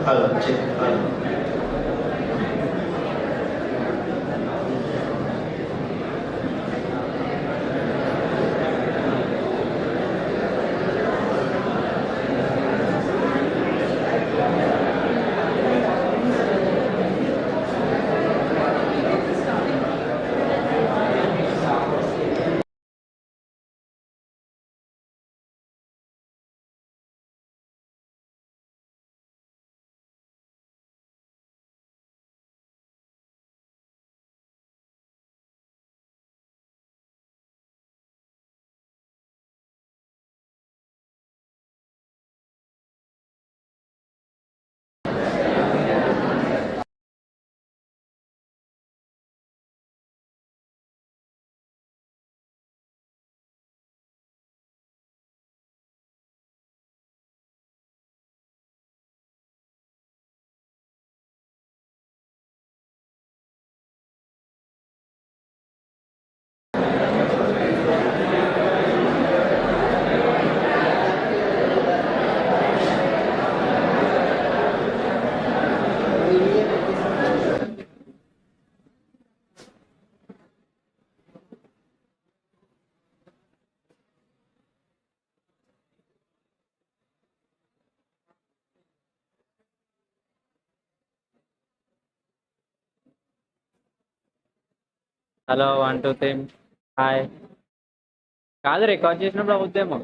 Hello, check. Hello. Hello 1 2 3 hi. కాదు record చేసినప్పుడు అవుద్దేమో.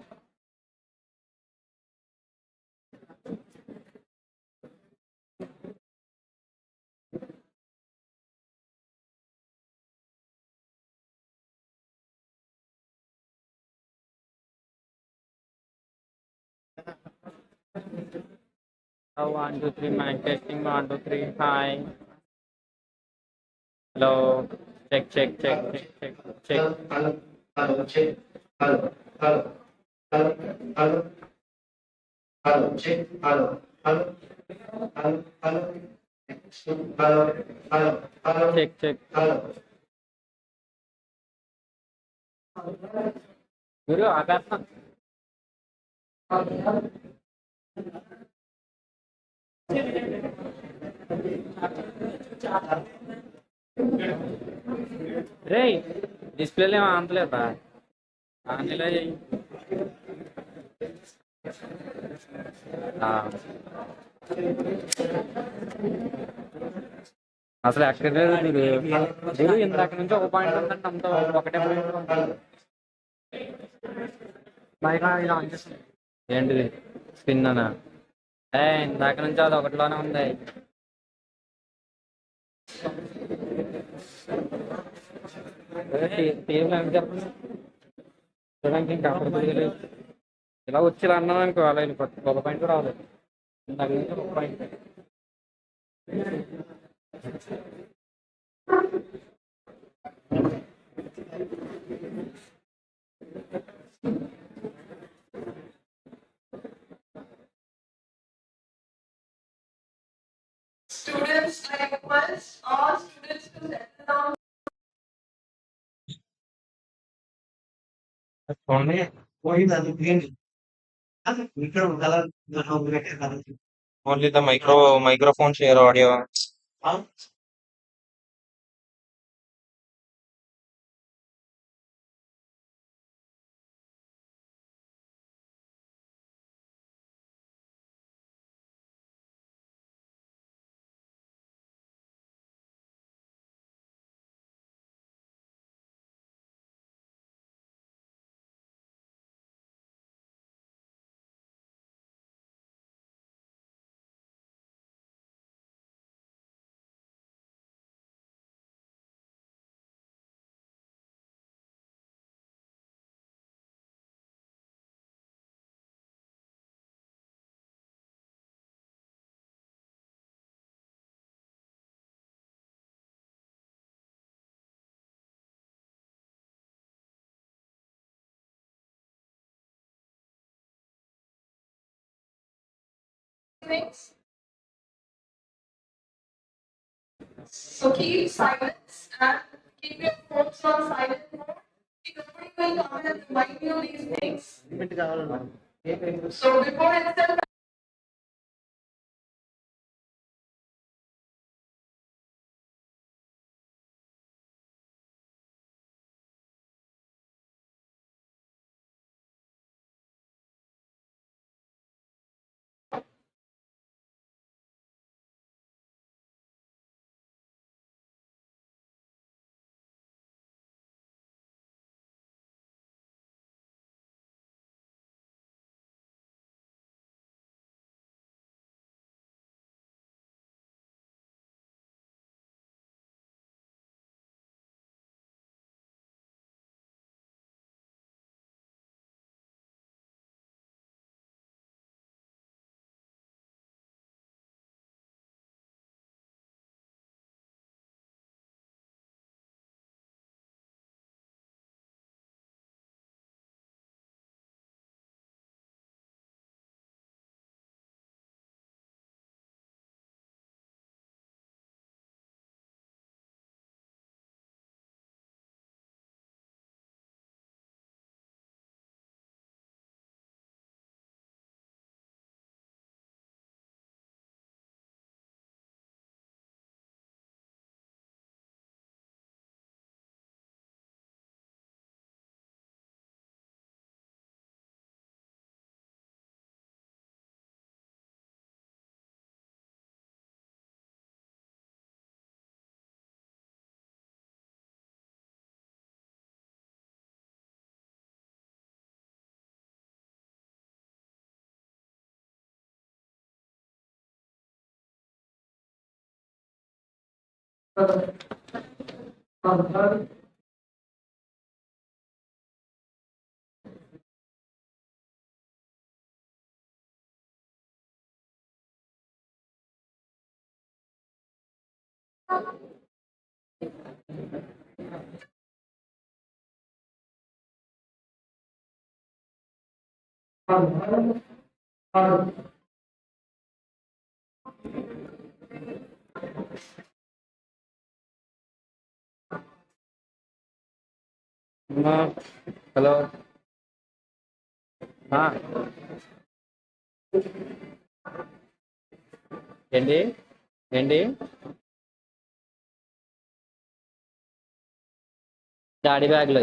Hello 1 2 3 mic testing 1 2 3 hi. Hello check check check check check check. Hello, hello, check. Hello, hello, hello, hello, hello, check. Hello, hello, hello, hello, hello, hello, hello, check check. hello. గురు ఆపేస్తాను. రే డిస్ప్లేలో ఏమో ఆంతలేదా? ఆంతలే చెయ్యి. అసలు ఎక్కడ గురు ఇందాక నుంచి ఒక పాయింట్ ఉందంటే అంత ఒకటే పాయింట్. ఏంటిది స్పిన్ అనా? ఇందాక నుంచి అది ఒకటిలోనే ఉంది. టీంలో ఎంత చెప్పండి చూడడానికి ఇంకా అప్పుడు తెలియలేదు. ఇలా వచ్చి ఇలా అన్నాను అనుకో అలా ఒక పాయింట్ కూడా రాలేదు. ఇందాక నుంచి ఒక point. Students, I request all students to settle down. Only the microphone share audio. Things. So keep silence and keep your phones on silent mode. Nobody will come and remind you these things. So before itself, hello ఏంటి ఏంటి daddy బ్యాగ్లో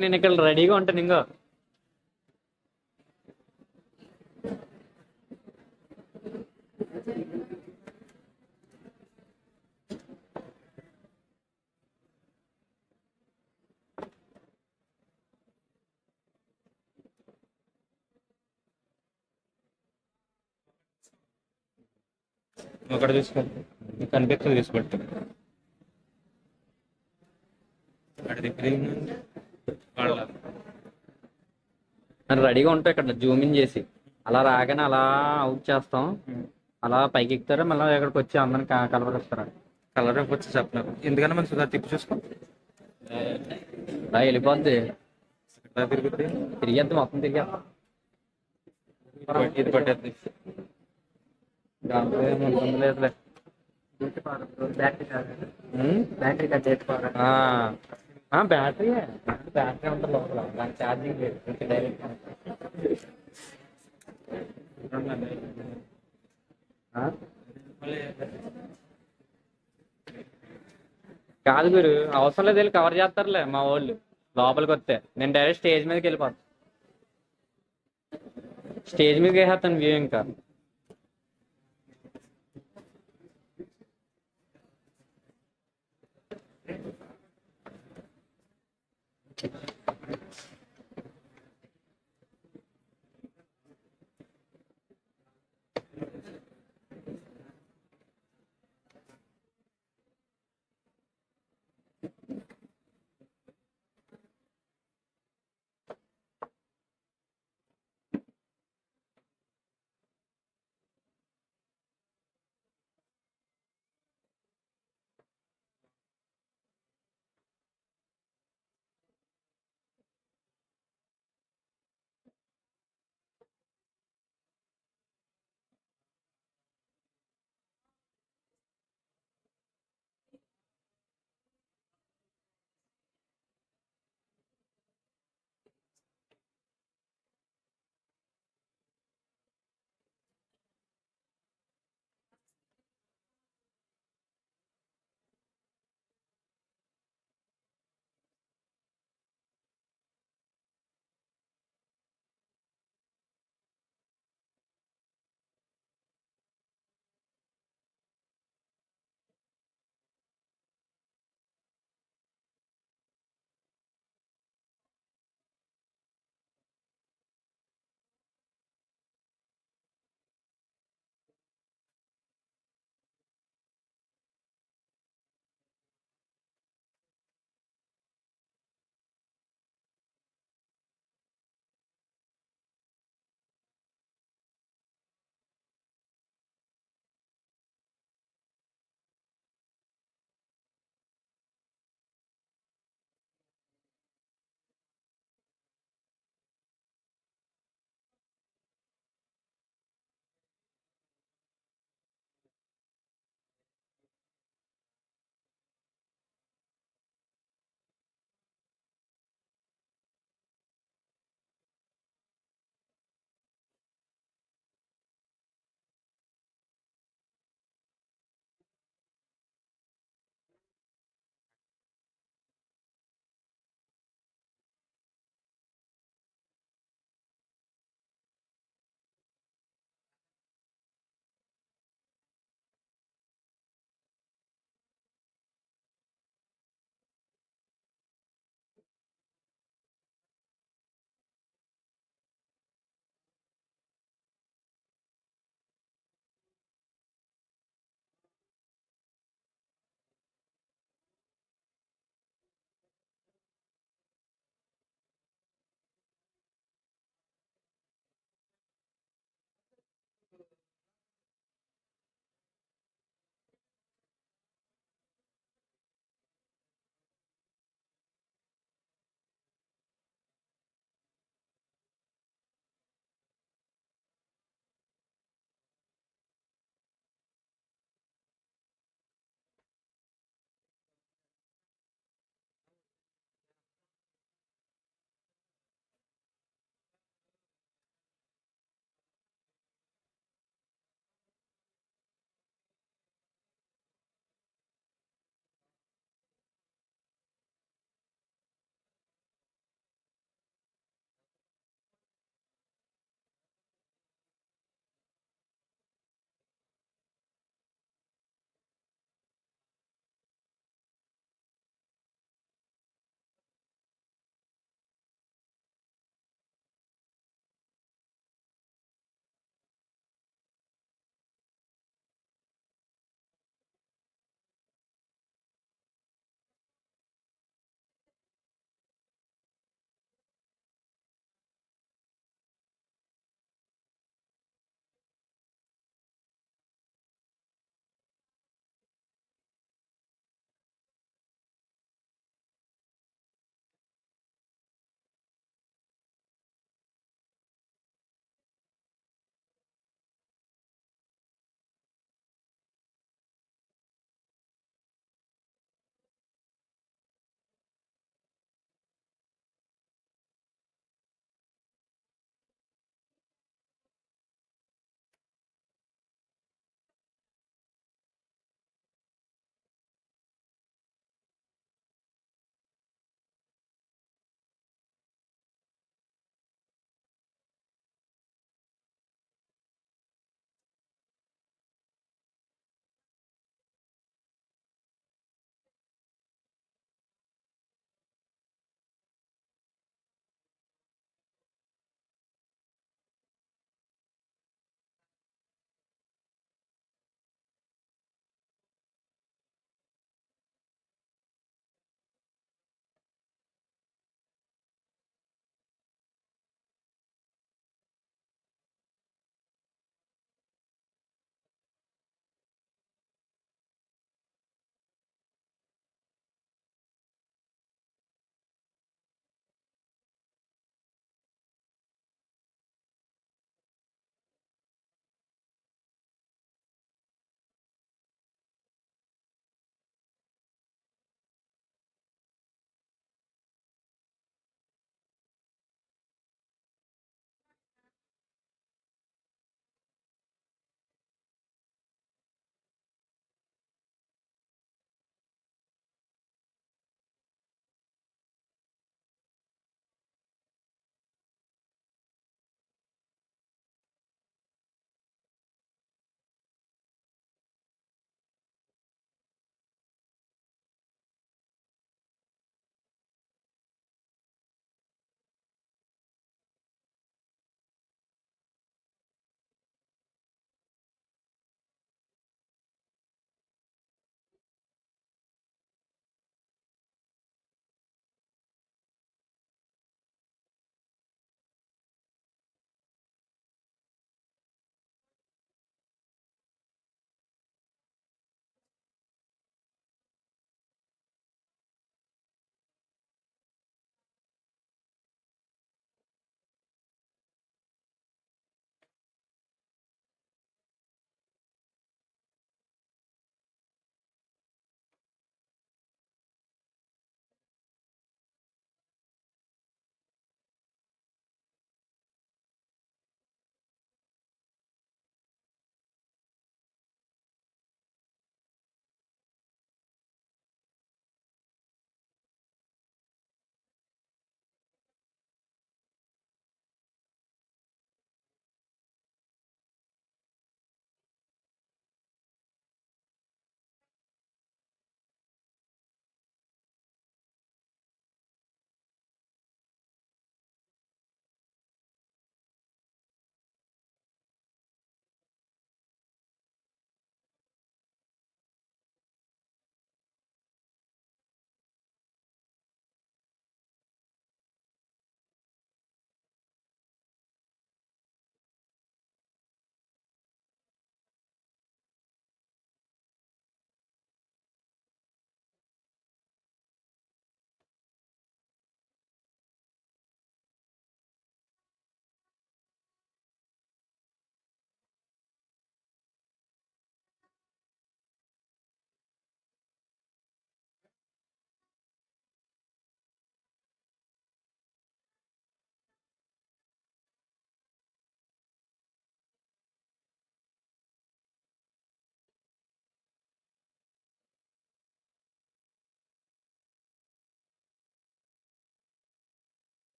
నేను ఇక్కడ రెడీగా ఉంటాను ఇంకా. అక్కడ చూసుకో, కనిపిస్తుంది తీసుకుంటే అక్కడ దగ్గర వాళ్ళ అని రెడీగా ఉంటాయి ఇక్కడ జూమ్ ఇన్ చేసి అలా రాగానే అలా అవుట్ చేస్తాం. అలా పైకి ఎక్కుతారా మళ్ళీ ఇక్కడికి వచ్చి అందరిని కలవరిస్తారా. కలర్ వచ్చి చెప్పినారు ఎందుకన్నా మన సుధా తిప్పి చూసుకో, అలా వెళ్ళిపోద్ది, ఎట్లా తిరుగుతుంది తిరిగేద్ది, మొత్తం తిరిగేద్దాం. ఇది పట్టేది. దాంట్లో ఏమి ఇబ్బంది లేదులే. బ్యాటరీ కట్ చేసుకోవాలి. బ్యాటరీ బ్యాటరీ ఉంటుంది లోపల, దానికి ఛార్జింగ్ లేదు, డైరెక్ట్ కాదు మీరు అవసరం లేదు, వెళ్ళి కవర్ చేస్తారులే మా వాళ్ళు. లోపలికి వస్తే నేను డైరెక్ట్ స్టేజ్ మీదకి వెళ్ళిపోతాను. స్టేజ్ మీదకి వేసేస్తాను వ్యూ ఇంకా.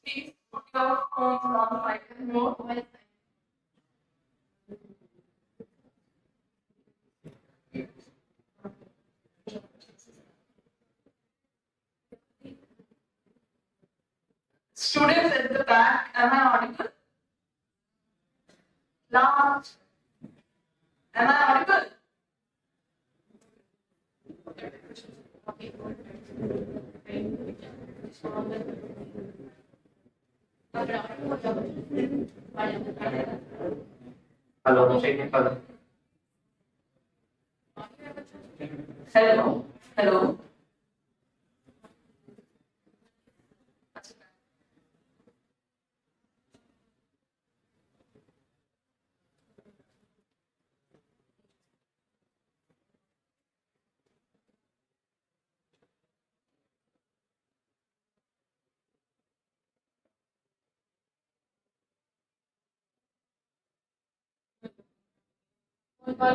Please put your phones on silent mode while students at the back, am I audible? Large. Am I audible? Hello, hello. Hello.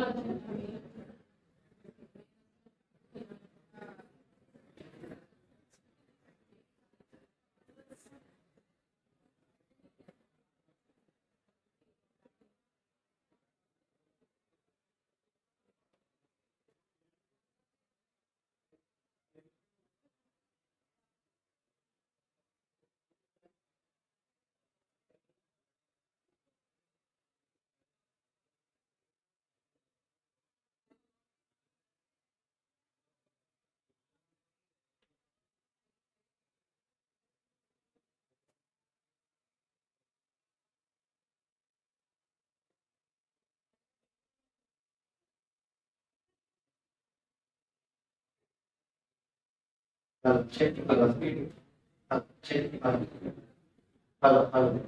Hello. Hello, hello.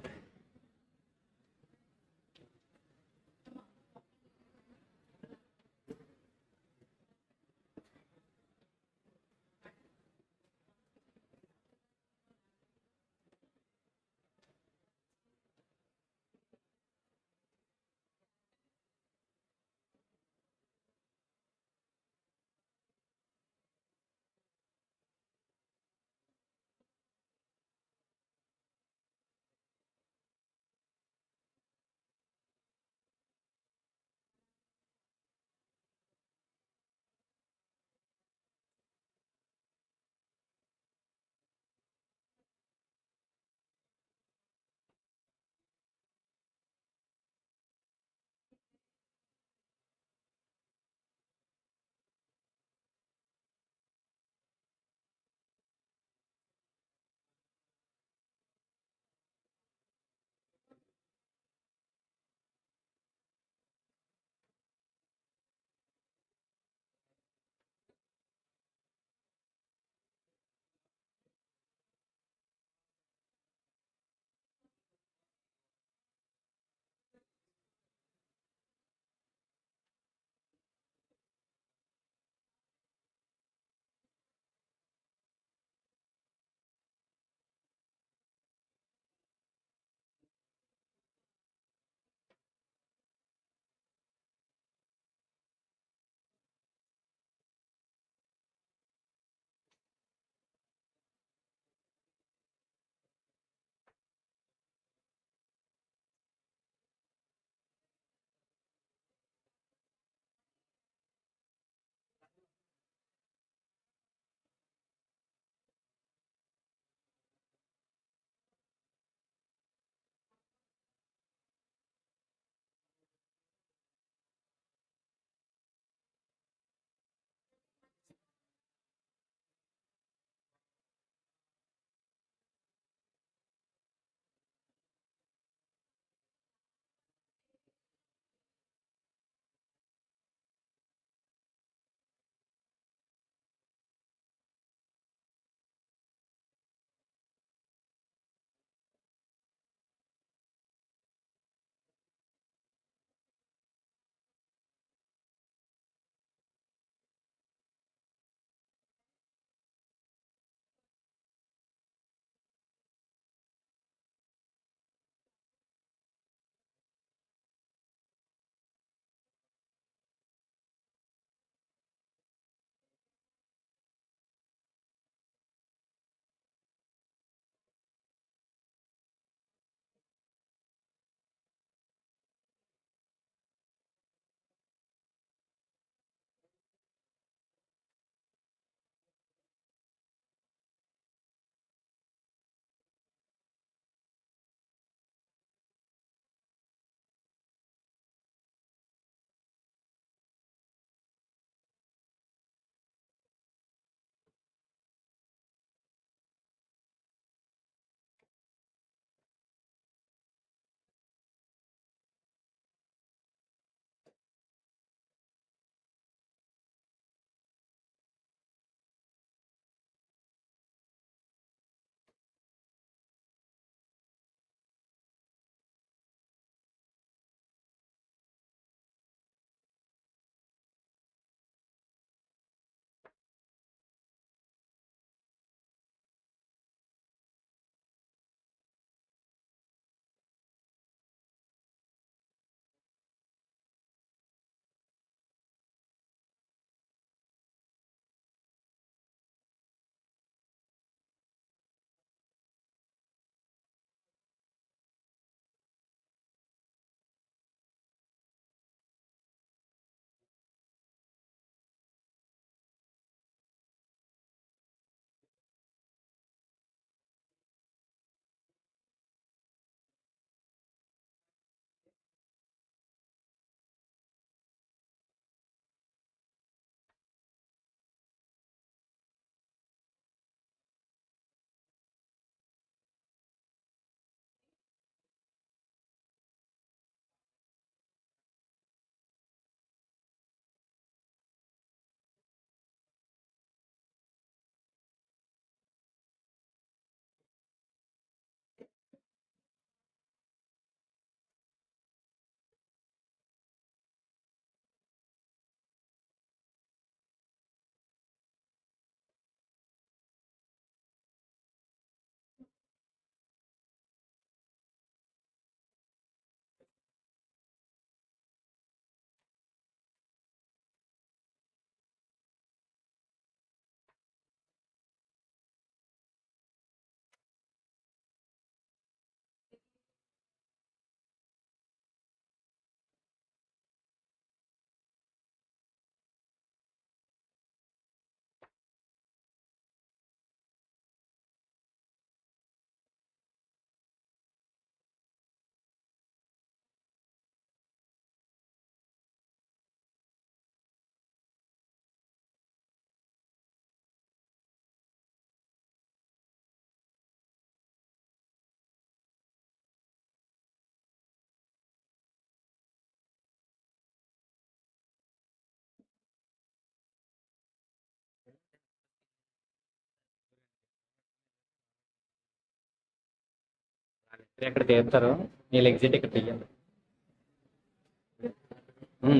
ఎక్కడ తీస్తారు వీళ్ళు ఎగ్జిట్ ఇక్కడ తీయాలి.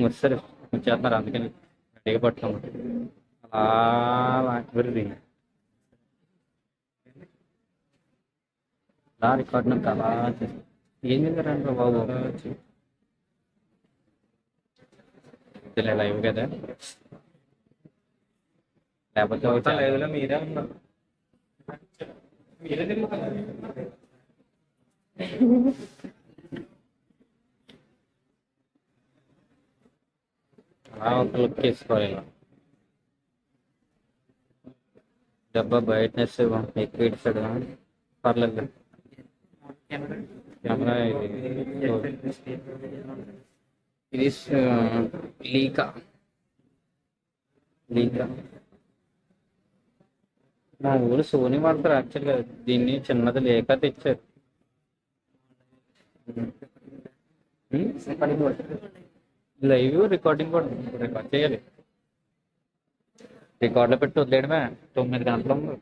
వస్తారు వచ్చేస్తున్నారు అందుకని రెడీగా పట్టుకోండి. అలా గురి అలా రికార్డు అలా చేసి ఏం చేశారంటే బాబు లైవ్ కదా లేకపోతే లైవ్లో మీరే ఉన్నారు. మీరే తిరుగుతున్నారు. అలా ఒక లుక్ వేసుకోవాలి. ఇలా డబ్బా బ్రైట్నెస్ ఎక్కువ ఇచ్చాడు పర్లేదు. కెమెరా ఇది లీకా మా ఊరు సోనీ వాడతారు యాక్చువల్గా. దీన్ని చిన్నది లేక తెచ్చారు. లైవ్ రికార్డింగ్ కూడా రికార్డ్ చేయాలి. రికార్డులో పెట్టి వదిలేయడమే 9 గంటలు.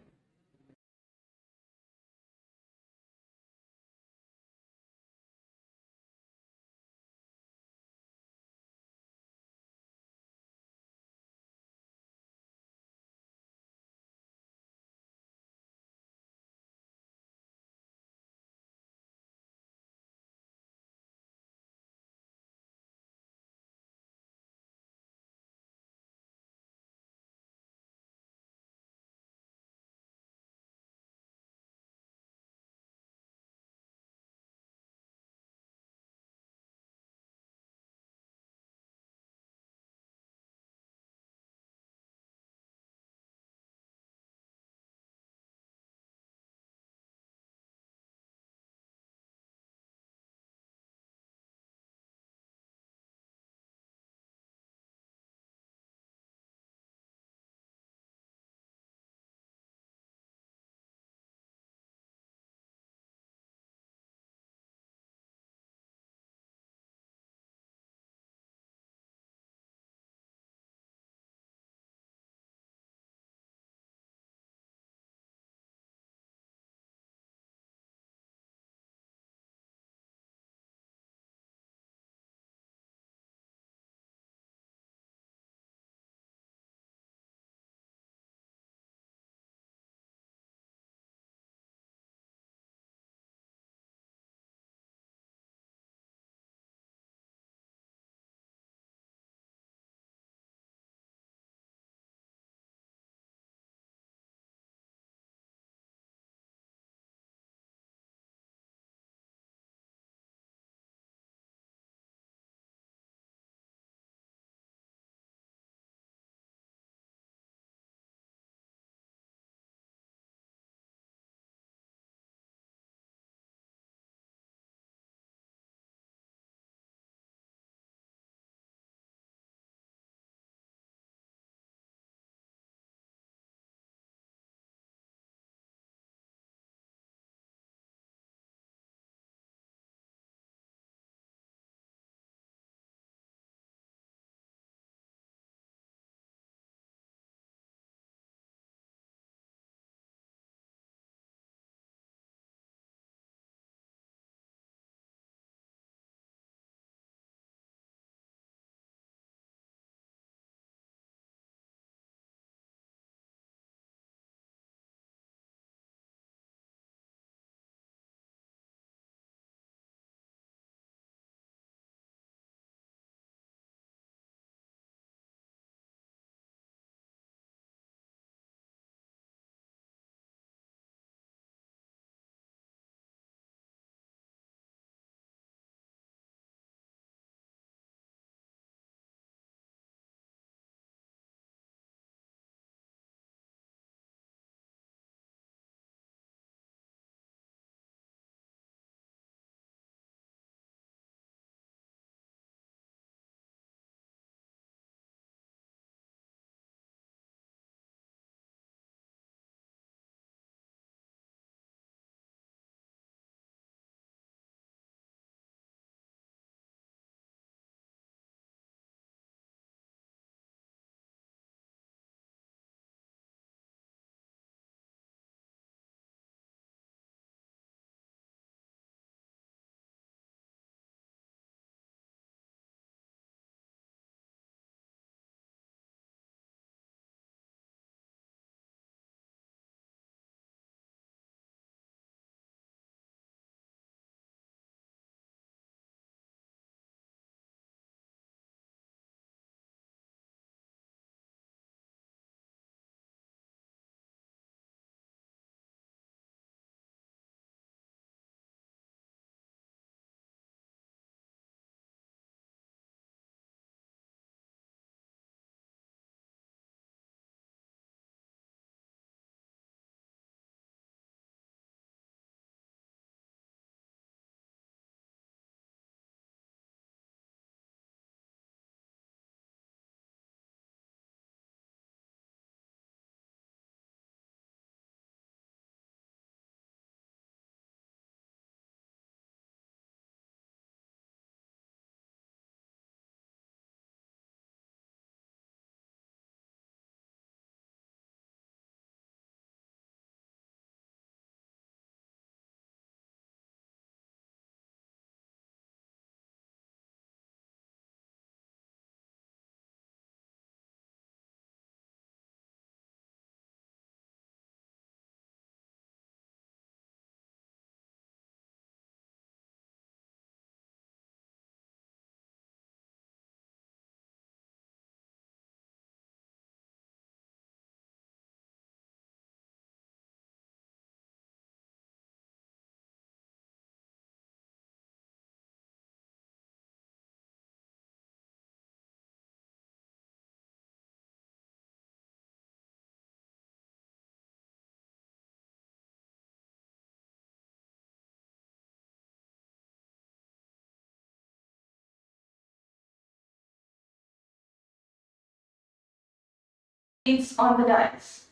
Seats on the dais.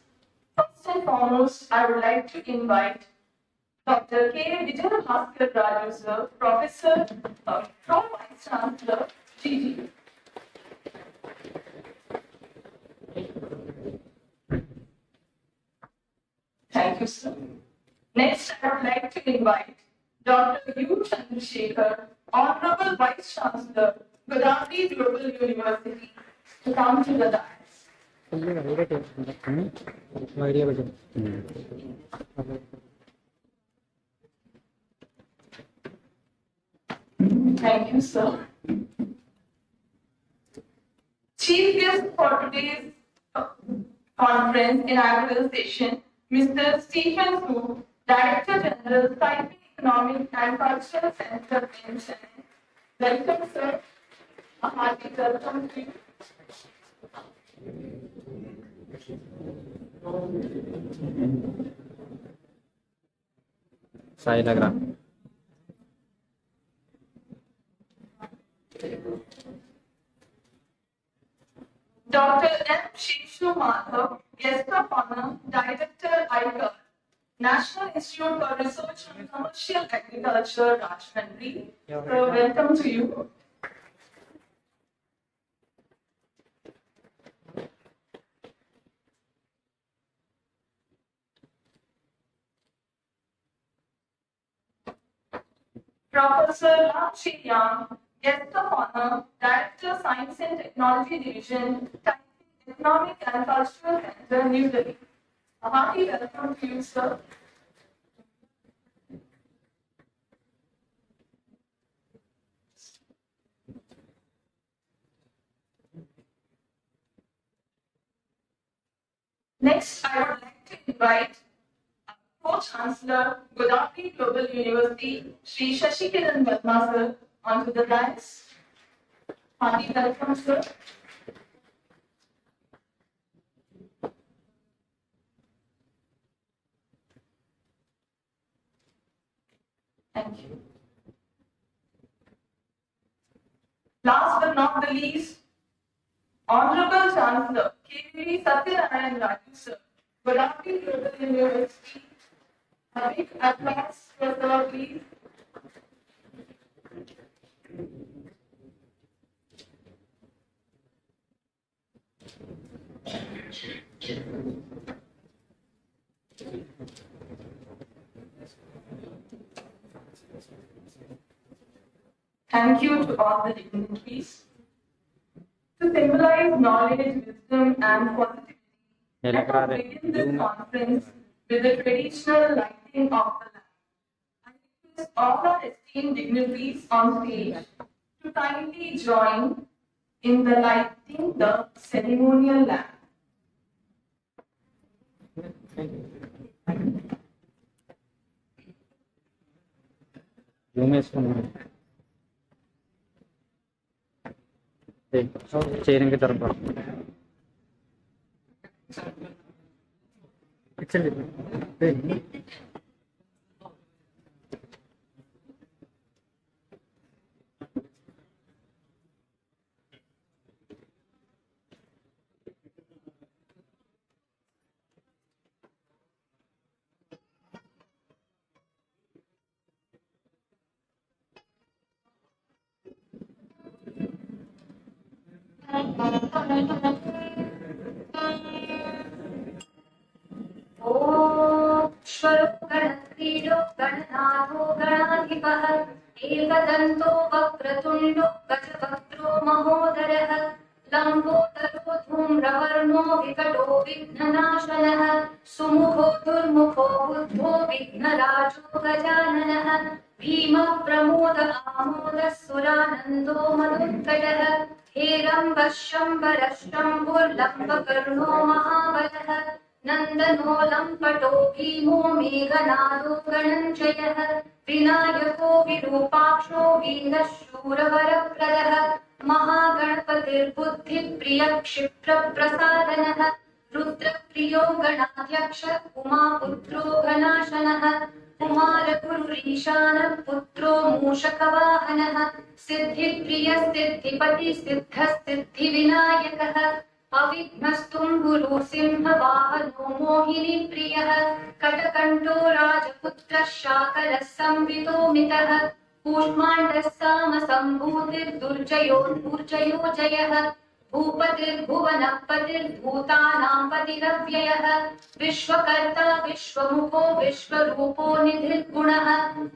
First and foremost, I would like to invite Dr. K. Vijayabhaskar Raju, sir, Professor, Pro Vice Chancellor, GG. Thank you, sir. Next, I would like to invite Dr. U. Chandrasekhar, Honorable Vice Chancellor, Godavari Global University, to come to the dais. Thank you, sir. Chief guest for today's conference inaugural session, Mr. Stephen Su, Director General, Taipei Economic and Cultural Center in Chennai. Welcome, sir. A hearty welcome to you. Sai Lagra. Dr. M. Shishu Madhav, Guest of Honor, Director, ICAR, National Institute for Research on Commercial Agriculture, Rajahmundry. So, welcome to you. Professor Lam Shi Yang, Guest of Honor, Director, Science and Technology Division, Economic and Cultural Center, New Delhi. A hearty welcome to you, sir. Next, I would like to invite Pro-Chancellor, Godavari Global University, Sri Shashikiran Verma, sir, onto the dais. Hearty welcome, sir. Thank you. Last but not the least, Honorable Chancellor, K.V. Satyanarayan Raju, sir, Godavari Global University. A big applause for sir, please. Thank you to all the dignitaries. To symbolize knowledge, wisdom, and positivity, let us begin this conference with the traditional lighting of the lamp. I request all our esteemed dignitaries on stage to kindly join in the lighting the ceremonial lamp. చేయడానికి తరపు ఇచ్చండి गणक्रीडो गणनाथो गणाधिपः एकदन्तो वक्रतुण्डो गजवक्त्रो महोदरः लम्बोदरो धूम्रवर्णो विकटो विघ्ननाशनः सुमुखो दुर्मुखो बुद्धो विघ्नराजो गजाननः भीमः प्रमोद आमोदः सुरानन्दो मदुत्कटः हेरम्बः शम्बरः शम्भुर्लम्बकर्णो महाबलः नन्दनो लम्पटो भीमो मेघनादो गणञ्जयः विनायको विरूपाक्षो वीरः शूरवरप्रदः महागणपतिर्बुद्धिप्रियः क्षिप्रप्रसादनः रुद्रप्रियो गणाध्यक्ष उमापुत्रो घनाशनः कुमारगुरुरीशानः पुत्रो मूषकवाहनः सिद्धिप्रियः सिद्धिपतिः सिद्धः सिद्धिविनायकः अविघ्नस्तुम्बुरु सिंहवाहनो मोहिनी प्रियः कटकण्ठो राजपुत्रः शाकलः संवितो मितः कूष्माण्डः सामसम्भूतिर्दुर्जयो जयः भूपतिर्भुवनपतिर्भूतानां पतिरव्ययः विश्वकर्ता विश्वमुखो विश्वरूपो निधिर्गुणः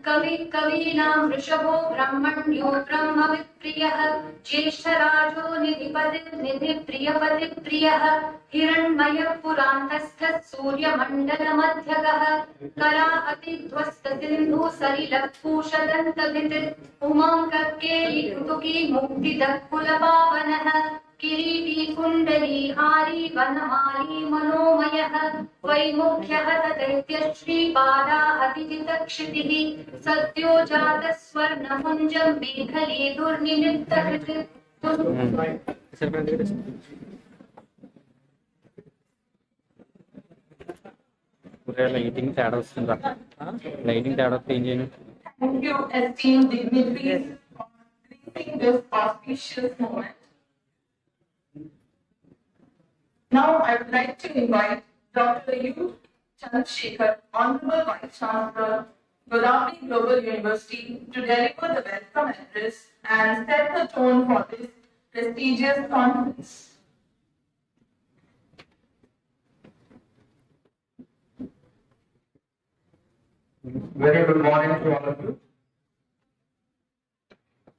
कवीनां वृषभो ब्रह्मण्यो ब्रह्मविप्रियः ज्येष्ठराजो निधिप्रियः हिरण्मयः पुरान्तस्थः सूर्यमण्डलमध्यगः कराहतिध्वस्तसिन्धु सलिलपूषदन्तभित् उमाङ्ककेलिकुतुकी मुक्तिदः कुलपावनः किरीटी कुण्डली हारी वनमाली मनोमयः वैमुख्यः तदैत्यश्रीपादाहतिजितक्षितिः सद्यो जातः स्वर्णमुञ्जं मेखली दुर्निमित्तकृत् లైటింగ్ తేడా వస్తుందా లైటింగ్ తేడా వస్తే ఏం చేయను Thank you, esteemed dignitaries, for gracing this auspicious moment. Now, I would like to invite Dr. U. Chandrasekhar, Honorable Vice Chancellor, Godavari Global University, to deliver the welcome address and set the tone for this prestigious conference. Very good morning to all of you.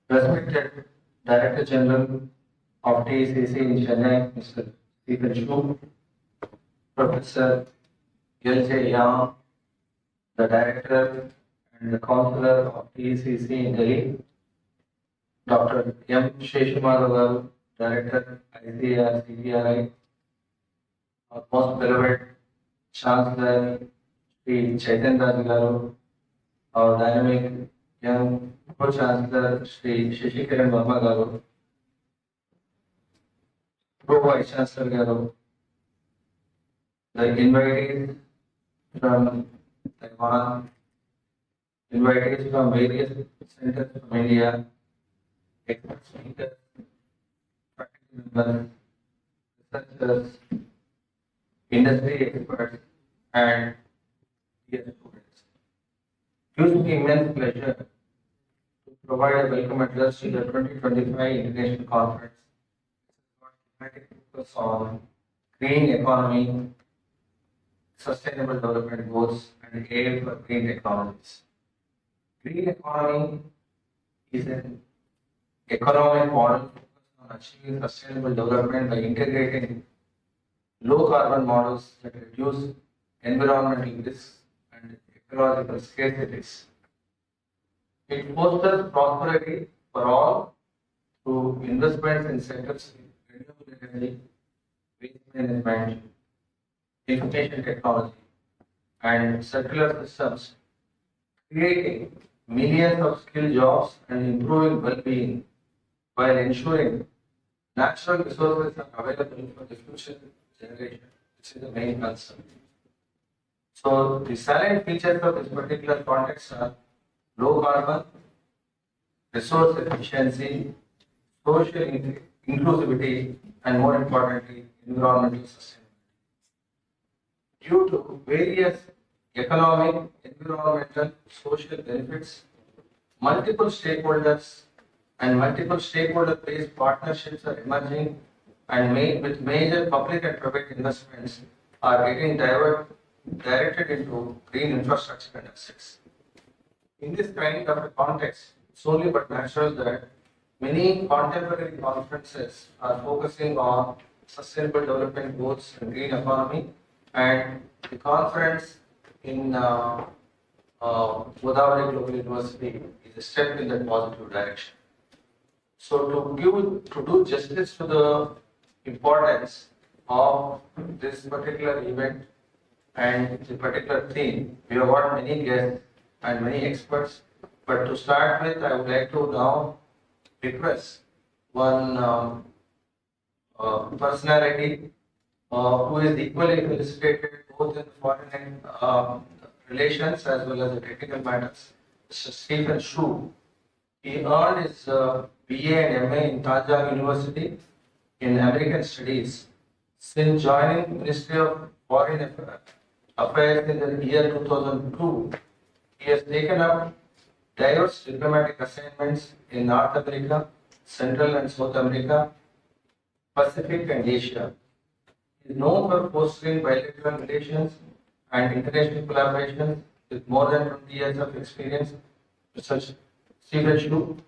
Respected Director General of TCC in Chennai, Mr. Stephen Chu, Professor L.J. Yang, the Director and the Counselor of TCC in Delhi, Dr. M. Sheshamadavar, Director, ICR, CPRI, our most beloved Chancellor, Sri Chaitanya Garu, our dynamic young Pro-Chancellor, Sri Shashikaran Verma Garu, Pro-Vice Chancellor Garu, the invitees from Taiwan, invitees from various centers from India, expert speakers, faculty members, researchers, industry experts, and dear students. It gives me immense pleasure to provide a welcome address to the 2025 International Conference. It's got thematic focus on green economy, sustainable development goals, and aid for green technologies. Green economy is an economic model focused on achieving sustainable development by integrating low carbon models that reduce environmental risks and ecological scarcities. It fosters prosperity for all through investments in sectors like renewable energy, waste management, information technology, and circular systems, creating millions of skilled jobs and improving well-being while ensuring natural resources are available for the future generation, which is the main concern. So the salient features of this particular context are low carbon, resource efficiency, social inclusivity, and more importantly, environmental sustainability. Due to various economic, environmental, social benefits, multiple stakeholder-based partnerships are emerging and with major public and private investments are getting directed into green infrastructure and assets. In this kind of a context, it's only but natural that many contemporary conferences are focusing on sustainable development goals and green economy, and the conference in Godavari Global University is a step in that positive direction. So to do justice to the importance of this particular event and the particular theme, we have got many guests and many experts. But to start with, I would like to now request one personality who is equally felicitated both in foreign relations as well as the technical matters, Mr. Stephen Chu. He earned his BA and MA in Tajang University in American Studies Since joining Ministry of Foreign Affairs in the year 2002, he has taken up diverse diplomatic assignments in North America, Central and South America, Pacific and Asia. He is known for fostering bilateral relations and international collaboration with more than 20 years of experience. Mr. Stephen Shu,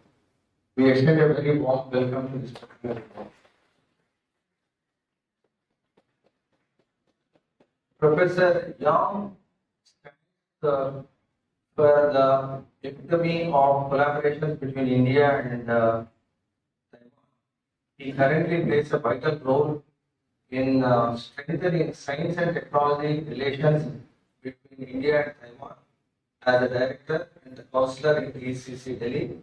we extend a very warm welcome to this particular report. Professor Young stands for the epitome of collaborations between India and Taiwan. He currently plays a vital role in strengthening science and technology relations between India and Taiwan as a director and a counselor in ECC Delhi.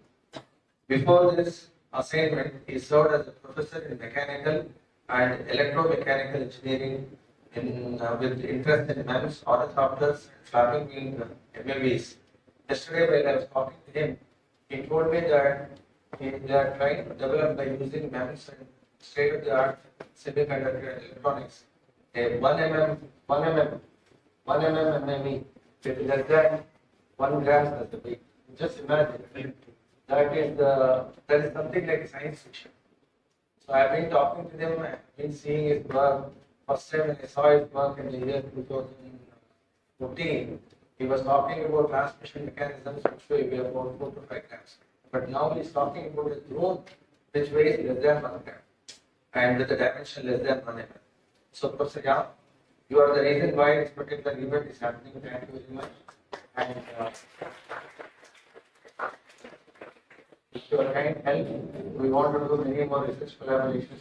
Before this assignment, he served as a professor in mechanical and electromechanical engineering with interest in MEMS, ornithopters, and flapping wing MAVs. Yesterday, when I was talking to him, he told me that they are trying to develop by using MEMS and state-of-the-art semiconductor electronics. A 1 mm MAV with less than 1 gram as the weight. Just imagine. That is something like science fiction. So I've been talking to them, I've been seeing his work. First time when I saw his work in the year 2014, he was talking about transmission mechanisms which weigh about 4 to 5 grams. But now he's talking about a drone which weighs less than 1 gram and with a dimension less than 1 mm. So Professor Yang, you are the reason why this particular event is happening. Thank you very much. And with your kind help, we want to do many more research collaborations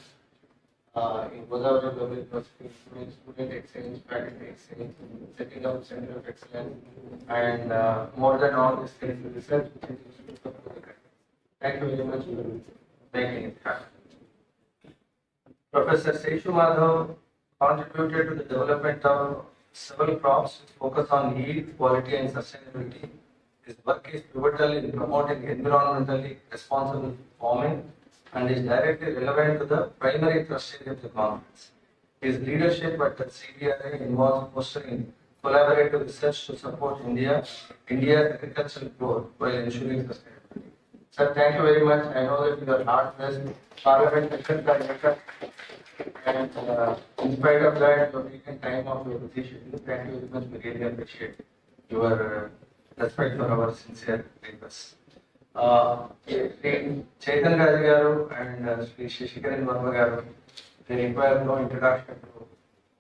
in Godavari Global University, student exchange, faculty exchange, setting up center of excellence, and more than all this kind of research which is useful for the country. Thank you very much for making it happen. Professor Seshu Madhav contributed to the development of several crops with focus on yield, quality, and sustainability. His work is pivotal in promoting environmentally responsible farming and is directly relevant to the primary thrust area of the conference. His leadership at the CDRA involves fostering collaborative research to support India's agricultural growth while ensuring sustainability. Sir, thank you very much. I know that you are hard pressed. Parliament sessions are later, and in spite of that, you have taken time off your busy schedule. Thank you very much. We really appreciate your respect for our sincere requests. Sri Chetan Gaji Garu and Sri Shishikaran Verma Garu, they require no introduction to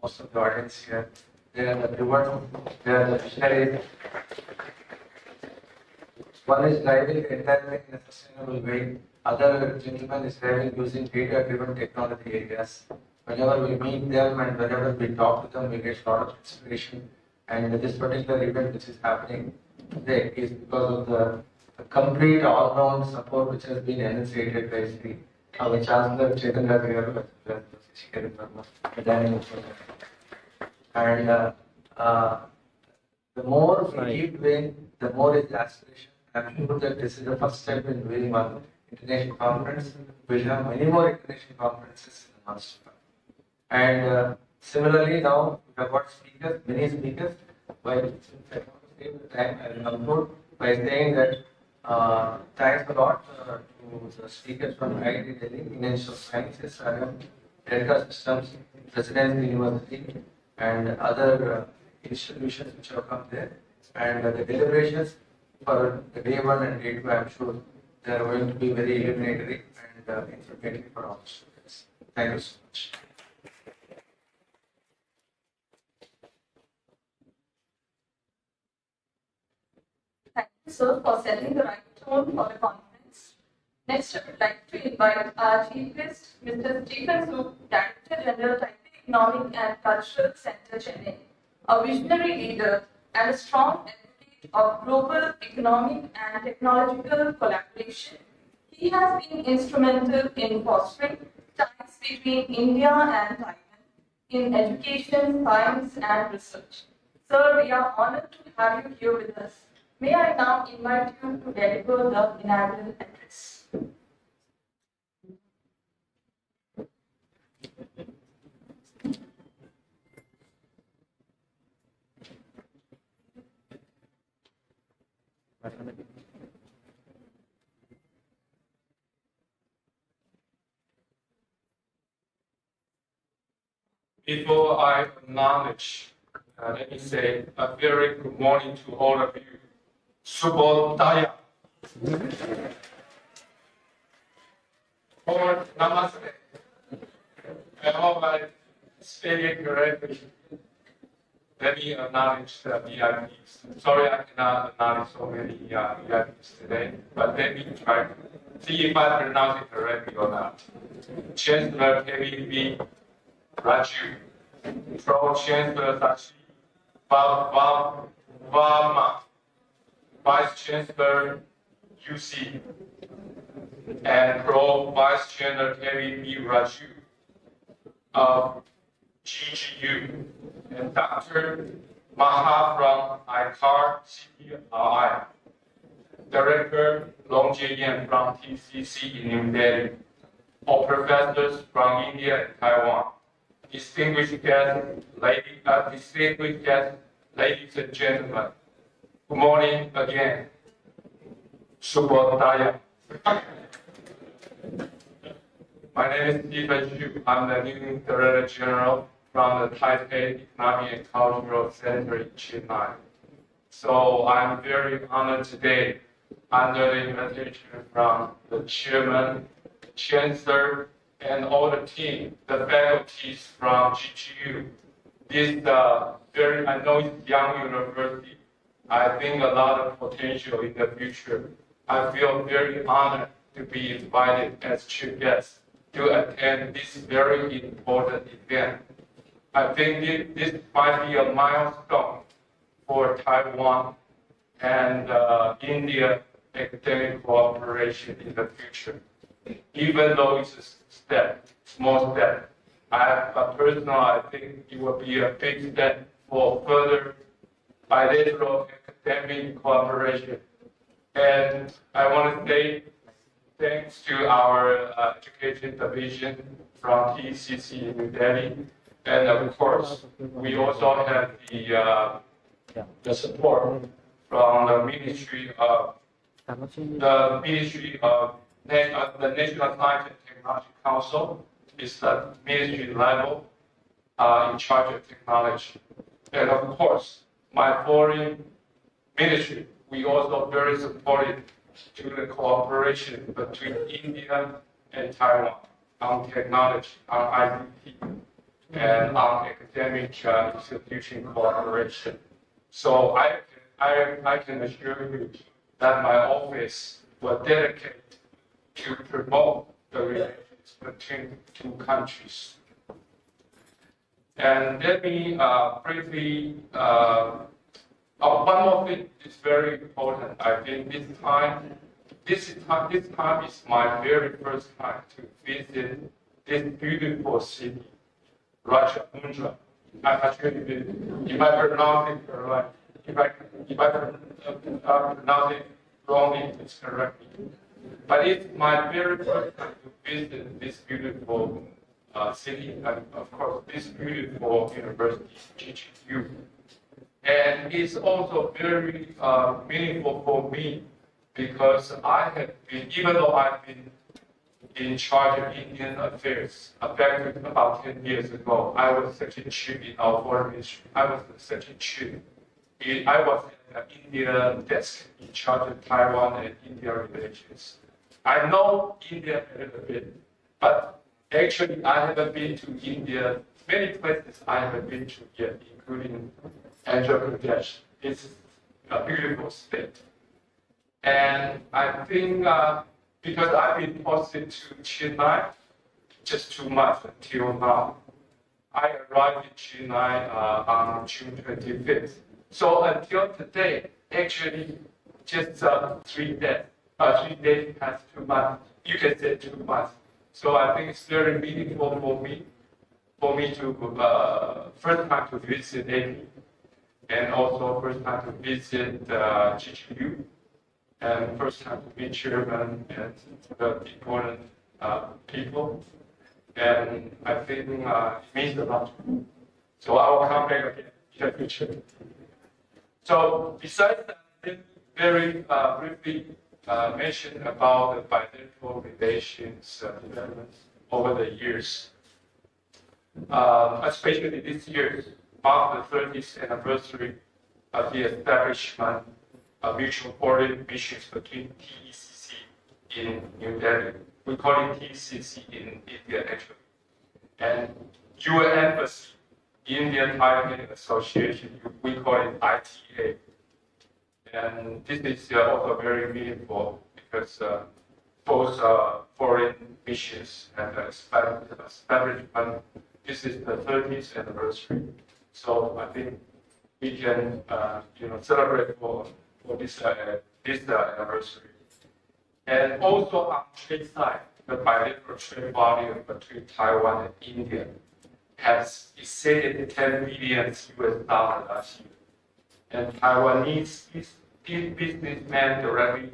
most of the audience here. They are the pivotal, they are the visionaries. One is driving the entire thing in a sustainable way. Other gentleman is driving using data-driven technology areas. Whenever we meet them and whenever we talk to them, we get a lot of inspiration. And this particular event which is happening today is because of the complete all-round support which has been enunciated by Sri our Chancellor Chetan Garu and the more we keep doing, the more is the aspiration. I'm sure that this is the first step in doing one international conference. We'll have many more international conferences in the months to come. And similarly, now we have got speakers, many speakers. While since I want to save the time, I will conclude by saying that thanks a lot to the speakers from IIT Delhi, Indian Institute of Sciences, Delta Systems, Presidency University, and other institutions which have come there. And the deliberations for the day 1 and day 2, I am sure they are going to be very illuminatory and informative for all students. Thank you so much. Thank you, sir, for setting the right tone for the conference. Next, I would like to invite our chief guest, Mr. Stephen Shu, Director General, Taipei Economic and Cultural Center, Chennai, a visionary leader and a strong advocate of global economic and technological collaboration. He has been instrumental in fostering ties between India and Taiwan in education, science, and research. Sir, we are honored to have you here with us. May I now invite you to deliver the inaugural address. Before I acknowledge, let me say a very good morning to all of you. Subodhaya. Or namaste. I hope I said it correctly. Let me acknowledge the VIPs. Sorry I cannot acknowledge so many VIPs today, but let me try to see if I pronounce it correctly or not. Chancellor KVB Raju, Pro Chancellor Sashi Vama, Vice Chancellor UC, and Pro Vice Chancellor KVB Raju of GGU, and Dr. Maha from ICAR CPRI, Director Long Jae-yan from TCC in New Delhi, all professors from India and Taiwan, distinguished guests, ladies and gentlemen, good morning again. Subodhaya. My name is Stephen Xu. I'm the new Director General from the Taipei Economic and Cultural Center in Chennai. So I'm very honored today under the invitation from the Chairman, Chancellor, and all the team, the faculties from GGU. This I know it's young university. I think a lot of potential in the future. I feel very honored to be invited as chief guest to attend this very important event. I think this might be a milestone for Taiwan and India academic cooperation in the future. Even though it's a small step, I think it will be a big step for further bilateral academic cooperation. And I want to say thanks to our education division from TCC in New Delhi. And of course, we also have the support from the Ministry of the National Science and Technology Council. Is the ministry level in charge of technology. And of course, my foreign ministry, we also very supportive to the cooperation between India and Taiwan on technology, on ICT, and on academic institution cooperation. So I can assure you that my office will dedicate to promote the relations between two countries. And let me briefly, one more thing is very important. I think this time is my very first time to visit this beautiful city, Rajahmundry. I'm not sure if I pronounce it correct. If I pronounce it wrongly, it's correct. But it's my very first time to visit this beautiful city, and of course, this beautiful university, GGU. And it's also very meaningful for me because I have been, even though I've been in charge of Indian affairs, back about 10 years ago, I was section chief in our foreign ministry. I was the section chief. I was at the India desk in charge of Taiwan and India relations. I know India a little bit, but actually I haven't been to India. Many places I haven't been to yet, including Andhra Pradesh. It's a beautiful state. And I think because I've been posted to Chennai just 2 months until now, I arrived in Chennai on June 25th. So until today, actually, just 3 days. 3 days past 2 months. You can say 2 months. So I think it's very meaningful for me to first time to visit AP, and also first time to visit GGU, and first time to meet chairman and the important people. And I think it means a lot. So I will come back again in the future. So besides that, let me very briefly mention about the bilateral relations developments over the years. especially this year, mark the 30th anniversary of the establishment of mutual foreign missions between TECC in New Delhi. We call it TCC in India actually. And UN Embassy, Indian Taiwan Association, we call it ITA. And this is also very meaningful because both foreign missions and establishment, this is the 30th anniversary. So I think we can celebrate for this anniversary. And also on trade side, the bilateral trade volume between Taiwan and India has exceeded 10 billion US dollars last year. And Taiwanese businessmen directly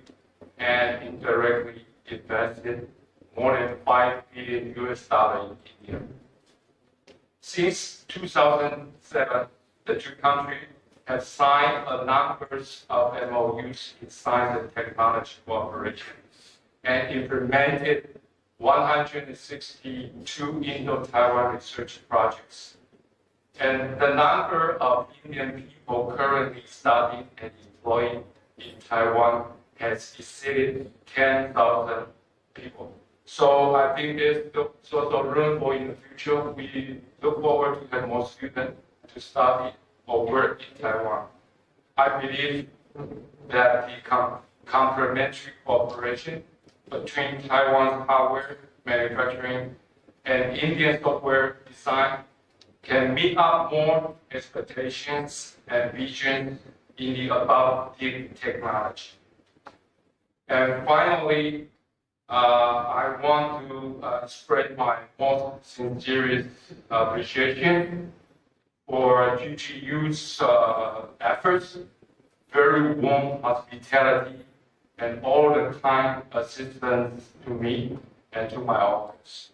and indirectly invested more than 5 billion US dollars in India. Since 2007, the two countries have signed a number of MOUs in science and technology cooperation and implemented 162 Indo-Taiwan research projects. And the number of Indian people currently studying and employed in Taiwan has exceeded 10,000 people. So I think there's also room for in the future. We look forward to have more students to study or work in Taiwan. I believe that the complementary cooperation between Taiwan's hardware manufacturing and Indian software design can meet up more expectations and vision in the above deep technology. And finally, I want to spread my most sincere appreciation for GGU's efforts, very warm hospitality, and all the kind assistance to me and to my office.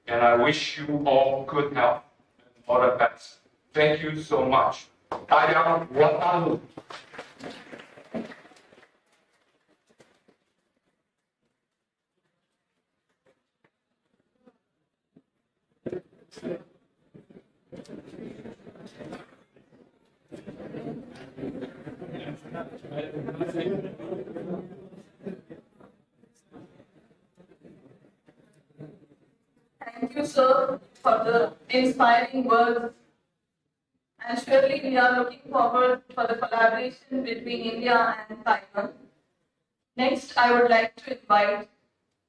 And I wish you all good health and all the best. Thank you so much. 大家晚安。Thank you, sir, for the inspiring words. And surely we are looking forward for the collaboration between India and Taiwan. Next, I would like to invite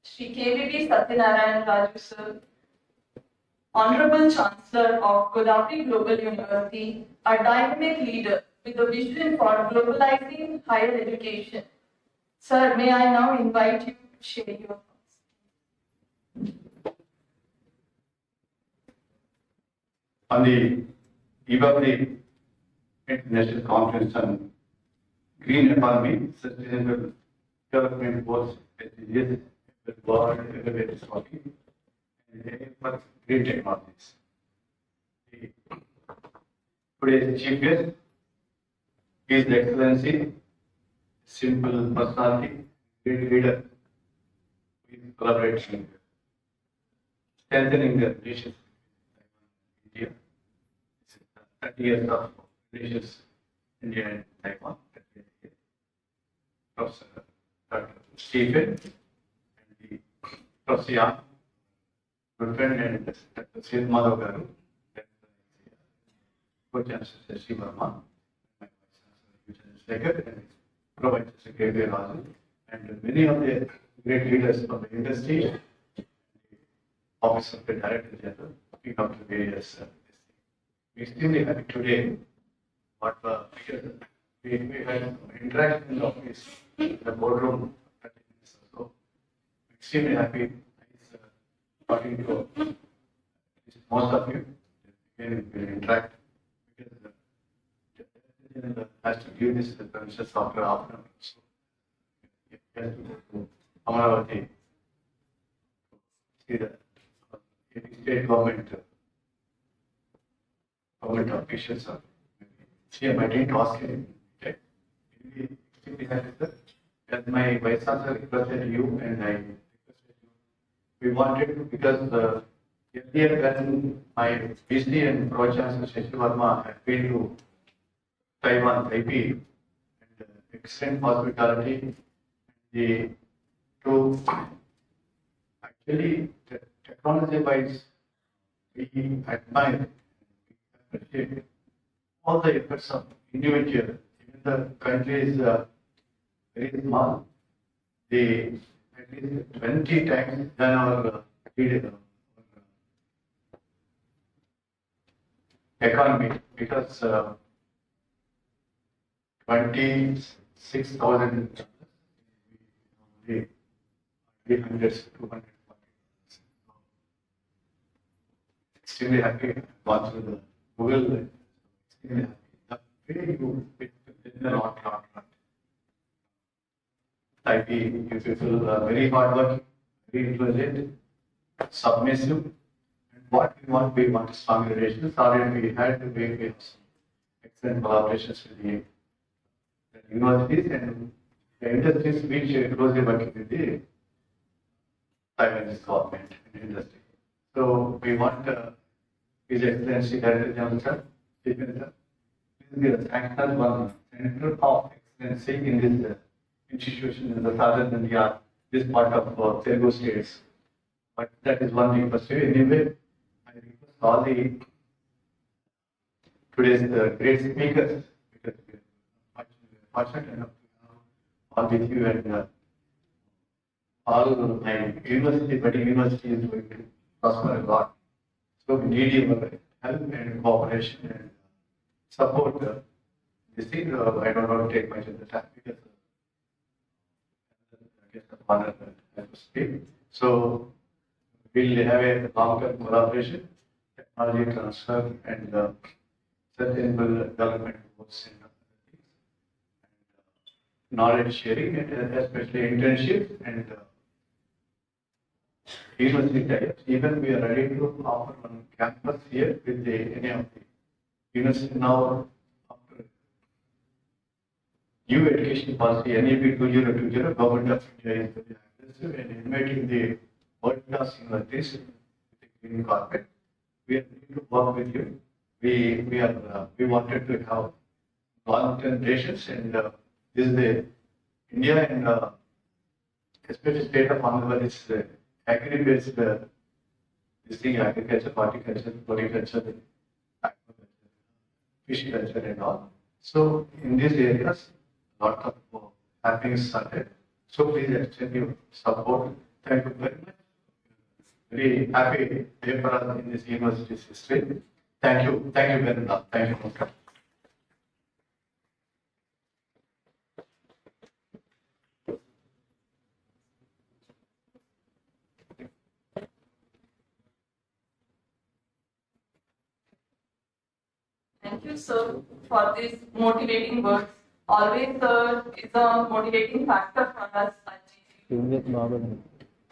Shri KVB Satyanarayan Raju, sir, Honorable Chancellor of Godavari Global University, a dynamic leader with a vision for globalizing higher education. Sir, may I now invite you to share your thoughts. On the eve of the International Conference on Green Economy, Sustainable Development Goals, SDGs, the world everywhere is talking, and aim for green technologies. Today's chief guest is the Excellency, simple personality, great leader, with collaboration, strengthening the relations. India. 30 years of relations, India and Taiwan. Professor Dr. Stephen and the Professor Yang, good friend, and Dr. Sid Madhav Garu, Co-Chancellor Sri Verma, my Vice-Chancellor and Provincial Secretary Raju, and many of the great leaders of the industry, Office of the Director General, speaking of the various. We're extremely happy today. What we had an interaction in the office, in the boardroom, 30 minutes or so. Extremely happy. Talking to most of you. Again, we will interact because has to give this permission after half an hour. So, it has to go to Amaravati. See the state government officials are. See, I didn't ask him. Okay. As my Vice Chancellor requested you and I requested you, we wanted to, because earlier when my PhD and Pro Chancellor Shashi Verma had been to Taiwan, Taipei, and excellent hospitality, the to actually technology wise, we admire, we appreciate all the efforts of individual. Even the country is very small. They at least 20 times than our economy, because 26,000 we hundreds, 200. Extremely happy. Gone through the Google. Extremely happy. The way you in a lot. Like you people are very hardworking, very intelligent, submissive. And what we want strong relations. Already we had to make excellent collaborations with the universities and the industries which closely working with the Taiwanese government and industry. So we want His Excellency Director General Sir, Chief Minister, please be a sanctioned one center of excellency in this institution in the southern India, this part of Telugu states. But that is one request. Anyway, I request all the today's great speakers, because we are fortunate enough to have all with you, and all my university, but university is going to prosper a lot. So we need your help and cooperation and support. This thing, I don't want to take much of the time because I guess the honor has to speak. So we'll have a long-term collaboration, technology transfer, and sustainable development goals and knowledge sharing, and especially internships and university types. Even we are ready to offer one campus here with any of the university now. After new education policy, NEP 2020, Government of India is very aggressive and inviting the world-class universities with the green carpet. We are ready to work with you. We wanted to have long-term relations, and this is the India and especially state of Andhra Pradesh is agri-based this thing, agriculture, horticulture, floriculture, aquaculture, fish culture and all. So in these areas, a lot of happiness are there. So please extend your support. Thank you very much. Very happy day for us in this university's history. Thank you very much. Thank you. Thank you, sir, for these motivating words. Always, sir, is a motivating factor for us at GCU.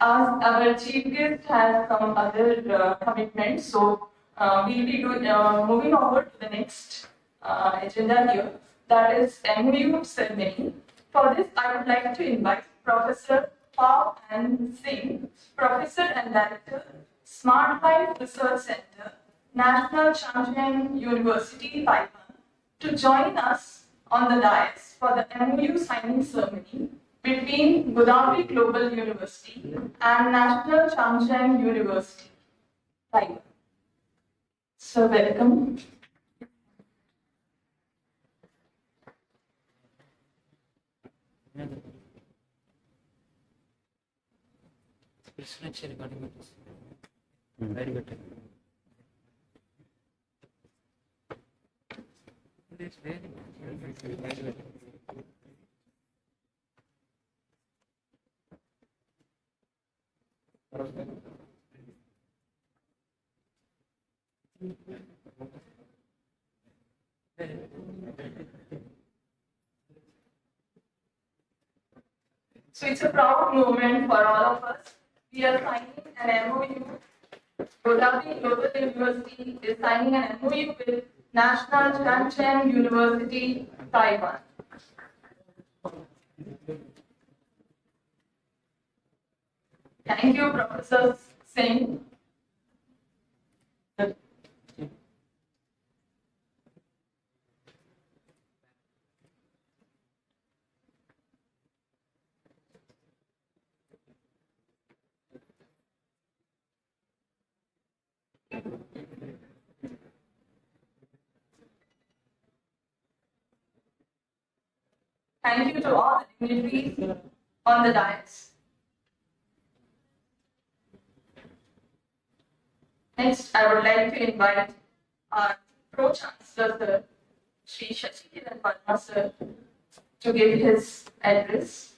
As our chief guest has some other commitments, so we'll be moving over to the next agenda here, that is MOU ceremony. For this, I would like to invite Professor Pao An Singh, Professor and Director, Smart Life Research Center, National Champion University, Taiwan, to join us on the dais for the MOU signing ceremony between Godavari Global University and National Champion University, Taiwan. So welcome. Very good. So it's a proud moment for all of us. We are signing an MOU. Godavari Global University is signing an MOU with National Champion University, Taiwan. Thank you, Professor Singh. thank you to all the dignitaries on the dais. Next, I would like to invite our Pro-Chancellor, Sir, Shri Shashikiran Verma, Sir, to give his address.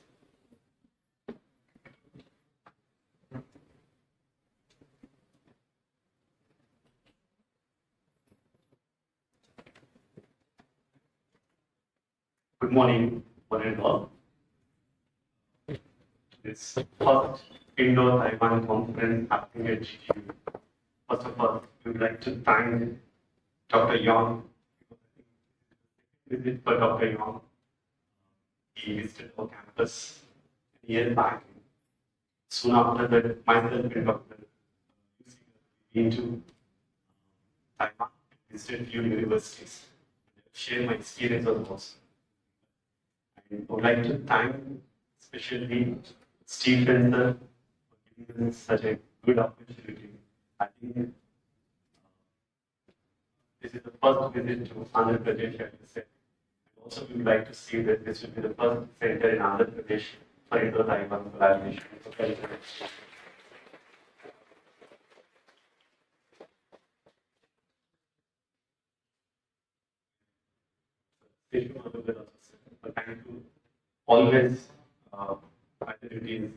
Good morning, one and all. This first Indo-Taiwan conference happening at GTU. First of all, we would like to thank Dr. Yang. Visit for Dr. Yang. He visited our campus a year back. Soon after that, myself and Dr. into Taiwan, visited few universities, share my experience on those. I would like to thank especially Stephen sir for giving us such a good opportunity. I think this is the first visit to Andhra Pradesh, I would say. And also, we would like to see that this will be the first center in Andhra Pradesh for Indo-Taiwan collaboration. Thank you always, either it is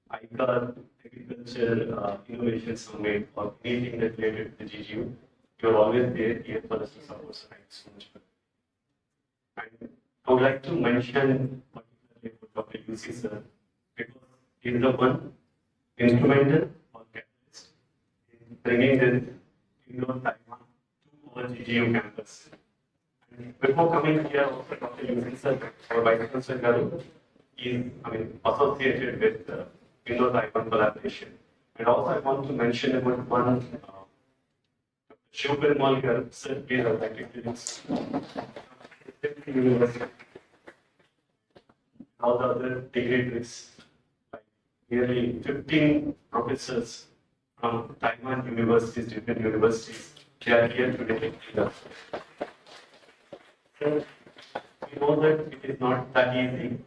ICAR, Agriculture Innovation Summit, or anything that related to the GGU, you're always there here for us to support. So thank you so much. And I would like to mention particularly about Dr. UC sir, because he is the one instrumental or catalyst in bringing this Indo-Taiwan to our GGU campus. Before coming here, also Dr. Yusin sir, or Vice Chancellor Garu, is associated with Indo-Taiwan collaboration. And also, I want to mention about one Shiv Perumal Garu, sir, please have University. All the other dignitaries, like nearly 15 professors from Taiwan universities, different universities, they are here today. We know that it is not that easy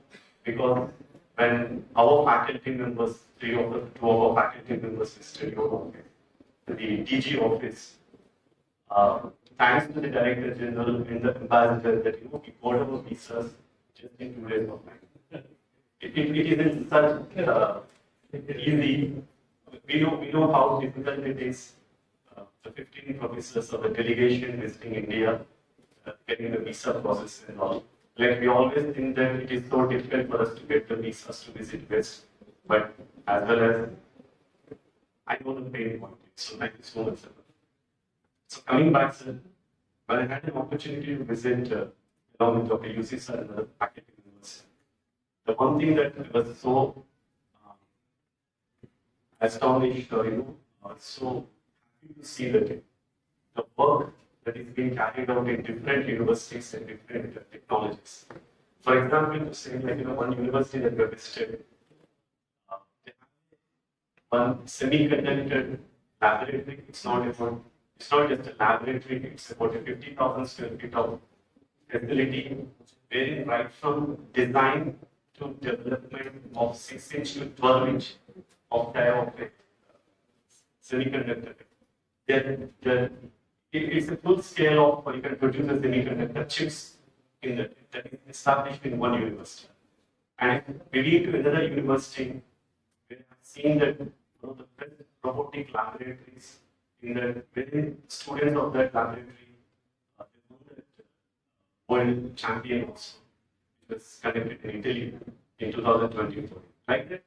because when our faculty members, two of our faculty members visited your office, the DG office, thanks to the Director General and the Ambassador that we got our visas just in 2 days of time. It isn't such easy. We know how difficult it is. The 15 professors of the delegation visiting India, getting the visa process and all. Like we always think that it is so difficult for us to get the visas to visit West, but as well as I know the pain point. So thank you so much, sir. So coming back, sir, when I had an opportunity to visit along with Dr. UC sir and the faculty members, the one thing that was so astonished, so happy to see that the work that is being carried out in different universities and different technologies. For example, to say one university that we visited, they have one semiconductor laboratory. It's not just a laboratory. It's about a 50,000 square feet of facility, wherein right from design to development of 6-inch to 12-inch of dioptric semiconductor. It's a full scale of you can produce the semiconductor chips that is established in one university. And we need to another university, we have seen that one of the best robotic laboratories in the within students of that laboratory, they won that world champion also. It was conducted in Italy in 2024. Like that,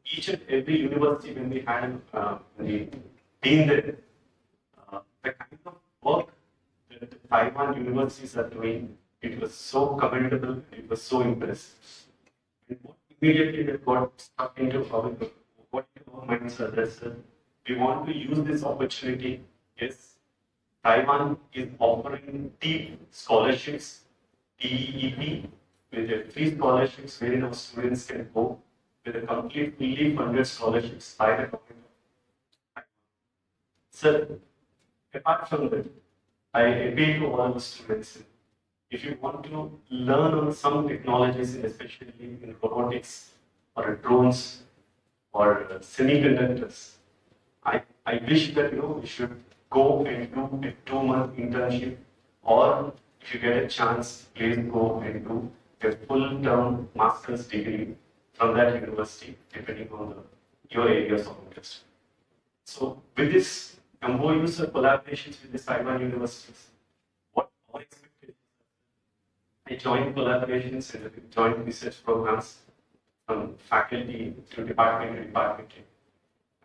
each and every university when we had the dean there, the kind of work that the Taiwan universities are doing, it was so commendable, it was so impressive. And immediately that got stuck into our minds are that we want to use this opportunity. Yes, Taiwan is offering deep scholarships, TEEP, with free scholarships wherein our students can go with a complete fully funded scholarships by the government of Taiwan. Sir, apart from that, I appeal to all the students if you want to learn on some technologies, especially in robotics or drones or semiconductors, I wish that we should go and do a 2-month internship, or if you get a chance, please go and do a full-term master's degree from that university, depending on your areas of interest. So with this MOUs or collaborations with the Taiwan universities, what our expectations are? I joined collaborations and joint research programs from faculty to department.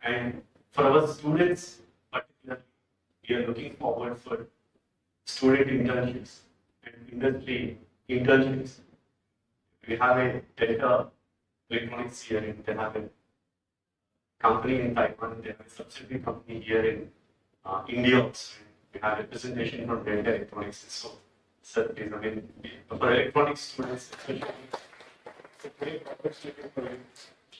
And for our students, particularly, we are looking forward for student internships and industry internships. We have a data electronics here, and they have a company in Taiwan, they have a subsidiary company here in India also. We have a presentation from Delta Electronics. So please, for electronics students, especially, it's a great opportunity for you.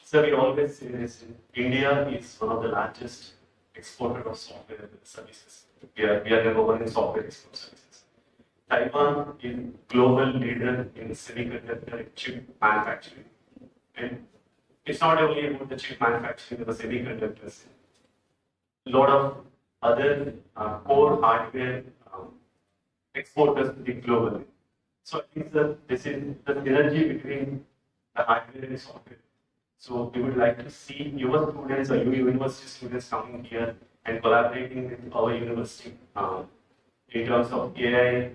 So we always say this, India is one of the largest exporter of software services. We are number one in software export services. Taiwan is global leader in semiconductor chip manufacturing. And it's not only about the chip manufacturing of the semiconductors. A lot of other core hardware exporters globally. So I think that this is the synergy between the hardware and software. So we would like to see your students or your university students coming here and collaborating with our university in terms of AI,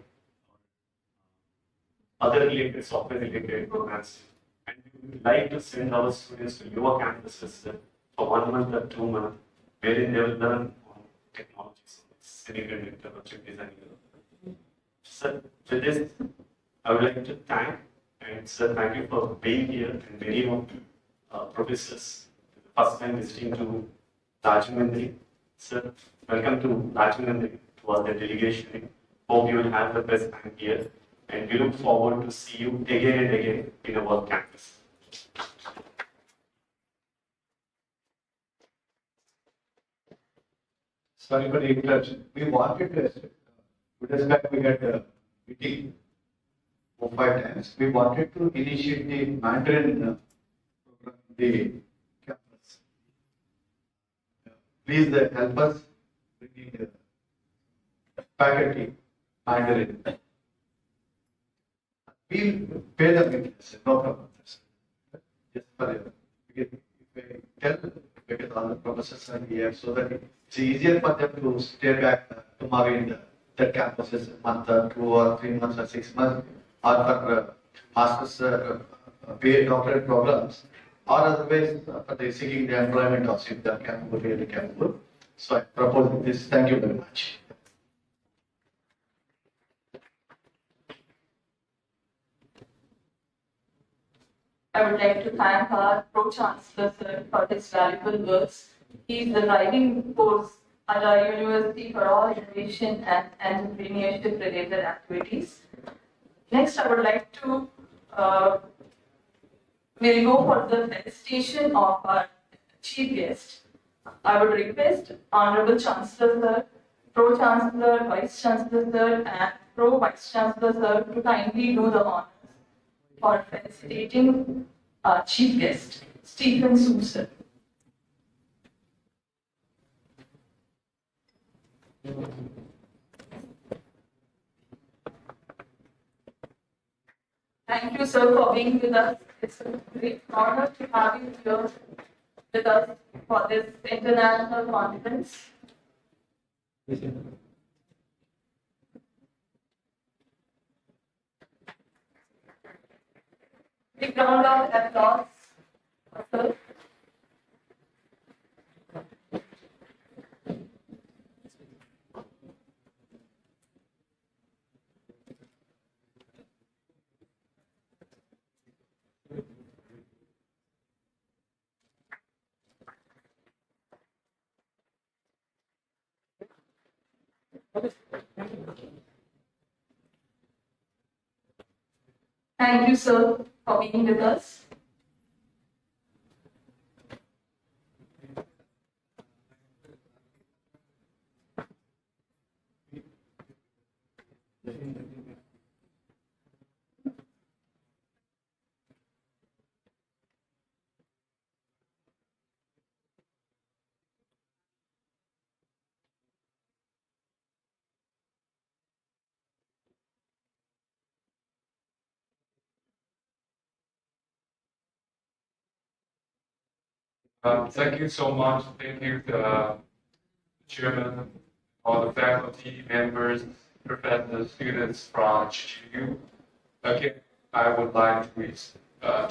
other related software related programs. And we would like to send our students to your campuses for 1 month or 2 months, wherein they will learn on technologies, semiconductor or chip design. So with this, I would like to thank, and sir, thank you for being here, and many of professors, first time visiting to Rajahmundry. Sir, welcome to Rajahmundry, to all the delegation. Hope you will have the best time here, and we look forward to see you again and again in our campus. Sorry for the interruption. We wanted to, 2 days back we had a meeting 4-5 times. We wanted to initiate the Mandarin program in the campus. Please help us bringing faculty Mandarin. We pay them interest, no problem. Just for if we tell because all the professors are here, so that it's easier for them to stay back tomorrow in that campuses a month or 2 or 3 months or 6 months, or for masters paid doctorate programs, or otherwise for the seeking the employment also if they are capable, really capable. So I propose this. Thank you very much. I would like to thank our Pro-Chancellor sir for his valuable works. He is the driving force at our university for all innovation and entrepreneurship related activities. Next, I would like to we'll go for the felicitation of our chief guest. I would request Honorable Chancellor sir, Pro-Chancellor, Vice Chancellor sir, and Pro-Vice Chancellor sir to kindly do the honors for felicitating our chief guest, Stephen Su sir. Thank you, sir, for being with us. It's a great honor to have you here with us for this international conference. Big round of applause, sir. Thank you, sir, for being with us. Thank you so much. Thank you, the chairman, all the faculty members, professors, students from GGU. Again, I would like to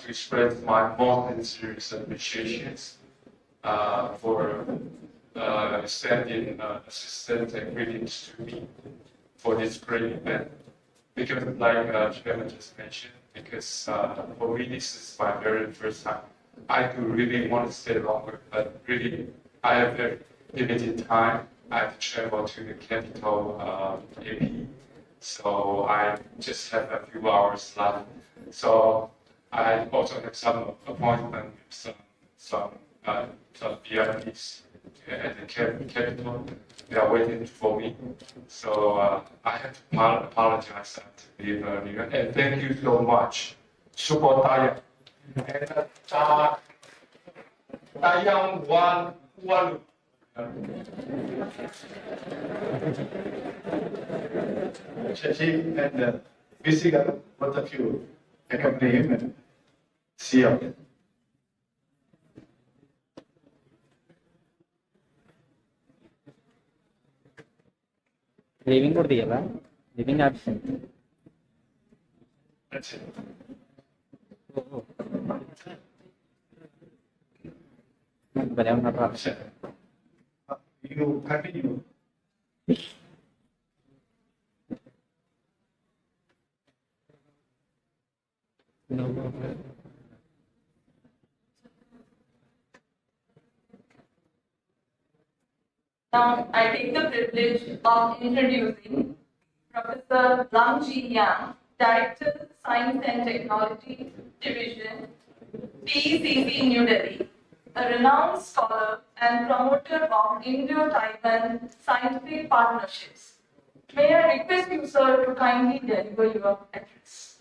express my most sincere appreciations for extending assistance and greetings to me for this great event. Because like Chairman just mentioned, because for me this is my very first time. I do really want to stay longer, but really I have very limited time. I have to travel to the capital, AP, so I just have a few hours left. So I also have some appointment with some VIPs at the capital. They are waiting for me. So I have to apologize to leave earlier. And thank you so much. Super Tayang. And Tayang Walu. Shashi and Visiga, both of you accompany him and see you. Leaving కూడా తీయాలా leaving option That's it. భలే ఉన్నారు That's it. You continue. Now, I take the privilege of introducing Professor Lam Ji Yang, Director, Science and Technology Division, PECC, New Delhi, a renowned scholar and promoter of Indo-Taiwan scientific partnerships. May I request you, sir, to kindly deliver your address.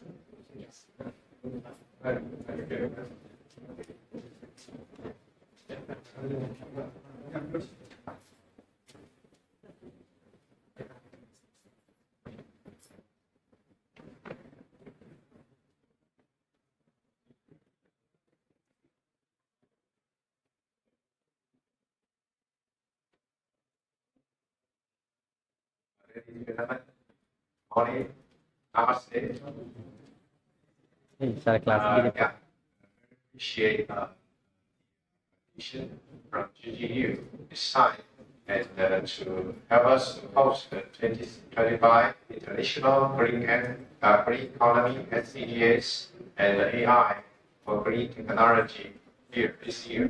Ladies and gentlemen, morning, namaste. చాలా class Yeah, appreciate invitation from GGU this time and to help us to host the 2025 International Green Economy SDGs and AI for Green Technology here this year.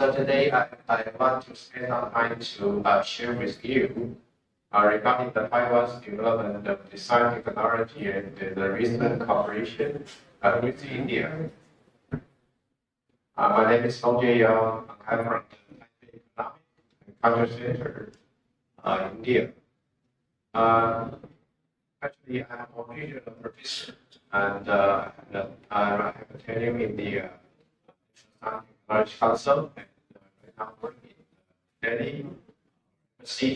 So today I want to spend some time to share with you regarding the Taiwan's development of design technology and the recent cooperation with India. My name is Song Jae Young. I'm from the Taipei Economic and Culture Center, India. Actually, I'm a regional professor and I have a tenure in the Technology Council and I work in Delhi. See,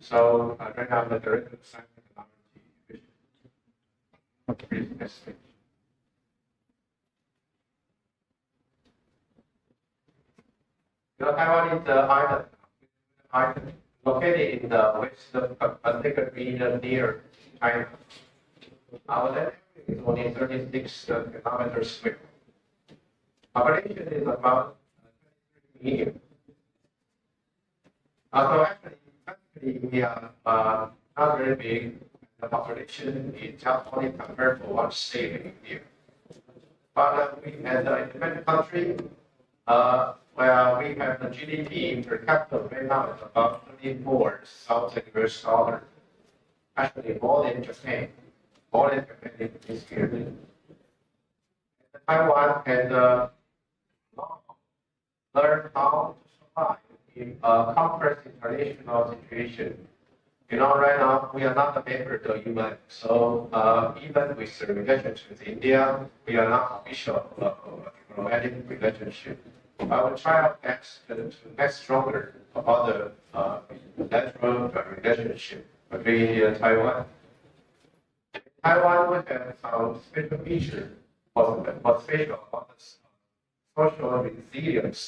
so right now I'm the director of science and technology division. Okay. Next page. Taiwan is the island located in the west Pacific region near China. Our land is only 36 kilometers square. Population is about 23 million. So actually we are not very big. The population is just only compared to one state in India. But we, as an independent country, where we have the GDP per capita right now is about $34,000 US. Actually, more than Japan. More than Japan this year. Taiwan has learned how to survive in a complex international situation. You know, right now we are not a member of the UN, so even with the relationship with India, we are not official diplomatic relationship. I will try our best to make stronger about the bilateral relationship between India and Taiwan. Taiwan will have some special features for special about the social resilience.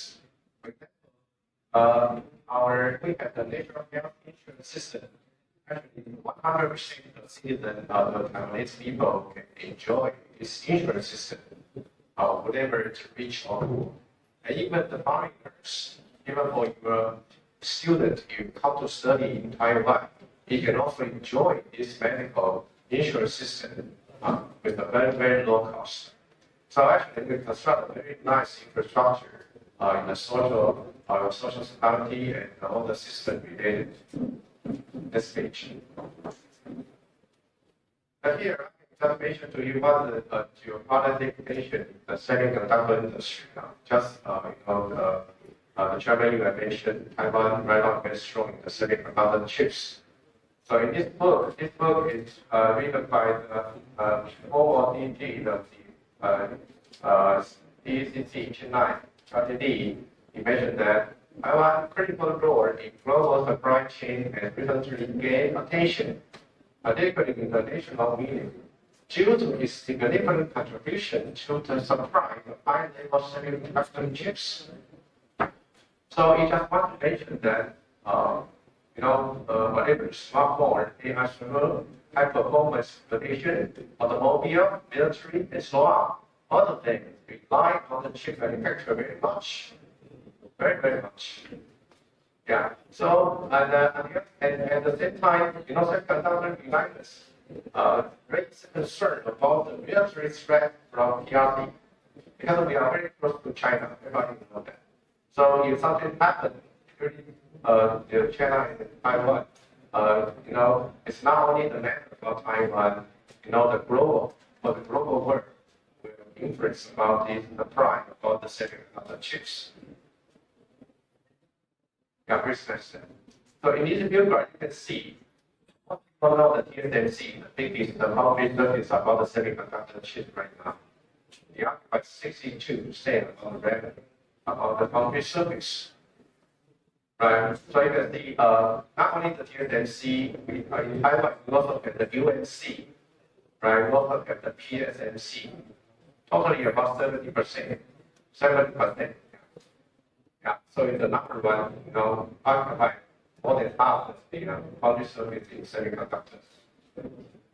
For example, we have the national health insurance system. Actually, 100% of citizens of the Taiwanese people can enjoy this insurance system, whatever it's rich or poor. And even the foreigners, even for your student, you come to study in Taiwan, you can also enjoy this medical insurance system with a very, very low cost. So actually, we construct a very nice infrastructure in the social security and all the system related to this page. But here, I just mention to you what the geopolitical implication in the semiconductor industry. Just the chairman you have mentioned, Taiwan right now very strong in the semiconductor chips. So in this book is written by the former DG of the DCC Chennai, Lee. He mentioned that Taiwan critical role in global supply chain and recently gained attention, particularly in the national media, due to its significant contribution to the supply of high-level semiconductor chips. So I just want to mention that, whatever smartphone, AI server, high-performance application, automobile, military, and so on, all of them rely on the chip manufacturer very much. Very, very much. Yeah. So, and at the same time, semiconductor designers raise concern about the military threat from PRC because we are very close to China. Everybody knows that. So, if something happens between China and Taiwan, it's not only the matter about Taiwan, the global world will influence about the pride about the semiconductor chips. Yeah, precisely. So in this view, you can see what people know the TSMC, the biggest, the public service about the semiconductor chip right now. They occupy 62% of the revenue about the foundry service. Right. So you can see not only the TSMC, in Taiwan, we also have the UNC, right? We also have the PSMC, totally about 70%. 70%. Yeah, so in the number one, occupy more than half of the foundry service in semiconductors.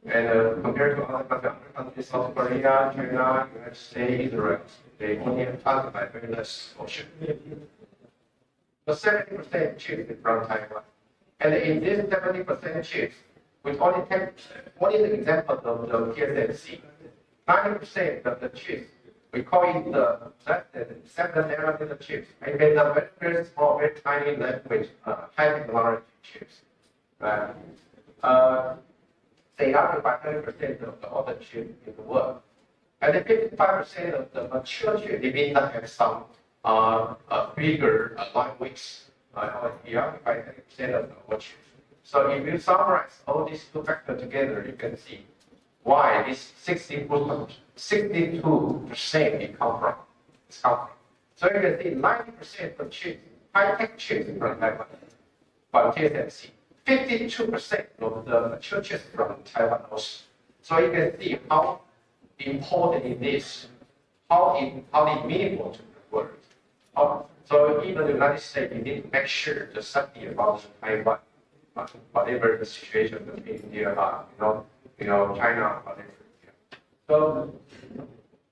And compared to other countries, South Korea, China, United States, Israel, they only occupy very less portion. The 70% chips is from Taiwan. And in this 70% chips, we only take the example of the TSMC. 90% of the chips, we call it the less than 7 nanometer chips. And then the very, very small, very tiny language, high technology chips. They occupy 30% of all the chips in the world. And then 55% of the mature chips, they may not have some bigger line widths. They occupy 30% of the whole chip. So if you summarize all these two factors together, you can see why this 62% it come from. So you can see 90% of chips, high-tech chips from Taiwan, from TSMC. 52% of the mature chips from Taiwan also. So you can see how important it is, how meaningful to the world. So even the United States, you need to make sure the safety about Taiwan, whatever the situation between India, China, whatever.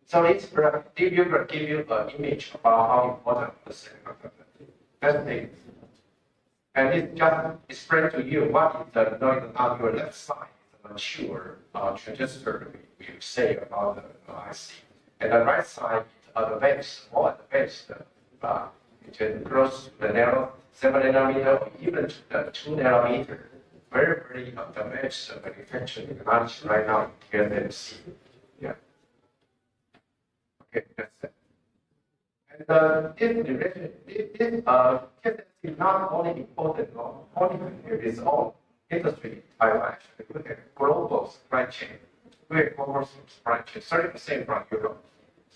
So it's give you an image about how important the semiconductor. That's the thing. And it just explain to you what is the on your left side, the mature transistor we say about the IC. And the right side, advanced, more advanced, it can cross the narrow 7 nanometer or even to the 2 nanometer. Very, very advanced manufacturing technology right now in TSMC. Yeah. Okay, that's it. case is not only important only in its own industry in Taiwan. Actually, look at global supply chain. Look at global supply chain. 30% from Europe,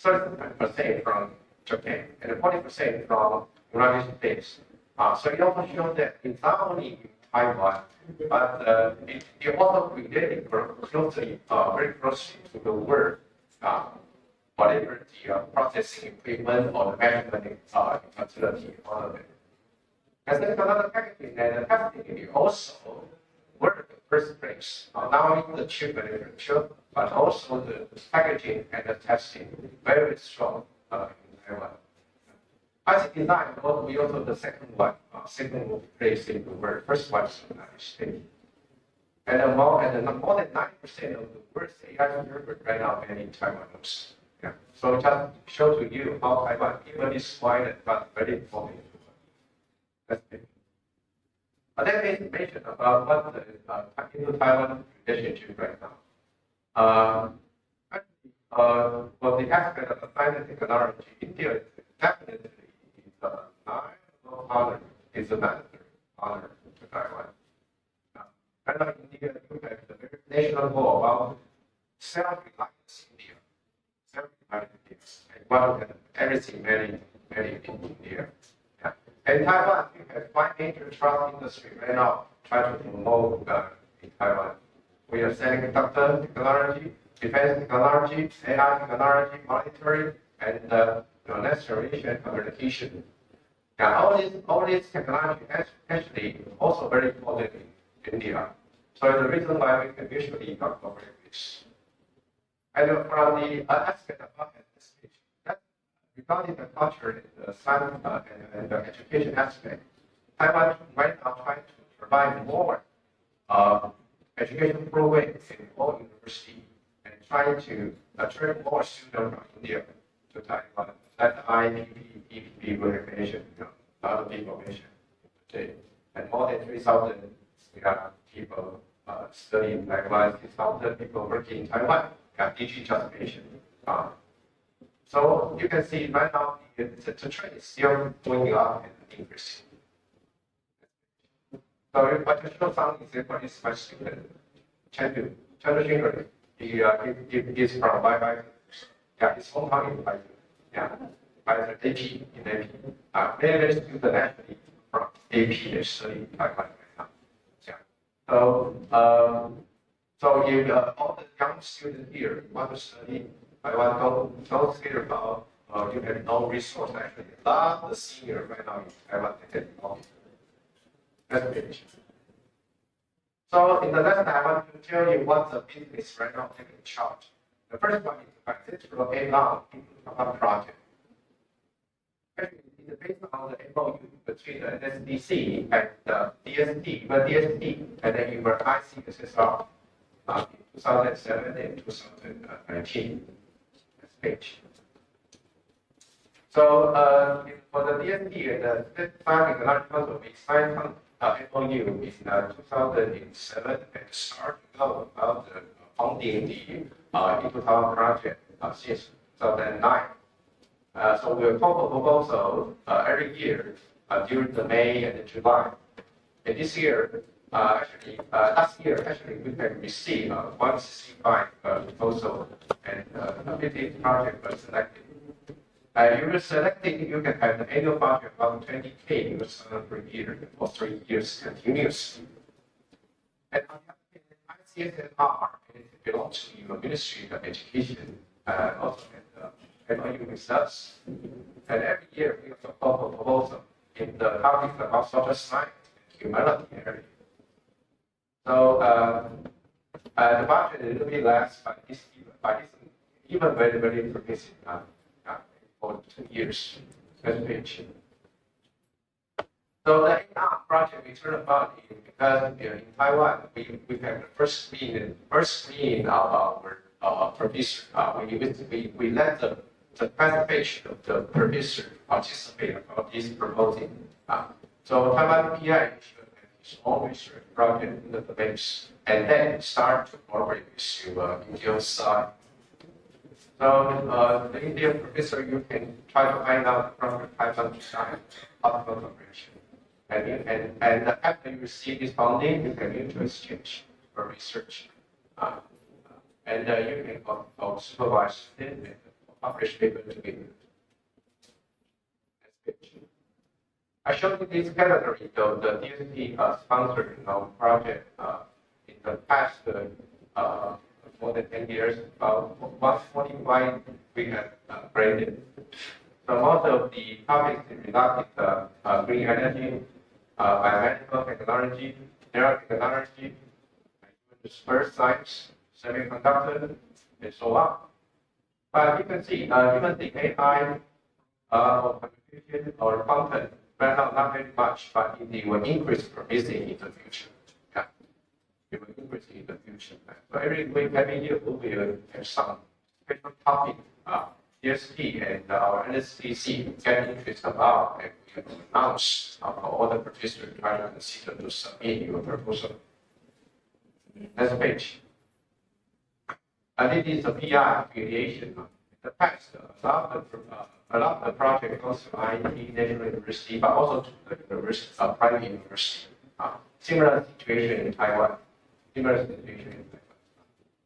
30% from Japan, and 40% from United States. So it also shows that it's not only in Taiwan, but it also related very closely to the world. Whatever the processing equipment or the measurement facility, all of it. And then another packaging and testing is also were the first place, not only the chip manufacture, but also the packaging and the testing, very strong in Taiwan. IC design, we also the second place in the world, first one is the United States. And more than 90% of the world's AI server right now are in Taiwan. Yeah. So just show to you how Taiwan, even is small but very important. That's it. Let me mention about what the Indo-Taiwan relationship right now. For the aspect of applied technology, India definitely is a national honor, is a mandatory honor to Taiwan. Right now, India, you have the national goal about self-reliance India. Self-reliance India. And one of everything very in India. Yeah. And Taiwan, you have 5 major trust industry right now trying to promote in Taiwan. We are semiconductor technology, defense technology, AI technology, monitoring, and next generation communication. Yeah, all these technology actually also very important in India. So the reason why we can usually not cooperate with. And from the aspect of education, that regarding the culture and the science and the education aspect, Taiwan right now trying to provide more education programs in all universities and trying to attract more students from India to Taiwan. That IPP recognition, a lot of people mentioned today. And more than 3,000 people studying Taiwan, 6,000 people working in Taiwan, DG just mentioned. So you can see right now the trend is still going up and increasing. So if I just show some example, is my student, Chandu Shingra. He is from Bye. Yeah, his hometown in Bye. Yeah, by the AP in AP. Many students actually from AP they study in Taiwan right now. Yeah. So if all the young students here want to study Taiwan, don't care about you have no resource actually. A lot of the senior right now in Taiwan they get involved. That's the So in the next I want to tell you what the business right now taking charge. The first one is architectural AI project. Actually, it's based on the MOU between the SDC and the DSD, and then you were IC SSR in 2007 and 2019. Next page. So for the DSD and the Specified Technology Council, we signed MOU in 2007 and started about funding the Indo-Taiwan project since 2009. So we will call proposal every year during the May and July. And this year, last year, we have received 165 proposal and 50 project was selected. You were selected, you can have the annual budget about 20K US per year for 3 years continuously. And ICSMR belongs to your Ministry of Education, also MOU with us. And every year we have a proposal in the topic about social science and humanity area. So the budget is a little bit less, but this even very promising for 2 years. Next page. So the AI project we turn about is because in Taiwan we have the first screen of our producer. We let the presentation of the producer participate about this proposing. So Taiwan PI should have its own research project in the base and then start to cooperate with Indian side. So the Indian professor, you can try to find out from the Taiwan design optimal cooperation. And after you receive this funding, you can use to exchange for research. And you can go supervise and publish paper together. I showed you this category, though the DSP sponsored project in the past more than 10 years, about 145 we have graded. So most of the topics regarding green energy, biomedical technology, nanotechnology, dispersed science, semiconductor, and so on. But you can see, even the AI or communication or content, right now not very much, but it will increase promising in the future. Yeah, it will increase in the future. So every week, every year, we will have some special topic, DSP and our NSCC get interested about, and we will announce all the participants try to consider to submit your proposal. Next page. This is the PI affiliation. In the past, a lot of the project goes to IT, National University, but also to the university, private university. Similar situation in Taiwan.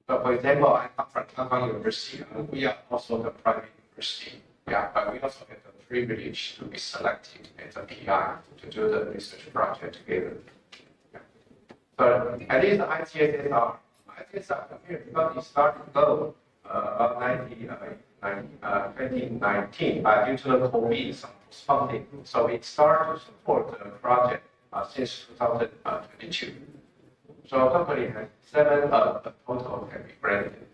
So, for example, I come from Taiwan University. We are also the private university. Yeah, but we also have the privilege to be selected as a PI to do the research project together. Yeah. So, at least the ITSSR. Because it started low about 2019, but due to the COVID, some funding, so it started to support the project since 2022. So company has 7 total can be granted,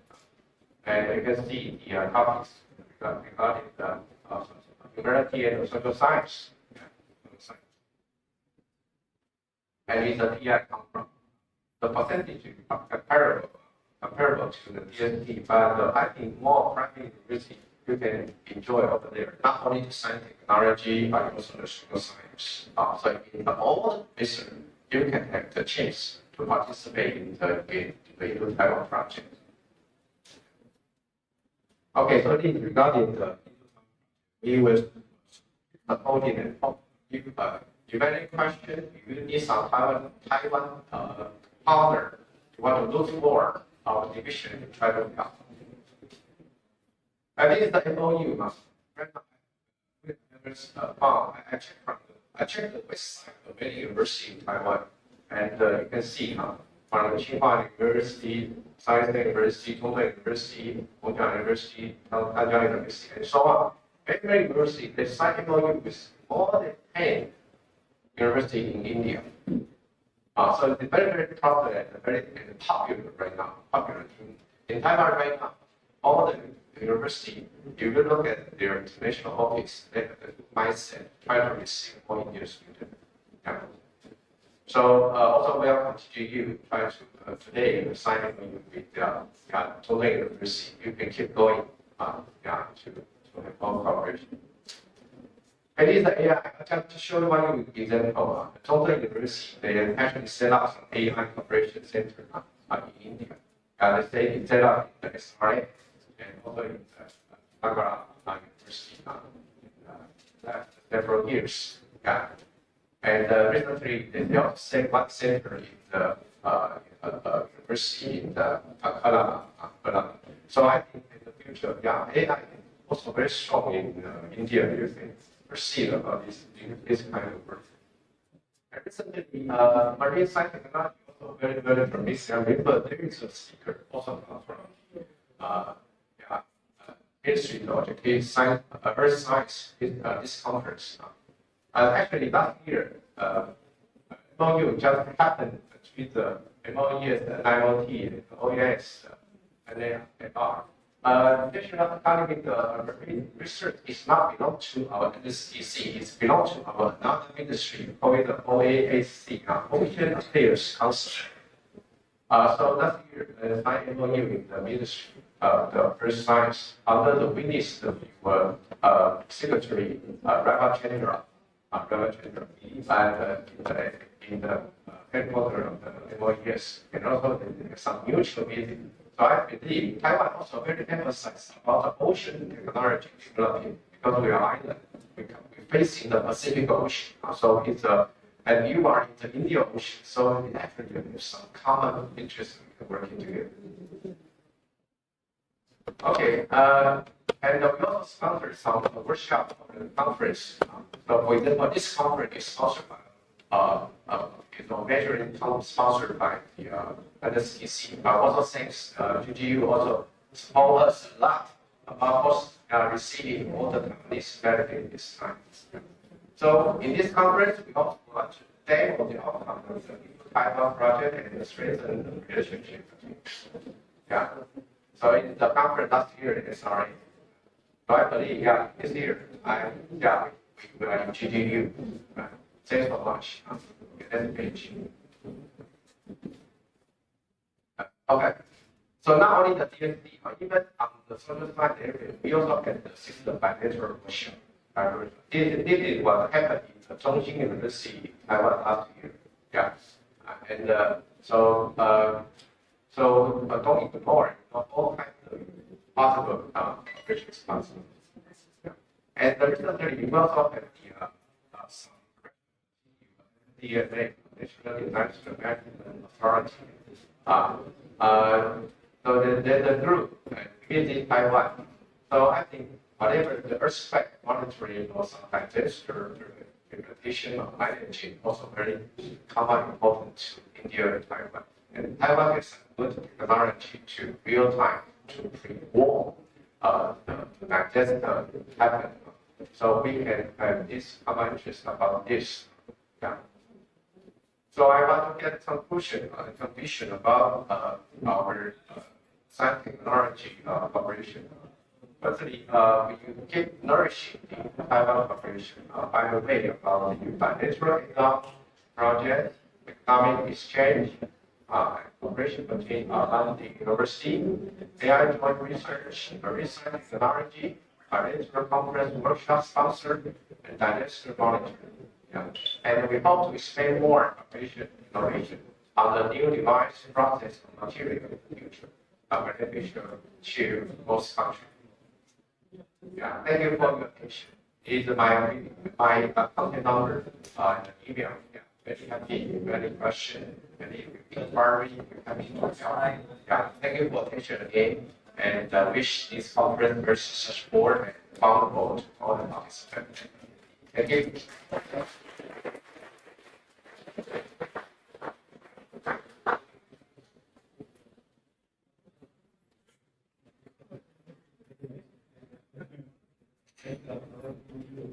and you can see the topics regarding the humanity and social science. And it's a PI come from. The percentage is comparable to the DSP, but I think more private university you can enjoy over there, not only the science technology, but also the social science. So in all the research, you can have the chance to participate in the Indo Taiwan project. Okay, so this regarding the we will supporting and if you have any question, if you need some Taiwan partner, you want to look for our division to try to help. And this is the MOU. Right now, I checked the website of many universities in Taiwan, and you can see from the Tsinghua University, Science University, Tongji University, Hongjiang University, Taiwan University, and so on. Every university, they sign MOU with more than 10 universities in India. So it's very, very popular and very popular right now. In Taiwan right now, all the university, if you look at their international office, they have a mindset try to receive all Indian students. Yeah. So also welcome to you. Try to today signing with Tongji University. You can keep going. To have all cooperation. And this is the AI. I just to show you one example. Tongji University, they actually set up some AI cooperation center in India. They say it's set up in the SRA and also in the Nagara University several years. Yeah. And recently, they also set one center in the university in the Kalama. So I think in the future, AI is also very strong in India. You can proceed about this kind of work. And recently, marine science technology also very, very promising. I remember there is a speaker also from history or science, earth science, this conference. Actually, last year, MOU just happened between the MOES, the IoT, and the OES, and then AR. National Academy research is not belong to our NSCC, it's belong to our another ministry, called the OAAC, Ocean Affairs Council. So last year, I MOU in the ministry of the Earth Science under the witness of your secretary, Rajahmundry, in the headquarters of the MOES, and also some mutual meeting So I believe Taiwan also very emphasized about the ocean technology developing because we are island. We facing the Pacific Ocean. So it's and you are in the Indian Ocean. So actually there's some common interest in working together. Okay. And we also sponsored some workshop of the conference. So for example, this conference is sponsored by measuring sponsored by the SDGs. Also thanks GGU also support us a lot about us receiving all the companies benefit this time. So in this conference, we also want to demo the outcome of the Taiwan project and strengthen the relationship. Yeah. So in the conference last year in SRA. So I believe, yeah, this year, we are in GGU. Thanks so much. Next page. Okay. So not only the DSD, but even on the social science area, we also get the system bilateral workshop. This is what happened in the Zhongxing University in Taiwan last year. Yeah. And don't ignore all kinds of possible operation responsibilities. Yeah. And recently, we also have some DNA, National International Management Authority. So there's a group visit Taiwan. So I think whatever the earthquake monitoring or some disaster implementation of ING also very common important to India and Taiwan. And Taiwan has a good technology to real time to pre-warn the disaster happen. So we can have this common interest about this. Yeah. So I want to get some conclusion about our science technology cooperation. Firstly, we keep nourishing the Taiwan cooperation by the way about the bilateral economic project, economic exchange, cooperation between the university, AI joint research, research technology, bilateral conference workshop sponsored, and disaster monitoring. Yeah. And we hope to expand more innovation on the new device, process, and material in the future, beneficial to both countries. Yeah, thank you for your attention. Is my contact number in the email. Yeah, very happy. Any question, any inquiry, happy to help. Yeah, thank you for attention again, and wish this conference very successful and valuable to all the participants. Thank you.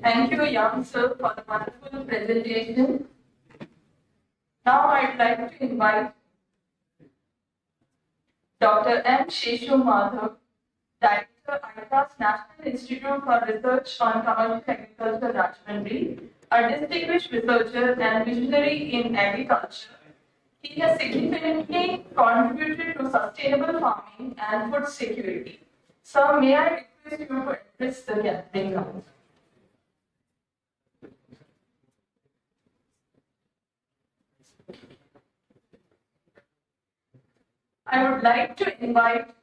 Thank you, young sir, for the wonderful presentation. Now I'd like to invite Dr. M. Sheshu Madhav, Director, ITAS National Institute for Research on Commercial Agriculture, Rajahmundry, a distinguished researcher and visionary in agriculture. He has significantly contributed to sustainable farming and food security. Sir, may I request you to address the gathering now? I would like to invite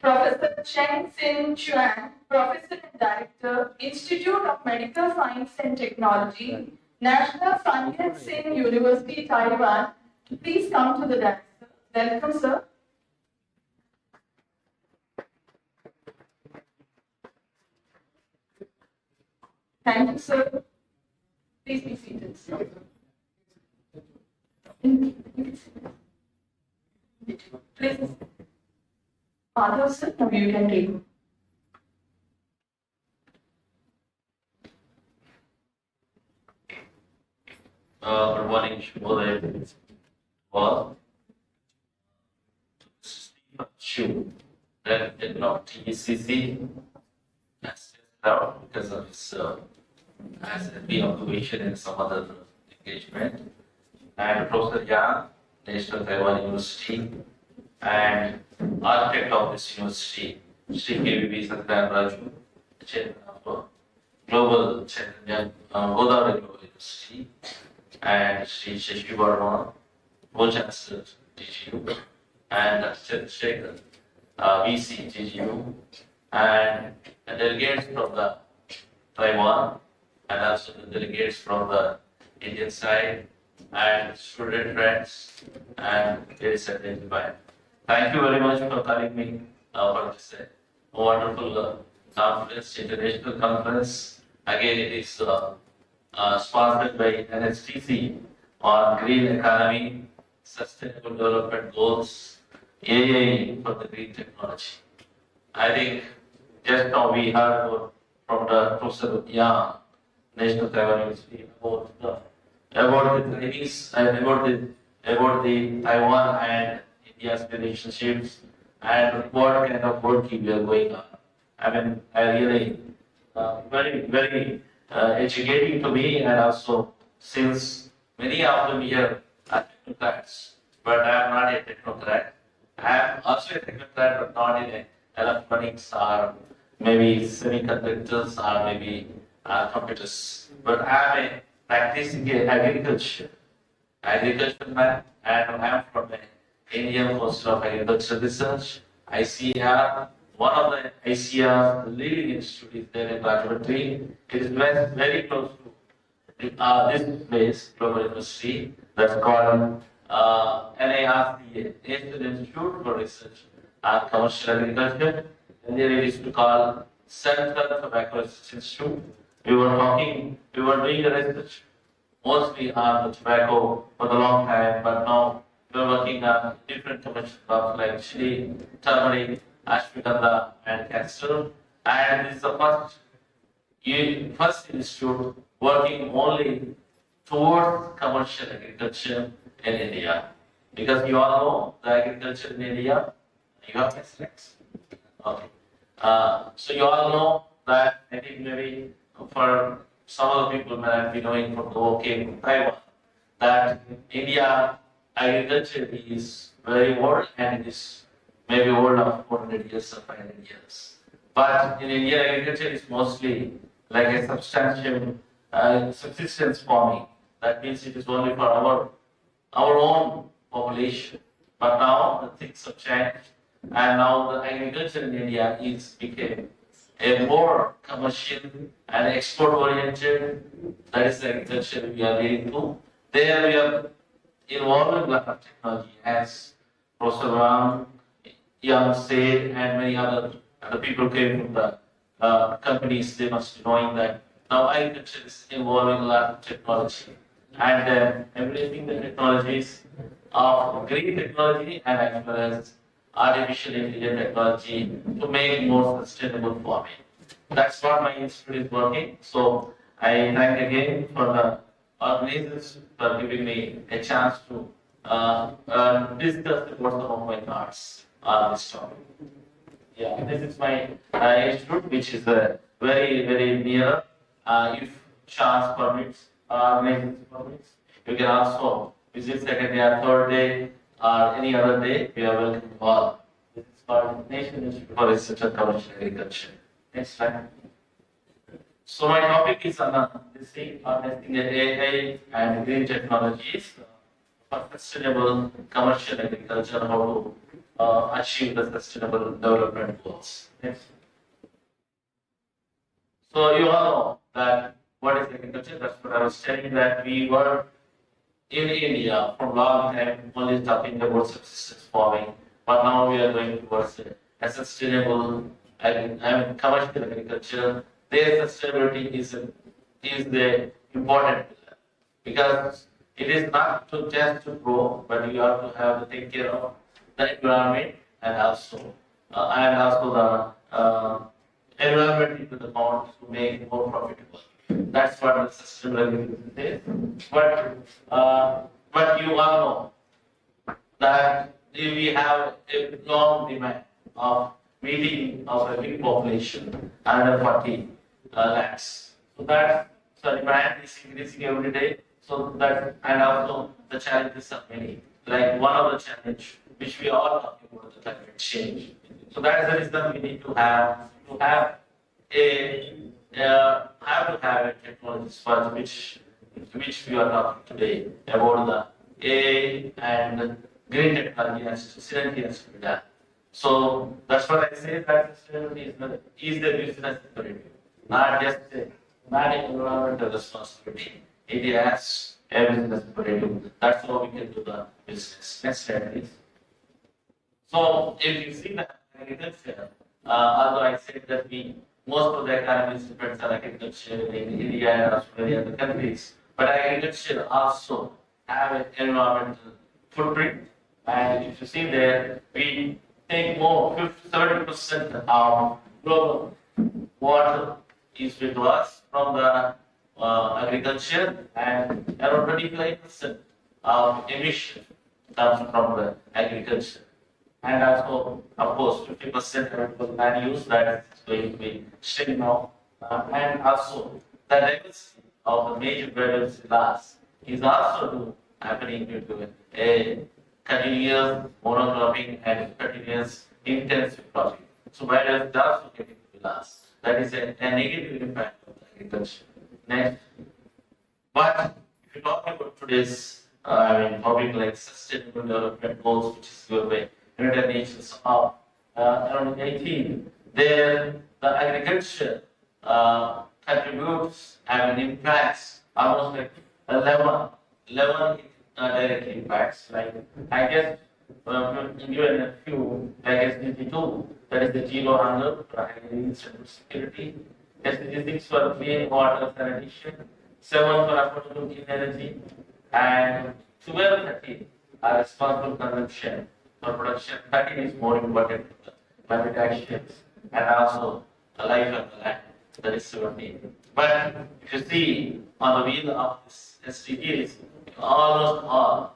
Professor Cheng Sin Chuan, Professor and Director, Institute of Medical Science and Technology, National Sun Yat-sen University, Taiwan, to please come to the dais. Welcome, sir. Thank you, sir. Please be seated, sir. Please. Madhav, sir, now you can take. Good morning, Shubhodaya. Well, Steve that TCC has out because of his has been observation and some other engagement, and Professor Yang, National Taiwan University, and architect of this university, Sri KVB Satyan Raju, chairman of Global Chairman, Godavari Global University, and Sri Shashi Verma, Pro Chancellor, DGU, and Chandrasekhar, VCGGU, and the delegates from the Taiwan, and also the delegates from the Indian side, and student friends, and ladies and gentlemen. Thank you very much for calling me for this wonderful conference, international conference. Again, it is sponsored by NHTC on green economy, sustainable development goals, AA for the green technology. I think just now we heard from the Professor Yang, National Taiwan University, about the Chinese and about the Taiwan and India's relationships and what kind of work we are going on. I mean, I really very educating to me, and also since many of them here are technocrats, but I am not a technocrat. I am also a technocrat, but not in electronics or maybe semiconductors or maybe computers. But I am a practicing agriculture man, and I am from the Indian Council of Agricultural Research, ICR. One of the ICR leading institute is there in Rajahmundry. It is very close to this place, Global University, that's called NIRCA, National Institute for Research and Commercial Agriculture. And there it is to call Central Tobacco Research Institute. We were doing the research mostly on the tobacco for a long time, but now we're working on different commercial crops like chili, turmeric, ashwagandha, and castor. And this is the first institute working only towards commercial agriculture in India. Because you all know the agriculture in India, you have aspects. Okay. So you all know that, I think maybe for some of the people may not be knowing from the working in Taiwan, that India agriculture is very old, and it is maybe old of 400 years or 500 years. But in India, agriculture is mostly like a subsistence farming. That means it is only for our own population. But now the things have changed, and now the agriculture in India became a more commercial and export oriented. That is the agriculture we are leading to. There we are involving a lot of technology, as Professor Ram, Young said, and many other people came from the companies. They must be knowing that now agriculture is involving a lot of technology, and embracing the technologies of green technology and as well as artificial intelligence technology to make more sustainable farming. That's what my institute is working. So I thank again for the organizers for giving me a chance to discuss about some of my thoughts on this topic. Yeah, this is my institute, which is very, very near. If chance permits, organization permits, you can also visit second day or third day or any other day. We are welcome all. This is called National Institute for Research and Commercial Agriculture. Next slide. So my topic is on this thing, harnessing AI and green technologies for sustainable commercial agriculture, how to achieve the sustainable development goals. Next. So you all know that what is agriculture? That's what I was telling, that we were in India for a long time only talking about subsistence farming, but now we are going towards a sustainable, commercial agriculture. Their sustainability is the important pillar, because it is not just to grow, but you have to have to take care of the environment and also the environment into the account to make it more profitable. That's what the sustainable agriculture is. But you all know that we have a long demand of meeting of a big population, under 40 lakhs. So that the demand is increasing every day. So that, and also the challenges are many. Like one of the challenge which we are all talking about, the climate change. So that is the reason we need to have a technology which we are talking today about the AI and green technology and sustainability has to be done. So that's what I say that sustainability is the business imperative, not just not an environmental responsibility. It has a business imperative. That's how we can do the business. Next slide, please. So if you see the agriculture, although I said that most of the economies depends on agriculture in India and Australia and other countries, but agriculture also have an environmental footprint. And if you see there, we take more 70% of global water is with us from the agriculture, and around 25% of emission comes from the agriculture. And also, of course, 50% of land use that is going to be still now. And also, the diversity of the major biodiversity loss is also happening due to a continuous monocropping and continuous intensive cropping. So, biodiversity also getting to be lost. That is a negative impact of agriculture. Next. But if you talk about today's, topic like sustainable development goals, which is your way. United Nations of around 18, there the agriculture contributes and impacts almost like 11 direct impacts. Like I guess given a few, like SDG 2, that is the zero hunger, instant security. SDG 6 for clean water sanitation, 7 for affordable clean energy, and 12, 13 are responsible consumption. For production, 13 is more important to climate actions and also the life of the land, that is 17. But if you see on the wheel of this SDGs, almost all,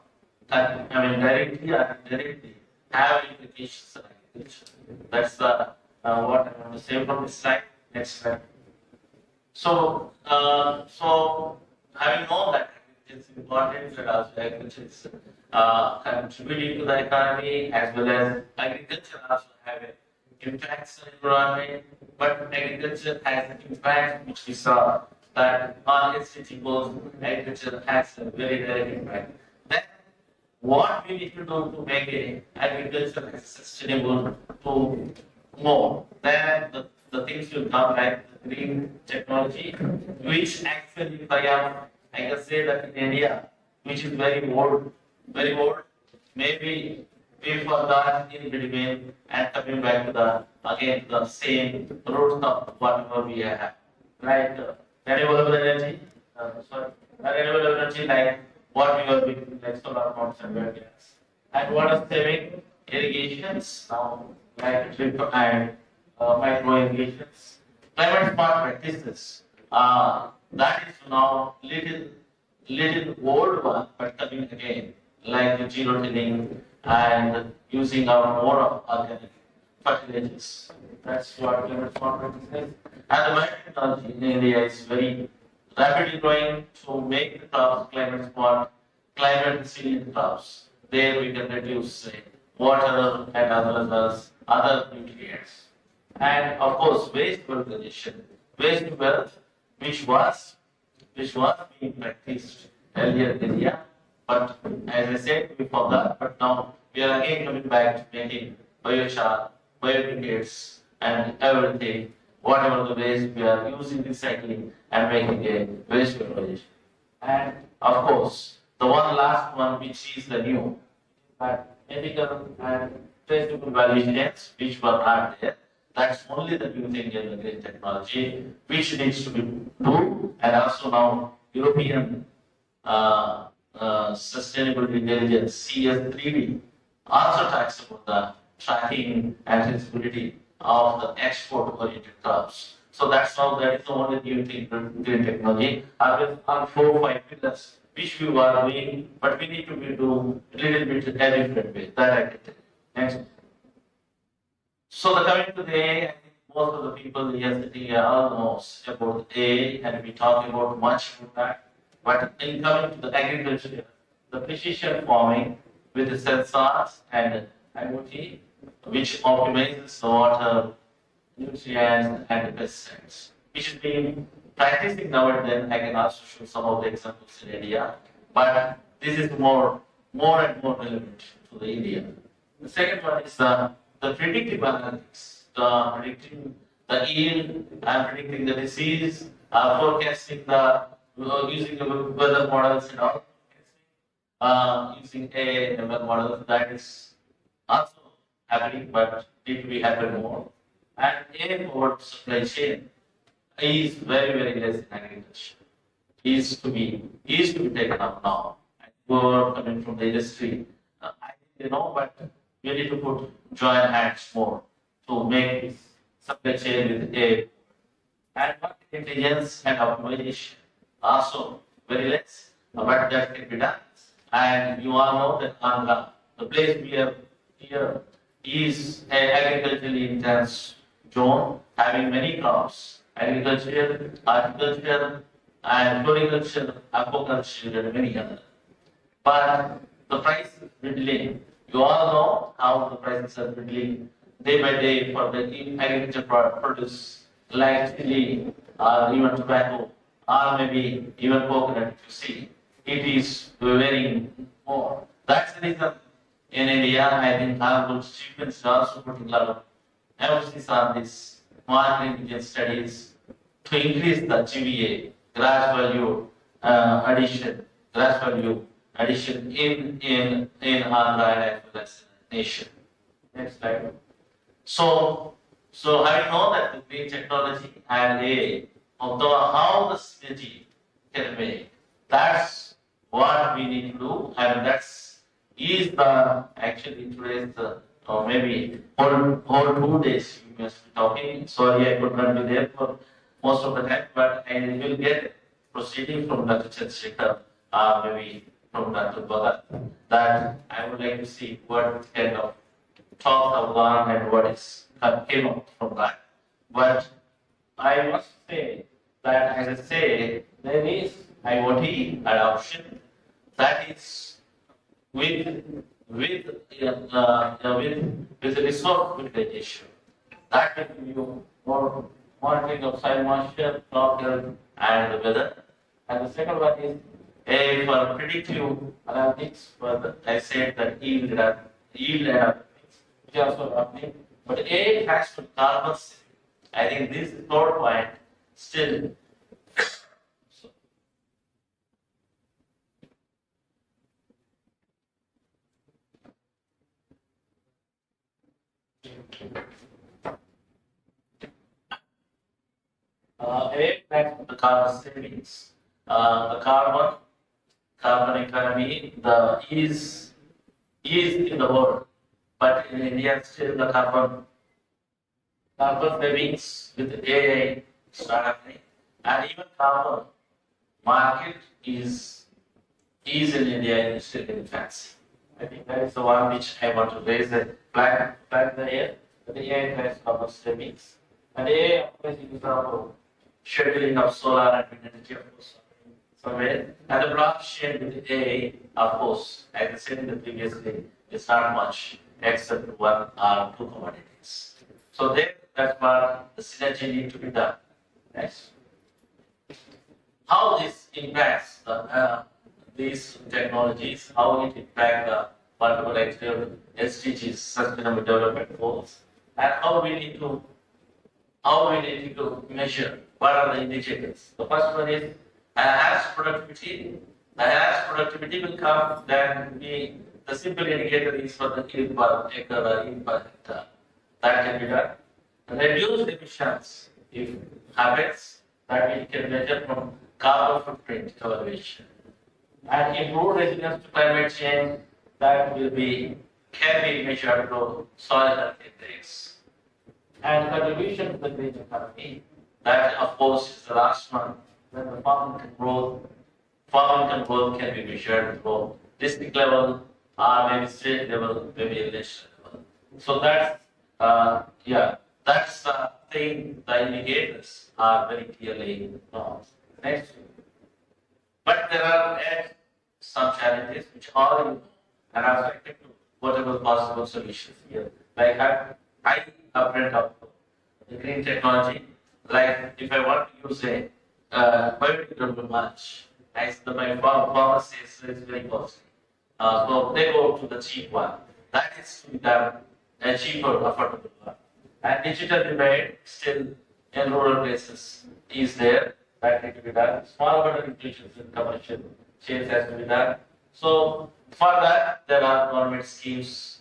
directly or indirectly, have implications on agriculture. That's what I want to say from this slide. Next slide. So, having known that it's important that also agriculture is contributing to the economy, as well as agriculture also have an impact on the environment, but agriculture has an impact which we saw that on SDG goals, agriculture has a very direct impact. Then what we need to do to make agriculture sustainable to more, then the things will come like the green technology, which actually I can say that in India, which is very old, maybe we forgot in between and coming back to the same roots of whatever we have. Like renewable energy, like what we were doing, like solar pumps and gas. And water saving irrigations, now like drip and micro irrigations. Climate smart practices. That is now little old one, but coming again, like the zero tilling and using our more of organic fertilizers. That's what climate smart practices. And the biotechnology in India is very rapidly growing to make the crops climate smart, climate resilient crops. There we can reduce water and other nutrients. And of course, waste valorization, waste to wealth, which was being practiced earlier in India, but as I said, we forgot. But now we are again coming back to making biochar, biobriquettes, and everything, whatever the waste we are using recycling and making a waste valorization. And of course, the one last one, which is the new, ethical and traceable value chains, which were not there. That's only the new thing in the green technology, which needs to be done. And also now European Sustainable Intelligence CS3D also talks about the tracking and traceability of the export-oriented crops. So that's how that is the only new thing in green technology. On 4 or 5 pillars, which we were doing, but we need to be doing a little bit in a different way. That I can tell you. Next. So the coming to the AI, I think most of the people here sitting all knows about AI, and we talk about much about that. But in coming to the agriculture, the precision farming with the sensors and IoT, which optimizes the water, nutrients, and pesticides, which is being practicing now and then. I can also show some of the examples in India, but this is more and more relevant to to the India. The second one is the predictive analytics, the predicting the yield, and predicting the disease, forecasting the using the weather models and all, using a ML model that is also happening, but need to be happen more. And a forward supply chain is very less in agriculture. Is to be taken up now. And who coming from the industry, I think they know, but we need to put joint hands more to make this supply chain with a and market intelligence and optimization also very less, but that can be done. And you all know that Andhra, the place we are here, is an agriculturally intense zone having many crops, agriculture, horticulture, and floriculture, aquaculture, and many others. But the price is dwindling. You all know how the prices are dwindling day by day for the agriculture produce like chili or even tobacco or maybe even coconut. You see, it is varying more. That's the reason in India, I think Honorable Chief Minister also putting a lot of emphasis on this market intelligence studies to increase the GVA, gross value addition in Andhra as well as nation. Next slide. So I know that the green technology and AI, although how the synergy can make, that's what we need to do, and that's is the actually today's or maybe whole 2 days we must be talking. Sorry, I could not be there for most of the time, but I will get proceeding from Dr. Chandrasekhar or maybe from Dr. Bhagat that I would like to see what kind of talk have gone and what is came out from that. But I must say that, as I say, there is IoT adoption that is with the resource utilization. That will give you more monitoring of soil moisture, crop health, and the weather. And the second one is for predictive analytics. I said that yield analytics, which is also happening. But A has to carbon saving. I think this is third point still. Back to the carbon savings. The carbon economy, is in the world, but in India still the carbon savings with AI start happening, and even carbon market is in India still in infancy. I think that is the one which I want to raise a flag there. The AI drives carbon savings, and AI of course is of scheduling of solar and wind energy of course somewhere, and the blockchain with AI of course, as I said in the previously, it's not much except one or two commodities. So there, that's where the synergy need to be done. Next. How this impacts these technologies, how it impacts the multiple SDGs, Sustainable Development Goals, and how we need to measure what are the indicators. The first one is enhanced productivity. Enhanced productivity will come then the simple indicator is for the yield per acre or yield per hectare. That can be done. Reduced emissions, if happens, that we can measure from carbon footprint evaluation. And improved resilience to climate change, that can be measured through soil health index. And contribution to the green economy, that of course is the last one. Then the farm income growth can be measured through district level or maybe state level, maybe national level. So that's that's the thing. The indicators are very clearly known. Next. But there are some challenges which all you know and are expected to whatever possible solutions here. Like I upgrade of the green technology. Like if I want to use a biodegradable mulch, as my farmer says, it's very costly. So they go to the cheap one. That is to be done a cheaper, affordable one. And digital divide still in rural places is there. That need to be done. Small order inclusions in commercial chains has to be done. So for that, there are government schemes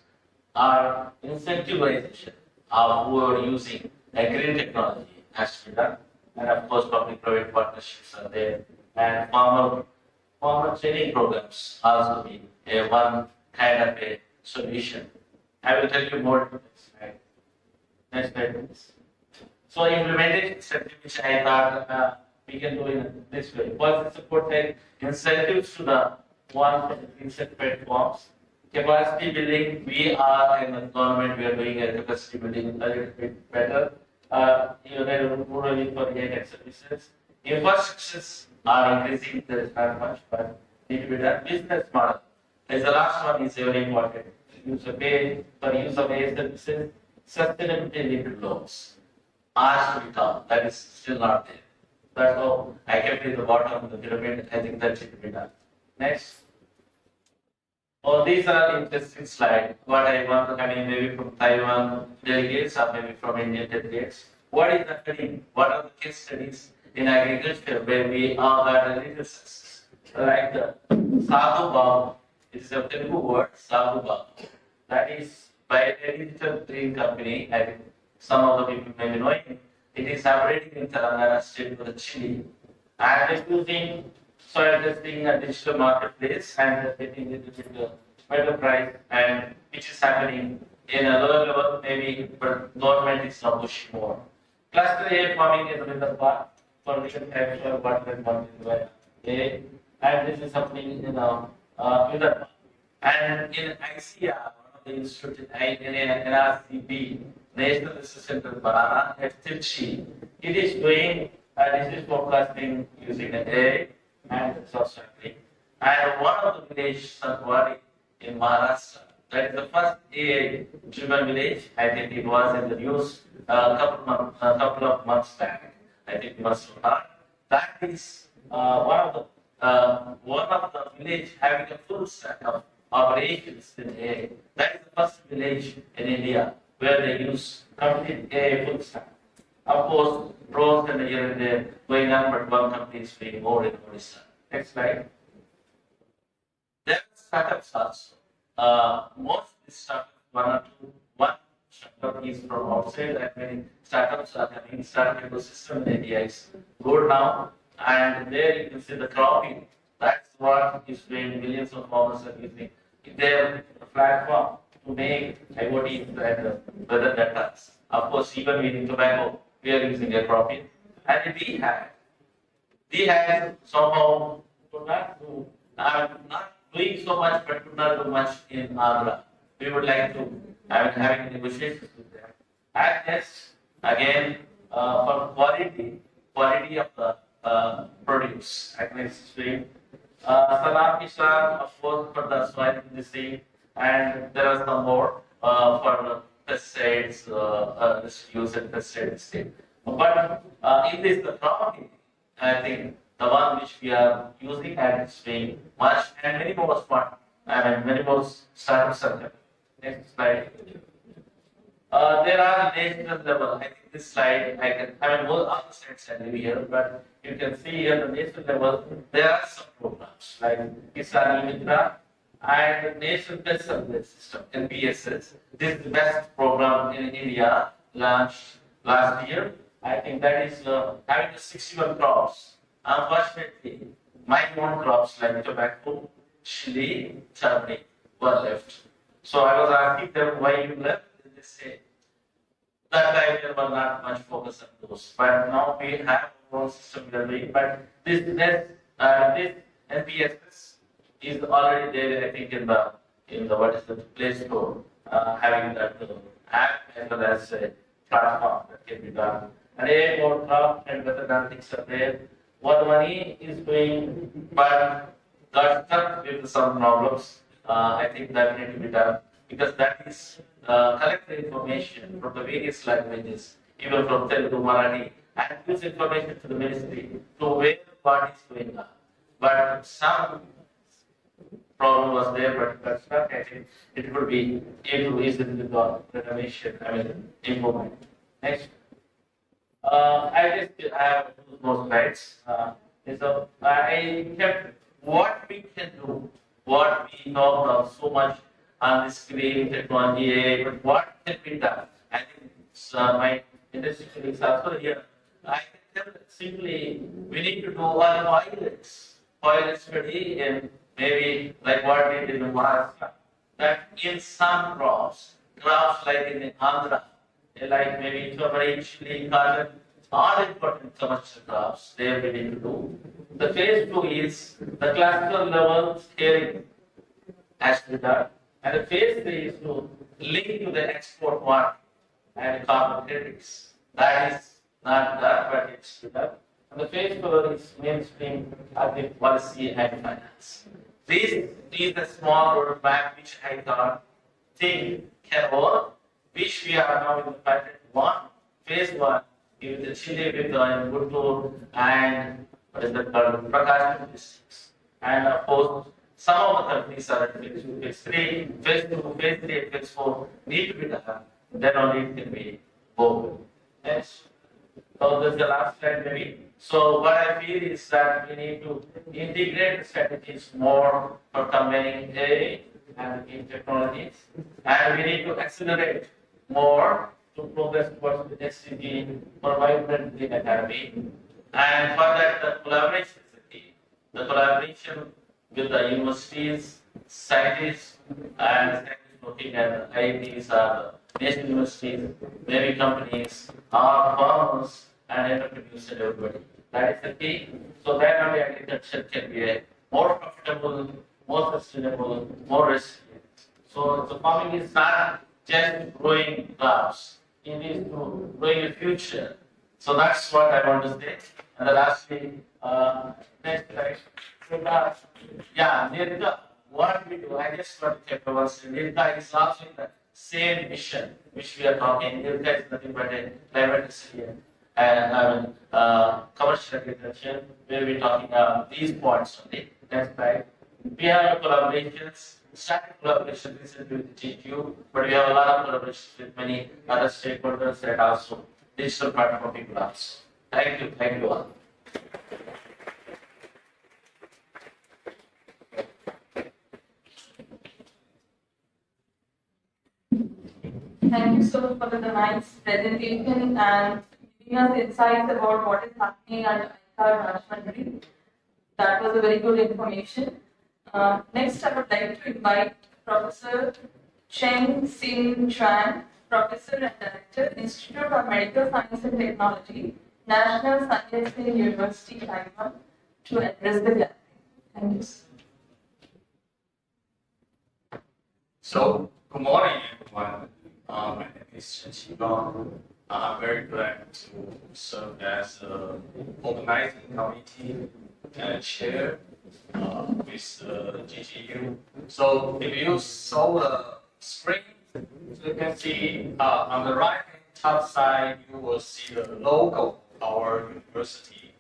or incentivization of who are using a green technology has to be done. And of course, public-private partnerships are there. And farmer training programs also be a one kind of a solution. I will tell you more about this. Right? Next slide, please. So implementation strategy, which I thought we can do in this way. Policy support like incentives to the one for the green certified forms. Capacity building, we are in the government, we are doing a capacity building a little bit better. Rural for the services. Infrastructures are increasing, there is not much, but need to be done. Business model. As the last one is very important. Use of pay for use of AI services, sustainability linked loans. Are to be done. That is still not there. That's how I kept it at the bottom of the pyramid. I think that should be done. Next. Oh, these are interesting slides. What I want to come in maybe from Taiwan delegates or maybe from Indian delegates. What is happening? What are the case studies in agriculture where we are got a little success? Like the Sadhu Babu. It is a Telugu word, Sadhu Babu. That is by a digital green company. I think some of the people may be knowing. It is operating in Telangana state with Chile. And it's using soil testing a digital marketplace and getting it to better price, and which is happening in a lower level maybe, but government is not pushing more. Cluster A farming is another part for different types of water and water A, and this is happening in Vidarbha. And in ICR, one of the institute in NRCB, National Research Center Banana at Tirchi, it is doing disease forecasting using an AI and source sampling. And one of the villages, Godavari in Maharashtra, that is the first AI-driven village. I think it was in the news a couple of months back. I think you must have heard. That is one of the village having a full set of operations in AI. That is the first village in India where they use complete AI full stack. Of course, drones and here and there going on, but one company is being more in Odisha. Next slide. There are startups also. Most of these startups, one startup is from outside, and many startups are having startup ecosystem in India is good now. And there you can see the cropping. That's what is doing. Millions of farmers are using their platform to make IoT and weather data. Of course, even in tobacco, we are using a cropping. And we have somehow to not do, not doing so much, but to not do much in Agra. We would like to having negotiations with them. And yes, again, for quality of the produce, against stream. Salam Kishan, of course, for the soil industry, and there are some more for the pesticides, use and pesticide industry. But in this, the cropping, I think the one which we are using and it's being much and many more smart, many more startups are there. Next slide. There are national level. I think this slide I mean all other slides are here, but you can see at the national level there are some programs like Kisan Mitra and National Pest Survey System (NPSS). This is the best program in India launched last year. I think that is having 61 crops. Unfortunately, my own crops like tobacco, chili, turmeric were left. So I was asking them why you left. They say that time there was not much focus on those. But now we have our own system we are doing. But this NPSS is already there. I think in the what is the Play Store, having that app as well as a platform that can be done. And a more crop and weather analytics are there. Godavari is doing, but got stuck with some problems. I think that need to be done because that is collect the information from the various languages, even from Telugu, Marathi, and use information to the ministry to where what is going on. But some problem was there, but that's not, I think it would be able to easily with the renovation, I mean, improvement. Next. I just have two more slides. So I kept what we can do, what we talked about so much on this green technology, AI, but what can be done? I think my industry colleagues also here. I can tell that simply we need to do one pilot study, and maybe like what we did in Maharashtra, that in some crops like in Andhra, like maybe turmeric, chili, cotton, all important commercial crops, they are willing to do. The phase 2 is the cluster level scaling has to be done. And the phase 3 is to link to the export market and carbon credits. That is not done, but it's to be done. And the phase 4 is mainstream public policy and finance. This is the small roadmap which I thought think can work, which we are now in the pilot 1, phase 1, with the Chile, with the Buttu, and what is that called, Prakash districts. And of course, some of the countries are at phase 3, phase 2, phase 3, phase 4 need to be done. Then only it can be over. Yes. So this is the last slide maybe. So what I feel is that we need to integrate the strategies more for combining AI and in technologies, and we need to accelerate more to progress towards the SDG for vibrant green academy. And for that, the collaboration is the key. The collaboration with the universities, scientists, and scientists looking at the IITs or the national universities, maybe companies, or farmers, and entrepreneurs and everybody. That is the key. So then only agriculture can be a more profitable, more sustainable, more resilient. So the farming is not just growing crops, it is to growing a future. So that's what I want to say. And the lastly, next slide. Yeah, Nirga, what we do, I just want to check over. Nirga is also in the same mission which we are talking. Nirga is nothing but a climate resilient and commercial agriculture, where we're talking these points only. Next slide. We have collaborations, started collaboration recently with GQ, but we have a lot of collaborations with many other stakeholders and also digital platform people also. Thank you all. Thank you so much for the nice presentation and giving us insights about what is happening at Rajahmundry. That was a very good information. Next, I would like to invite Professor Cheng Sin Tran, Professor and Director, Institute of Medical Science and Technology, National Science University, Taiwan, to address the gathering. Thank you. So, good morning, everyone. My name is Chen Qigong. I'm very glad to serve as the organizing committee and chair with the GGU. So, if you saw the screen, so you can see on the right top side, you will see the logo of our university.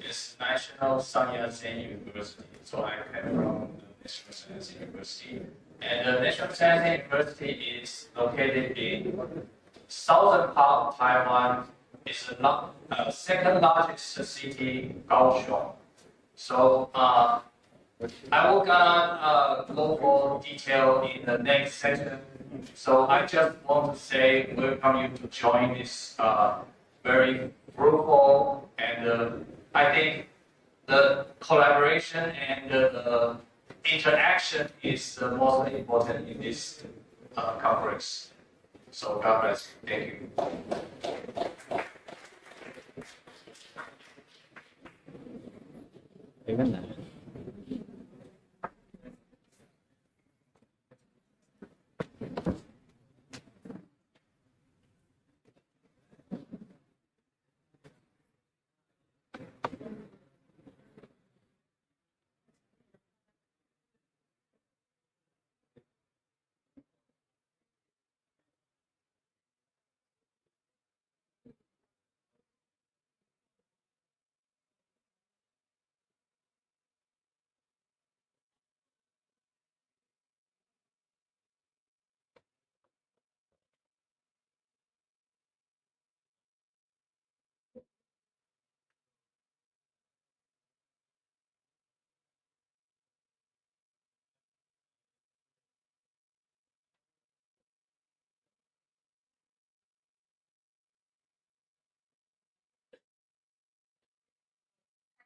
It's National Sun Yat-sen University. So, I came from the National Sun Yat-sen University. And the National Science University is located in southern part of Taiwan. It's the second largest city, Kaohsiung. So I will go more detail in the next section. So I just want to say welcome you to join this very fruitful and I think the collaboration and the interaction is the most important in this conference. So God bless you. Thank you. Even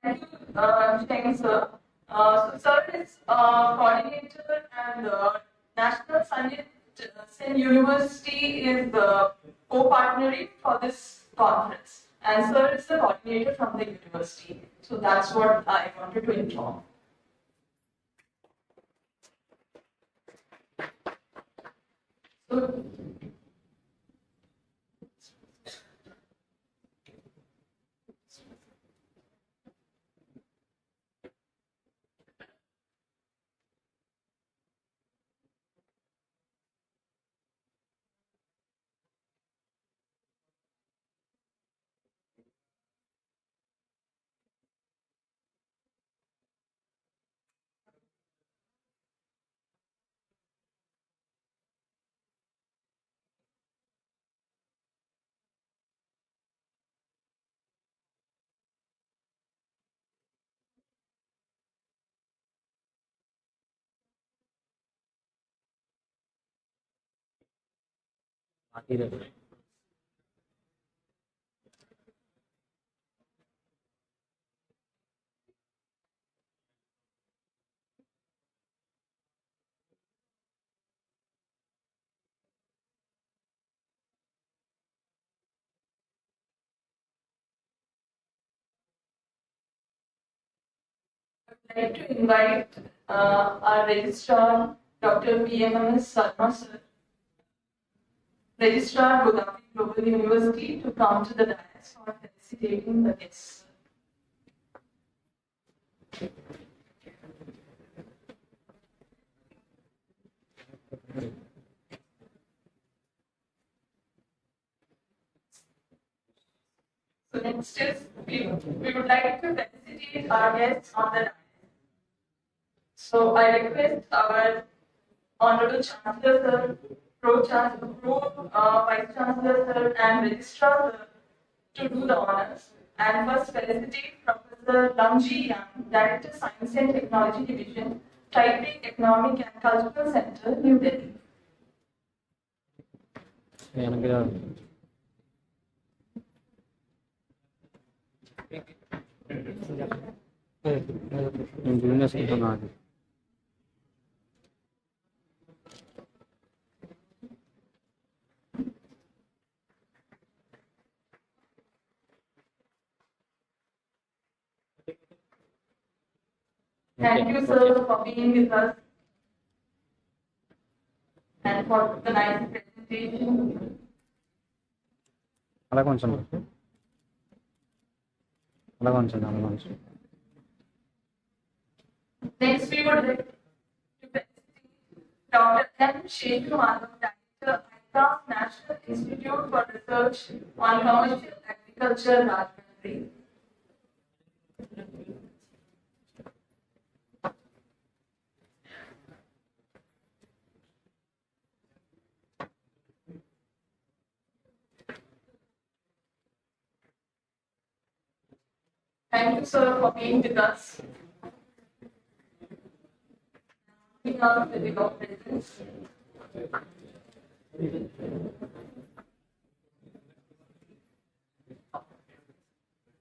Thank you, Cheng sir. Sir is coordinator and National Sanjit Sen University is co-partnering for this conference. And sir is the coordinator from the university. So that's what I wanted to inform. So, I'd like to invite our registrar, Dr. PMMS Sarma sir, registrar Godavari Global University, to come to the dais for felicitating the guests. So next is we would like to felicitate our guests on the dais. So I request our Honorable Chancellor Sir, Vice Chancellor Sir, and Registrar Sir to do the honors. And first felicitate Professor Lamji Yang, Director Science and Technology Division, Taipei Economic and Cultural Center, New Delhi. Thank you, sir, for being with us and for the nice presentation. Next, we would like to present Dr. M. Shekhu Madhav, Director, ICAF National Institute for Research on Commercial Agriculture, Rajahmundry. Thank you, sir, for being with us. We are with your presence.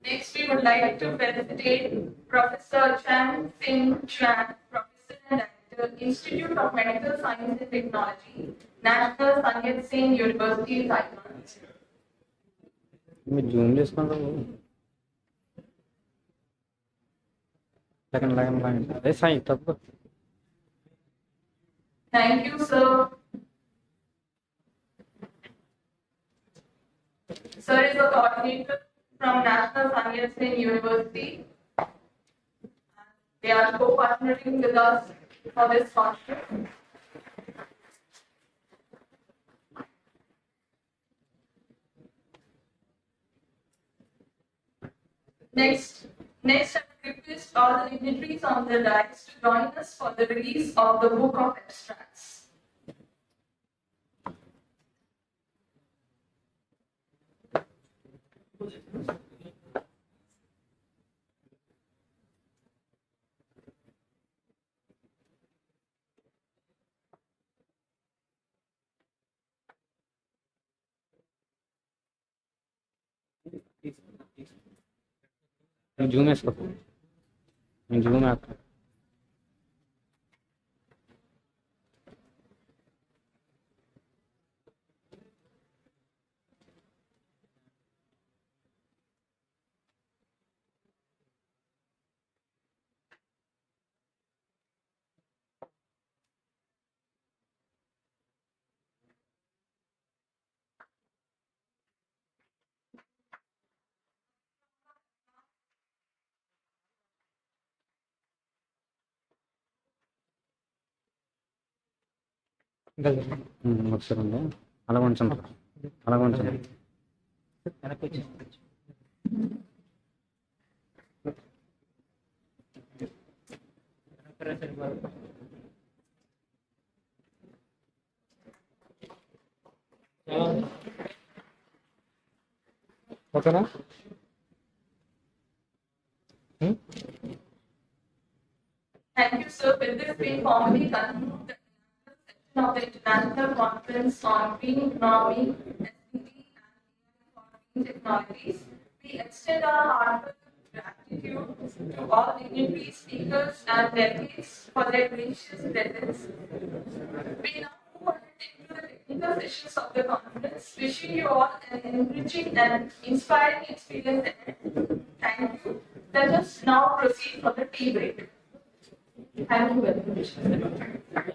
Next, we would like to felicitate Professor Chan Sing Chuan, Professor and Director, Institute of Medical Science and Technology, National Sanjit Sen University, Taiwan. Thank you, sir. Sir is a coordinator from National Sanjit Sen University. They are co-partnering with us for this conference. Next, I request all the dignitaries on the dais to join us for the release of the book of abstracts. Zoom నేను Zoom app ఒకసారి ఉంది అలా ఉంచండి అలా ఉంచండి ఓకేనా Thank you, sir. With this, we formally conclude the session of the International Conference on Green Economy, SDG, and Green Technologies. We extend our heartfelt gratitude to all dignitaries, speakers, and delegates for their gracious presence. We now move ahead into the technical sessions of the conference, wishing you all an enriching and inspiring experience ahead. Thank you. Let us now proceed for the tea break. Thank you very much.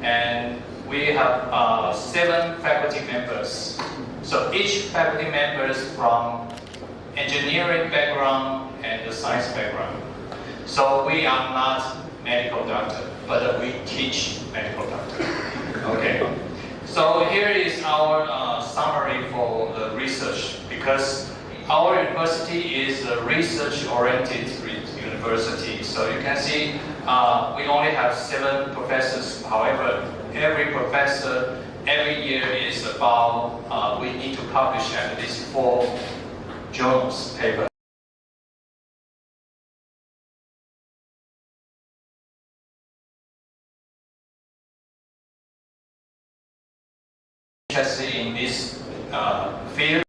and we have 7 faculty members. So each faculty members from engineering background and the science background. So we are not medical doctor, but we teach medical doctor. Okay. So here is our summary for the research, because our university is a research-oriented university. So you can see we only have 7 professors. However, every professor every year is about, we need to publish at least 4 journals papers. Interested in this field.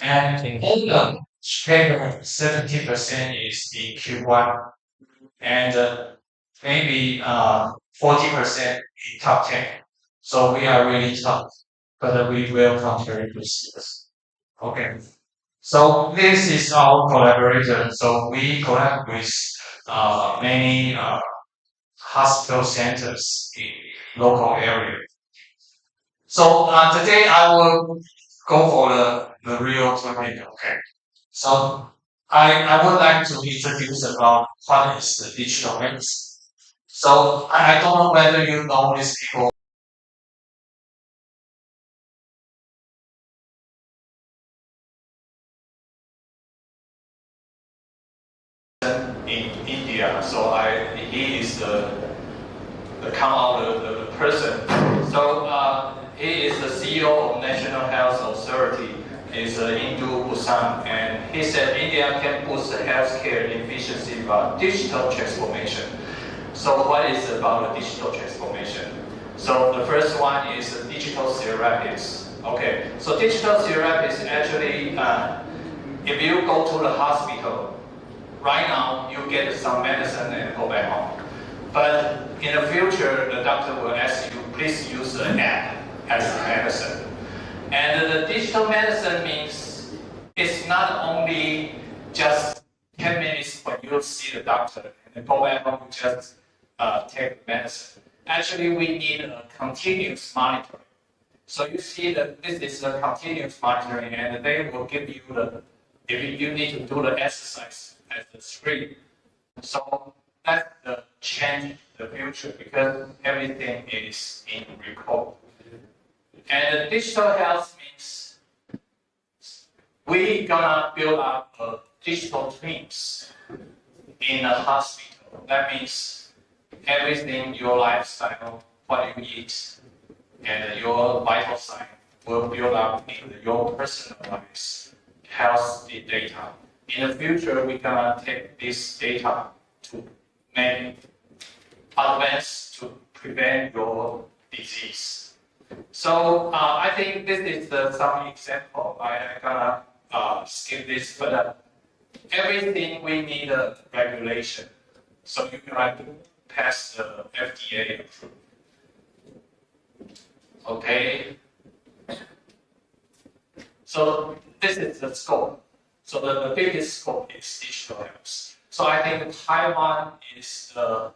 And all the paper, 70% is in Q1, and maybe 40% in top 10. So we are really tough, but we will come very good students. Okay. So this is our collaborator. So we collab with many hospital centers in local area. So today I will go for the real topic. Okay. So I would like to introduce about what is the digital medicine. So I don't know whether you know these people. In India, so he is the person. So he is the CEO of National Health Authority, is Hindu Busan, and he said India can boost the healthcare efficiency by digital transformation. So what is about the digital transformation? So the first one is digital therapies. Okay, so digital therapies actually, if you go to the hospital, right now you get some medicine and go back home. But in the future, the doctor will ask you, please use the app as medicine. And the digital medicine means it's not only just 10 minutes when you see the doctor and then go back home and just take the medicine. Actually, we need a continuous monitoring. So you see that this is a continuous monitoring, and they will give you if you need to do the exercise at the screen. So that's the change the future, because everything is in record. And digital health means we gonna build up digital twins in a hospital. That means everything, your lifestyle, what you eat, and your vital sign will build up in your personalized health data. In the future, we're gonna take this data to make advance to prevent your disease. So I think this is some example. I'm gonna skip this, but everything we need a regulation. So you can like pass the FDA approved. Okay. So this is the scope. So the biggest scope is digital health. So I think Taiwan is not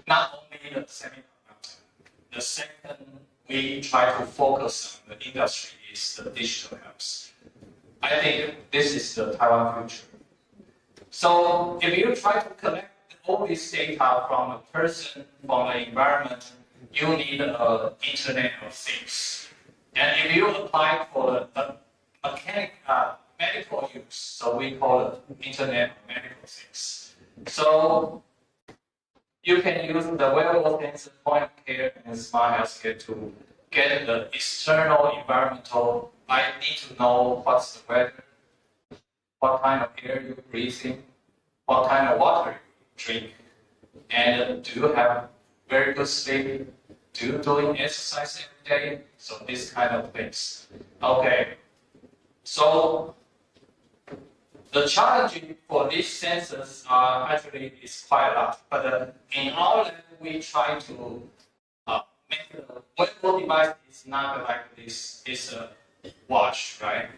only the semiconductor. The second we try to focus on the industry is the digital health. I think this is the Taiwan future. So if you try to collect all this data from a person, from the environment, you need an Internet of Things. And if you apply for the medical use, so we call it Internet of Medical Things. So you can use the wearable sensor, point of care, and smart healthcare to get the external environmental. I need to know what's the weather, what kind of air you're breathing, what kind of water you drink, and do you have very good sleep? Do you doing exercise every day? So this kind of things. Okay. So the challenge for these sensors actually is quite a lot. But in our lab, we try to make the wearable device is not like this. It's a watch, right?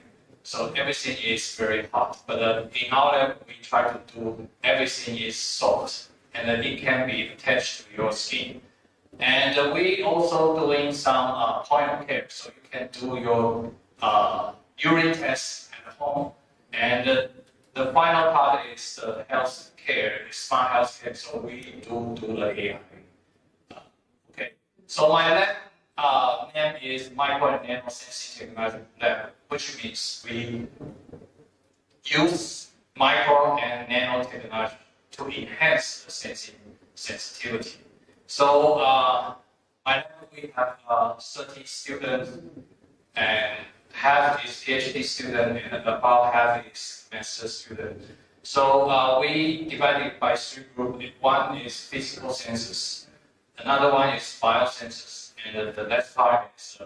So everything is very hot. But in our lab, we try to do everything is soft and it can be attached to your skin. And we also doing some point of care, so you can do your urine test at home. And the final part is health care, smart health care. So we do the AI. Okay. So my lab name is Micro and Nano Sensing Technology Lab, which means we use micro and nano technology to enhance the sensing sensitivity. So I know we have 30 students, and half is PhD student and about half is master student. So we divided by 3 groups. One is physical sensors, another one is biosensors, and the last part is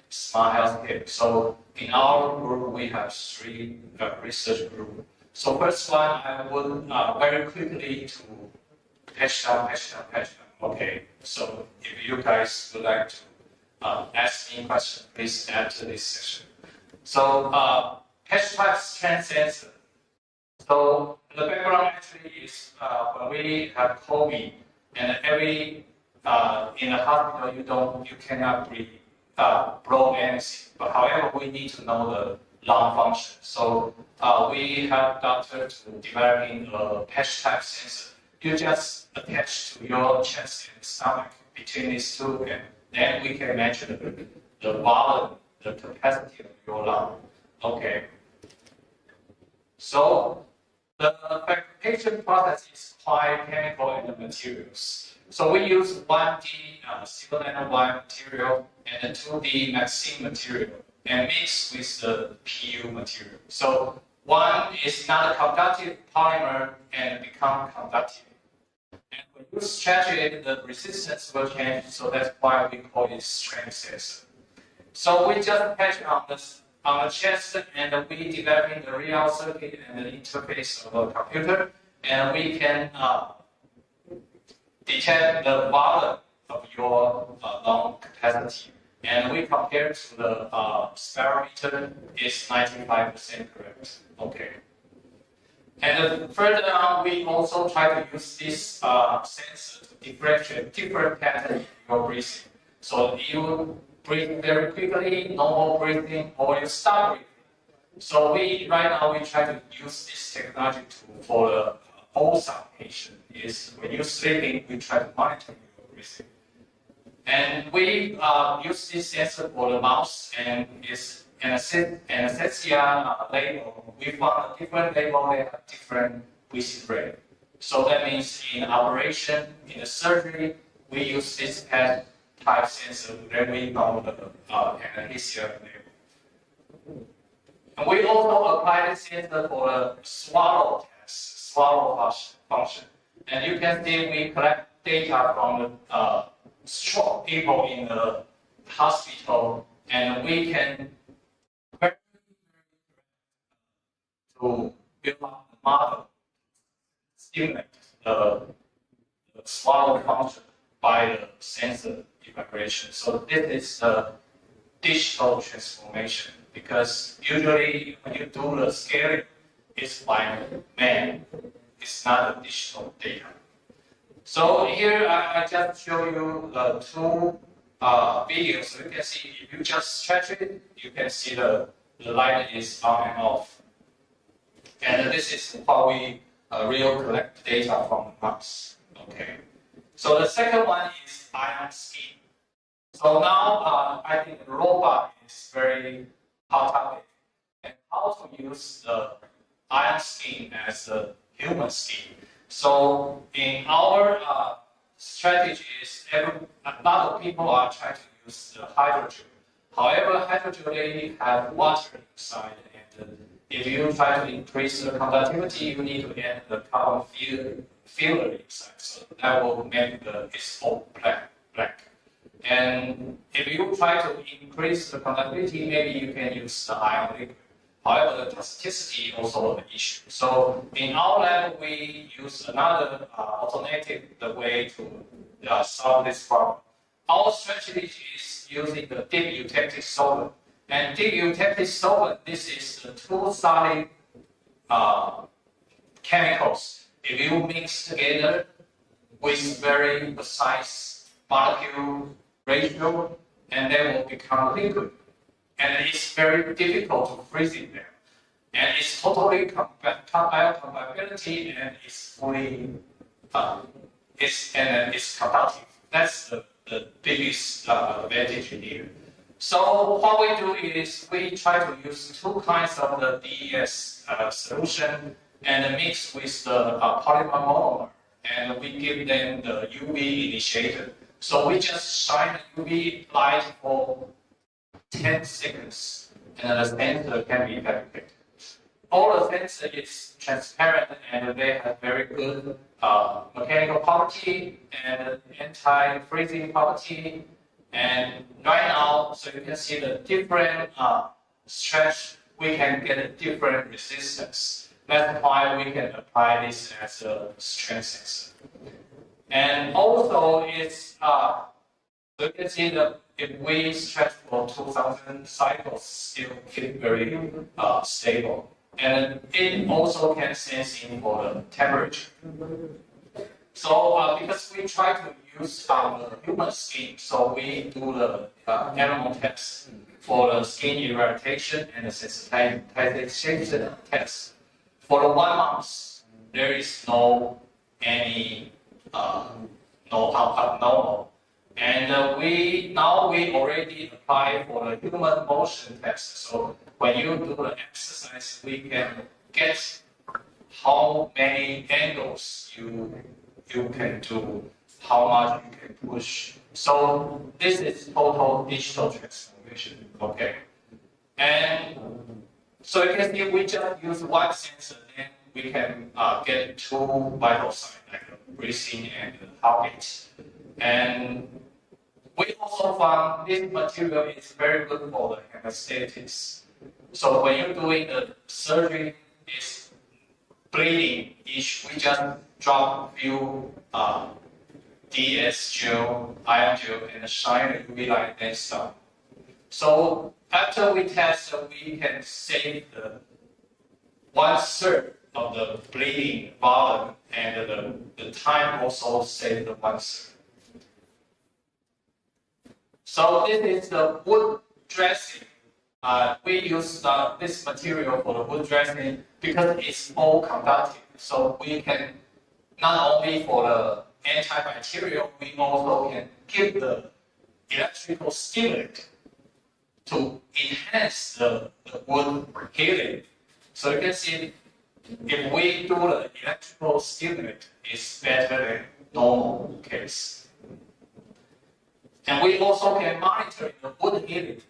smart healthcare. So in our group, we have 3 research groups. So first one, I would very quickly to patch down. Okay, so if you guys would like to ask me questions, please after this session. So patch type strength sensor. So the background actually is when we have COVID, and every in the hospital you cannot breathe, blow anything. But however, we need to know the lung function. So we have doctors developing a patch type sensor. You just attach to your chest and stomach between these two, and then we can measure the volume, the capacity of your lung. Okay. So the fabrication process is quite chemical in the materials. So we use 1D silver nanowire material and a 2D maxine material and mix with the PU material. So one is not a conductive polymer and become conductive. And when you stretch it, the resistance will change. So that's why we call it strength sensor. So we just patch on the chest, and we developing the real circuit and the interface of a computer, and we can detect the volume of your lung capacity. And we compare to the spirometer, it's 95% correct. Okay. And further on, we also try to use this sensor to differentiate different patterns in your breathing. So you breathe very quickly, normal breathing, or you stop breathing. So right now we try to use this technology for the Alzheimer's patient. Is when you're sleeping, we try to monitor your breathing. And we use this sensor for the mouse, and it's anesthesia label. We found a different label, they have different breathing rate. So that means in operation, in the surgery, we use this type sensor, then we know the anesthesia label. And we also apply this sensor for the swallow test, swallow function. And you can see we collect data from the stroke people in the hospital, and we can to build up the model, stimulate the swallow function by the sensor evaluation. So this is the digital transformation, because usually when you do the scaling, it's by man, it's not a digital data. So here I just show you the 2 videos. So you can see if you just stretch it, you can see the light is on and off. And this is how we real collect data from the mouse. Okay. So the second one is ion skin. So now I think the robot is very hot topic, and how to use the ion skin as a human skin. So in our strategies, a lot of people are trying to use the hydrogel. However, hydrogel they have water inside, and if you try to increase the conductivity, you need to add the carbon filler inside. So that will make it's all black. And if you try to increase the conductivity, maybe you can use the ion liquid. However, the plasticity also an issue. So in our lab, we use another alternative way to solve this problem. Our strategy is using the deep eutectic solvent. And deep eutectic solvent, this is the 2 solid chemicals. If you mix together, with very precise molecule ratio, and they will become liquid. And it's very difficult to freeze it there. And it's totally biocompatibility, and it's fully it's conductive. That's the biggest advantage here. So what we do is we try to use two kinds of the DES solution and mix with the polymer monomer, and we give them the UV initiator. So we just shine the UV light for 10 seconds, and the sensor can be fabricated. All the sensor is transparent, and they have very good mechanical property and anti-freezing property. And right now, so you can see the different stretch, we can get a different resistance. That's why we can apply this as a strength sensor. And also, it's so you can see that if we stretch for 2,000 cycles, still keep very stable. And it also can sense in for the temperature. So because we try to use our human skin, so we do the animal test for the skin irritation and the sensitization test. For the 1 month, there is no any no abnormal. And we already apply for the human motion test. So when you do the exercise, we can get how many angles you can do, how much you can push. So this is total digital transformation. Okay, and so you can see we just use one sensor, then we can get two vital signs like breathing and heartbeat. And we also found this material is very good for the hemostasis. So when you're doing the surgery, it's bleeding, we just drop a few DS gel, iron gel, and shine the UV light and stop. So after we test, we can save the 1/3 of the bleeding volume, and the time also save the 1/3. So this is the wood dressing. We use this material for the wood dressing because it's all conductive. So we can not only for the antibacterial, we also can give the electrical stimulant to enhance the wood healing. So you can see if we do the electrical stimulant, it's better than normal case. And we also can monitor the wood healing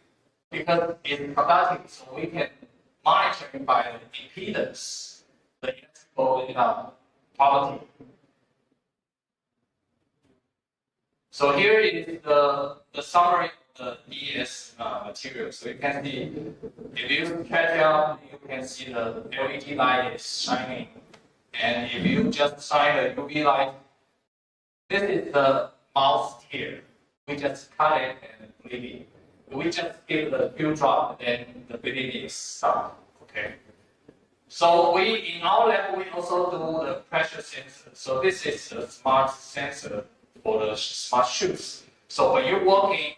because it's conductive, so we can monitor it by the impedance, the electrical property. So here is the summary of the DES material. So you can see, if you stretch out, you can see the LED light is shining. And if you just shine the UV light, this is the mouse here. We just cut it and bleed it. We just give the few drops, and the bleeding is stopped. Okay. So in our lab, we also do the pressure sensor. So this is a smart sensor for the smart shoes. So when you're walking,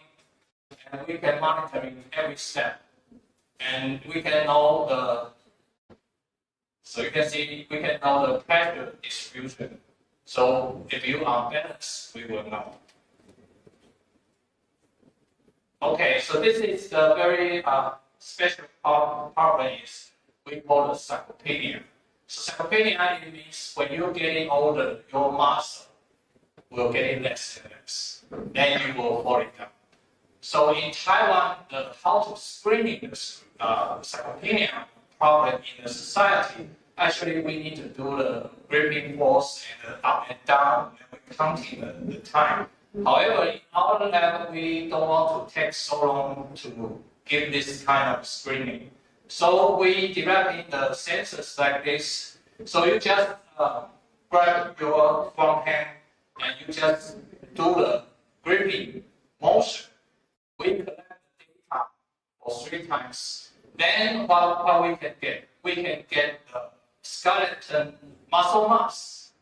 and we can monitor every step, and we can know so you can see, we can know the pressure distribution. So if you are balanced, we will know. Okay, so this is the very special problem is we call the sarcopenia. So sarcopenia, it means when you're getting older, your muscle will get less and less. Then you will fall down. So in Taiwan, how to screening the sarcopenia problem in the society, actually we need to do the gripping force and the up and down, and we're counting the time. However, in our lab, we don't want to take so long to give this kind of screening. So we developing the sensors like this. So you just grab your front hand and you just do the gripping motion. We collect the data for 3 times. Then what we can get? We can get the skeleton muscle mass.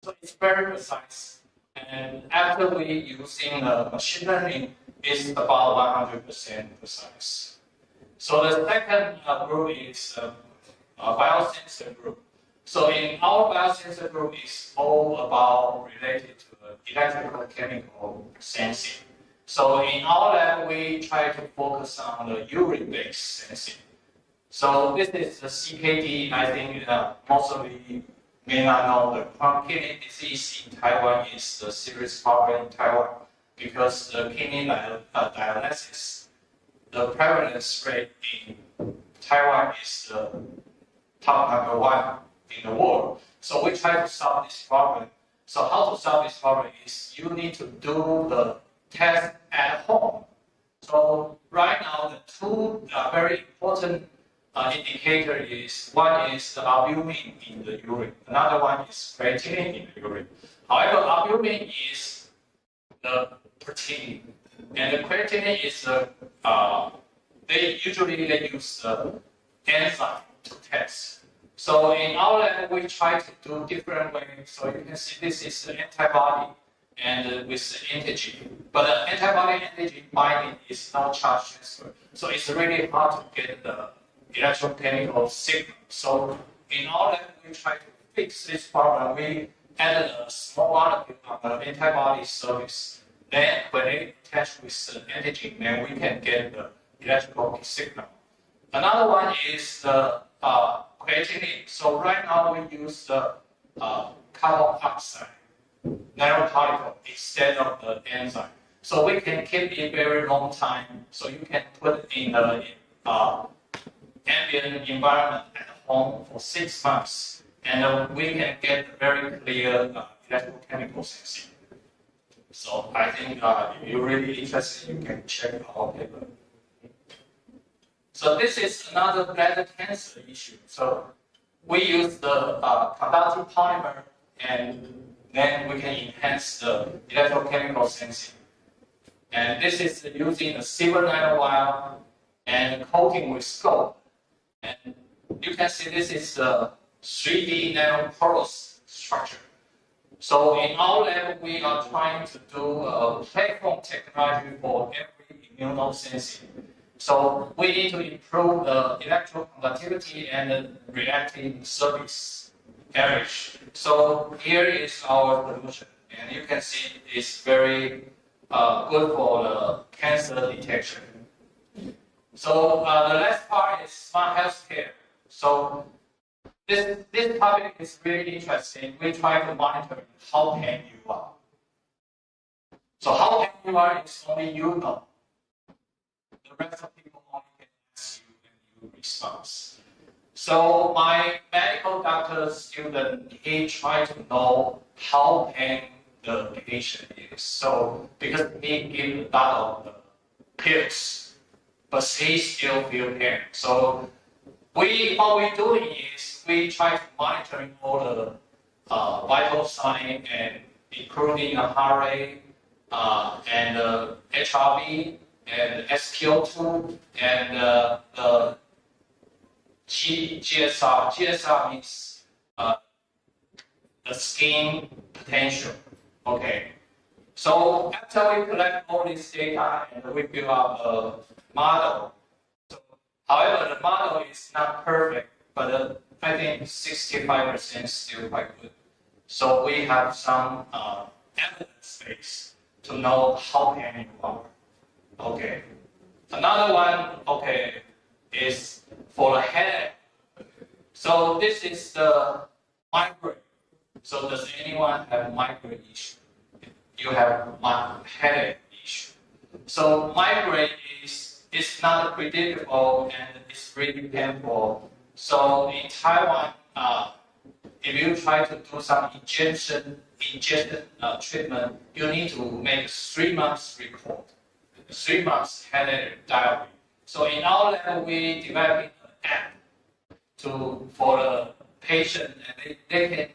So it's very precise. And after we using machine learning, it's about 100% precise. So the second group is biosensor group. So in our biosensor group, it's all about related to electrical chemical sensing. So in our lab, we try to focus on the urine-based sensing. So this is the CKD. I think most of you may not know the chronic kidney disease in Taiwan is a serious problem in Taiwan because the kidney dialysis, the prevalence rate in Taiwan is the top #1 in the world. So we try to solve this problem. So how to solve this problem is you need to do the test at home. So right now the two very important indicator is one is the albumin in the urine, another one is creatinine in the urine. However, albumin is the protein, and the creatinine is they usually use the enzyme to test. So in our lab, we try to do different ways. So you can see this is the antibody and with the antigen. But the antibody antigen binding is no charge transfer. So it's really hard to get the electrochemical signal. So in our lab, we try to fix this problem. We added a small molecule on the antibody surface. Then when they attach with the antigen, then we can get the electrical signal. Another one is the creatinine. So right now we use the carbon oxide nanoparticle instead of the enzyme. So we can keep it very long time. So you can put it in the ambient environment at home for 6 months, and we can get very clear electrochemical sensing. So I think if you're really interested, you can check our paper. So this is another bladder cancer issue. So we use the conductive polymer, and then we can enhance the electrochemical sensing. And this is using a silver nanowire and coating with gold. And you can see this is the 3D nanoporous structure. So in our lab, we are trying to do a platform technology for every immunosensing. So we need to improve the electroconductivity and the reactive surface average. So here is our solution, and you can see it's very good for the cancer detection. So the last part is smart healthcare. So this topic is really interesting. We try to monitor how pain you are. So how pain you are is only you know. The rest of people only can ask you and you respond. So my medical doctor student, he tried to know how pain the patient is. So because he give a lot of pills, but he still feel pain. So what we're doing is we try to monitor all the vital signs and including the heart rate and HRV and SpO2 and the GSR. GSR means the skin potential. Okay. So after we collect all this data and we build up a model. So, however, the model is not perfect, but I think 65% is still quite good. So we have some evidence base to know how pain you are. Okay. Another one, okay, is for the headache. So this is the migraine. So does anyone have migraine issue? You have headache issue. So migraine is not predictable and it's really painful. So in Taiwan, if you try to do some injection treatment, you need to make 3 months report, 3 months headache diary. So in our lab, we developed an app for the patient, and they can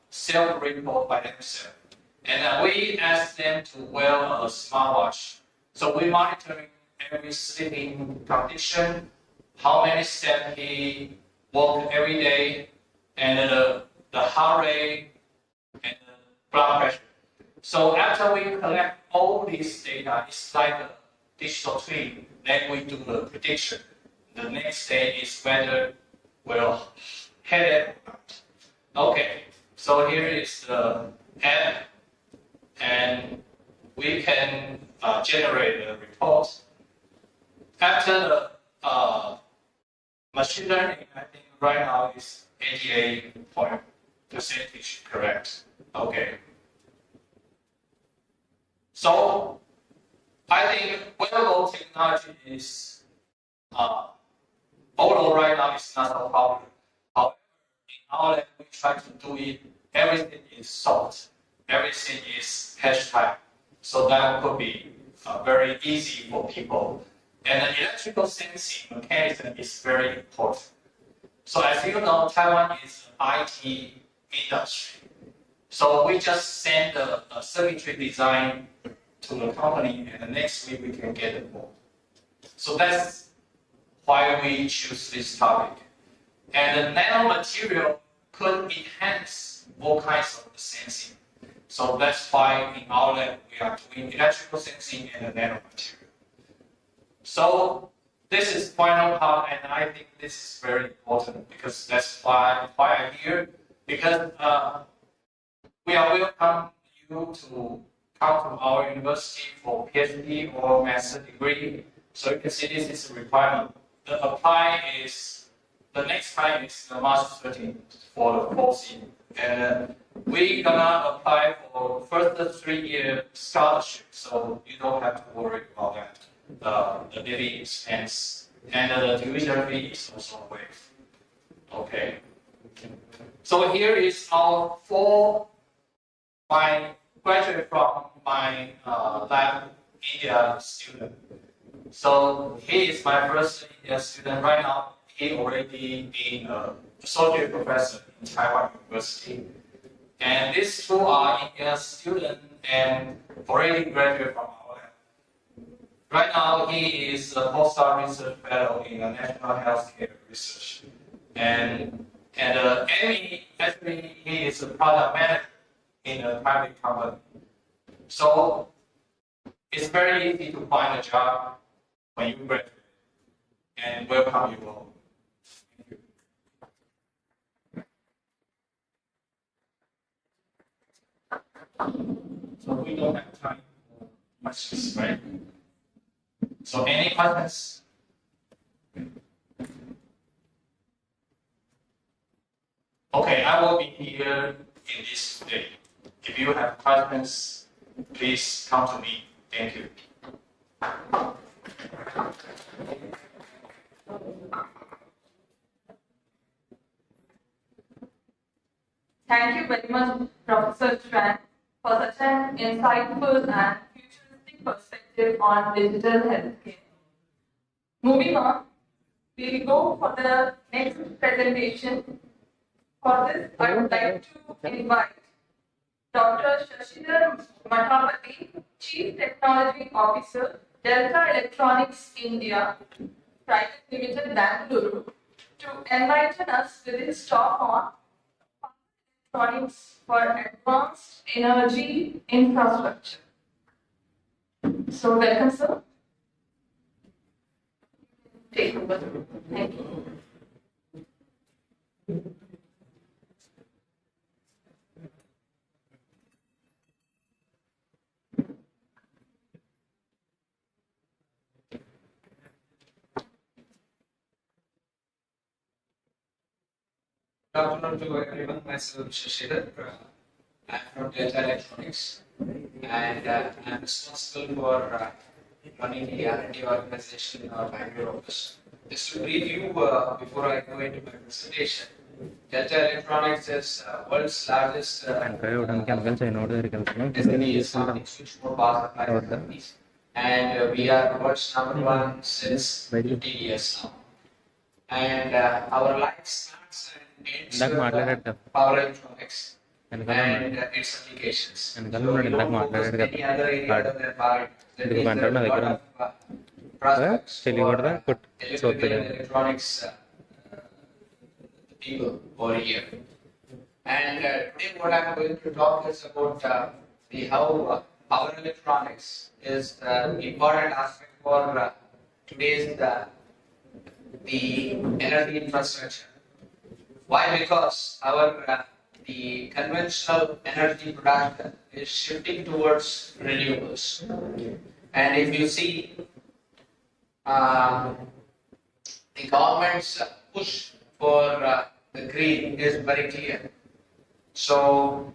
self-report by themselves. And we ask them to wear a smartwatch. So we monitoring every sleeping condition, how many steps he walk every day, and the heart rate and the blood pressure. So after we collect all this data, it's like a digital twin. Then we do the prediction. The next stage is whether we'll hit it or not. Okay, so here is the app, and we can generate a report. After the machine learning, I think right now is 88% correct. Okay. So I think wearable technology is although right now it's not a problem. However, in our lab we try to do it. Everything is solved. Everything is hash type. So that could be very easy for people. And the electrical sensing mechanism is very important. So as you know, Taiwan is an IT industry. So we just send a circuitry design to the company, and the next week we can get it more. So that's why we choose this topic. And the nanomaterial could enhance all kinds of the sensing. So that's why in our lab we are doing electrical sensing and the nanomaterial. So this is final part, and I think this is very important because that's why I'm here. Because we are welcome you to come to our university for PhD or master degree. So you can see this is a requirement. The apply is, the next time is March 13th for the course year. And we're gonna apply for first 3-year scholarship, so you don't have to worry about that. The living expense and the tuition fee is also waived. Okay. So here is our my graduate from my lab India student. So he is my first India student right now. He already been an associate professor in Taiwan University. And these two are India students and already graduated from our lab. Right now, he is a postdoc research fellow in the National Healthcare Research. And Amy, actually, he is a product manager in a private company. So it's very easy to find a job when you graduate. And welcome you all. Thank you. So we don't have time for questions, right? So any questions? Okay, I will be here in this day. If you have questions, please come to me. Thank you. Thank you very much, Professor Tran, for such an insightful and futuristic perspective on digital healthcare. Moving on, we will go for the next presentation. For this, I would like to invite Dr. Shashidhar Mathapati, Chief Technology Officer, Delta Electronics India Private Limited, Bangalore, to enlighten us with his talk on electronics for advanced energy infrastructure. So, welcome, sir. Take over. Thank you. Good afternoon to everyone. Myself Shashidhar. I'm from Delta Electronics, and I'm responsible for running the R&D organization in our Bangalore office. Just to brief you before I go into my presentation, Delta Electronics is world's largest switchboard power supply companies, and we are world's #1 since 50 years now. And our life starts and ends power electronics and its applications. So you don't focus any other area other than power. There is a lot of prospects for electrical and electronics people over here. And today what I'm going to talk is about how power electronics is an important aspect for today's the energy infrastructure. Why? Because our the conventional energy production is shifting towards renewables, and if you see the government's push for the green is very clear. So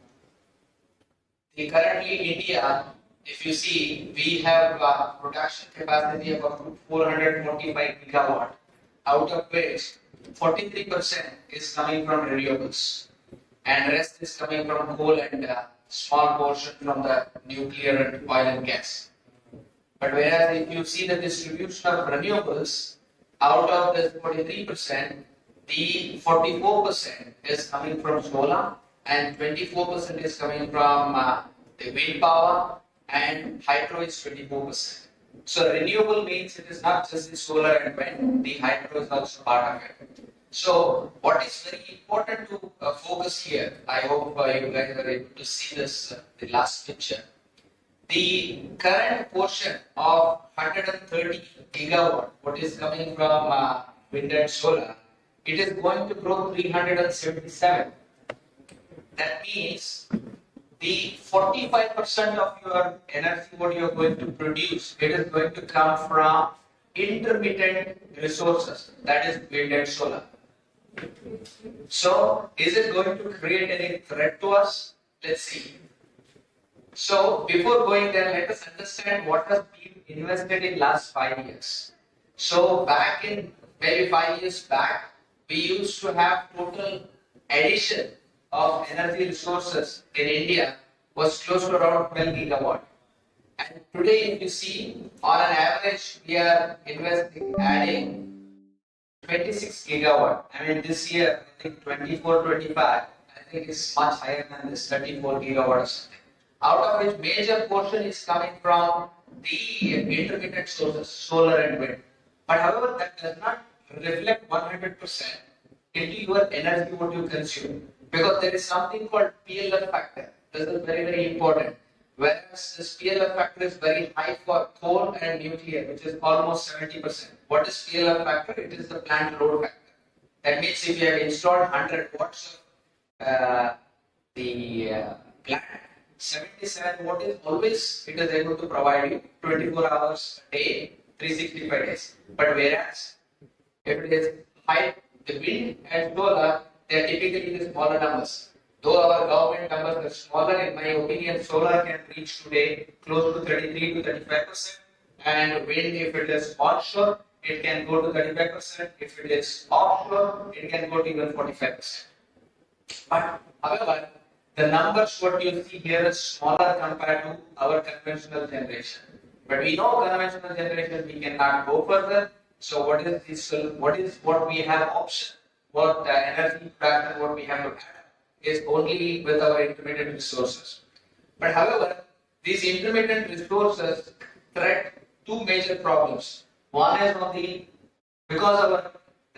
currently India, if you see, we have production capacity of about 445 gigawatt, out of which 43% is coming from renewables, and rest is coming from coal and small portion from the nuclear and oil and gas. But whereas if you see the distribution of renewables, out of this 43%, the 44% is coming from solar and 24% is coming from the wind power, and hydro is 24%. So renewable means it is not just the solar and wind, the hydro is also part of it. So what is very important to focus here, I hope you guys are able to see this, the last picture. The current portion of 130 gigawatt, what is coming from wind and solar, it is going to grow 377. That means the 45% of your energy what you are going to produce, it is going to come from intermittent resources, that is wind and solar. So is it going to create any threat to us? Let's see. So before going there, let us understand what has been invested in last 5 years. So back in maybe 5 years back, we used to have total addition of energy resources in India was close to around 12 gigawatt. And today, if you see, on an average, we are adding 26 gigawatt. I mean, this year, I think 24, 25, I think it's much higher than this 34 gigawatt or something. Out of which major portion is coming from the intermittent sources, solar and wind. But however, that does not reflect 100% into your energy what you consume. Because there is something called PLF factor. This is very, very important. Whereas this PLF factor is very high for coal and nuclear, which is almost 70%. What is PLF factor? It is the plant load factor. That means if you have installed 100 watts of the plant, 77 watt is always, it is able to provide you 24 hours a day, 365 days. But whereas, if it is high, the wind and solar, they are typically the smaller numbers. Though our government numbers are smaller, in my opinion, solar can reach today close to 33 to 35%, and wind, if it is onshore, it can go to 35%. If it is offshore, it can go to even 45%. But however, the numbers what you see here is smaller compared to our conventional generation. But we know conventional generation we cannot go further. So what is this? What we have option? What energy production what we have to add is only with our intermittent resources. But however, these intermittent resources threat two major problems. One is on because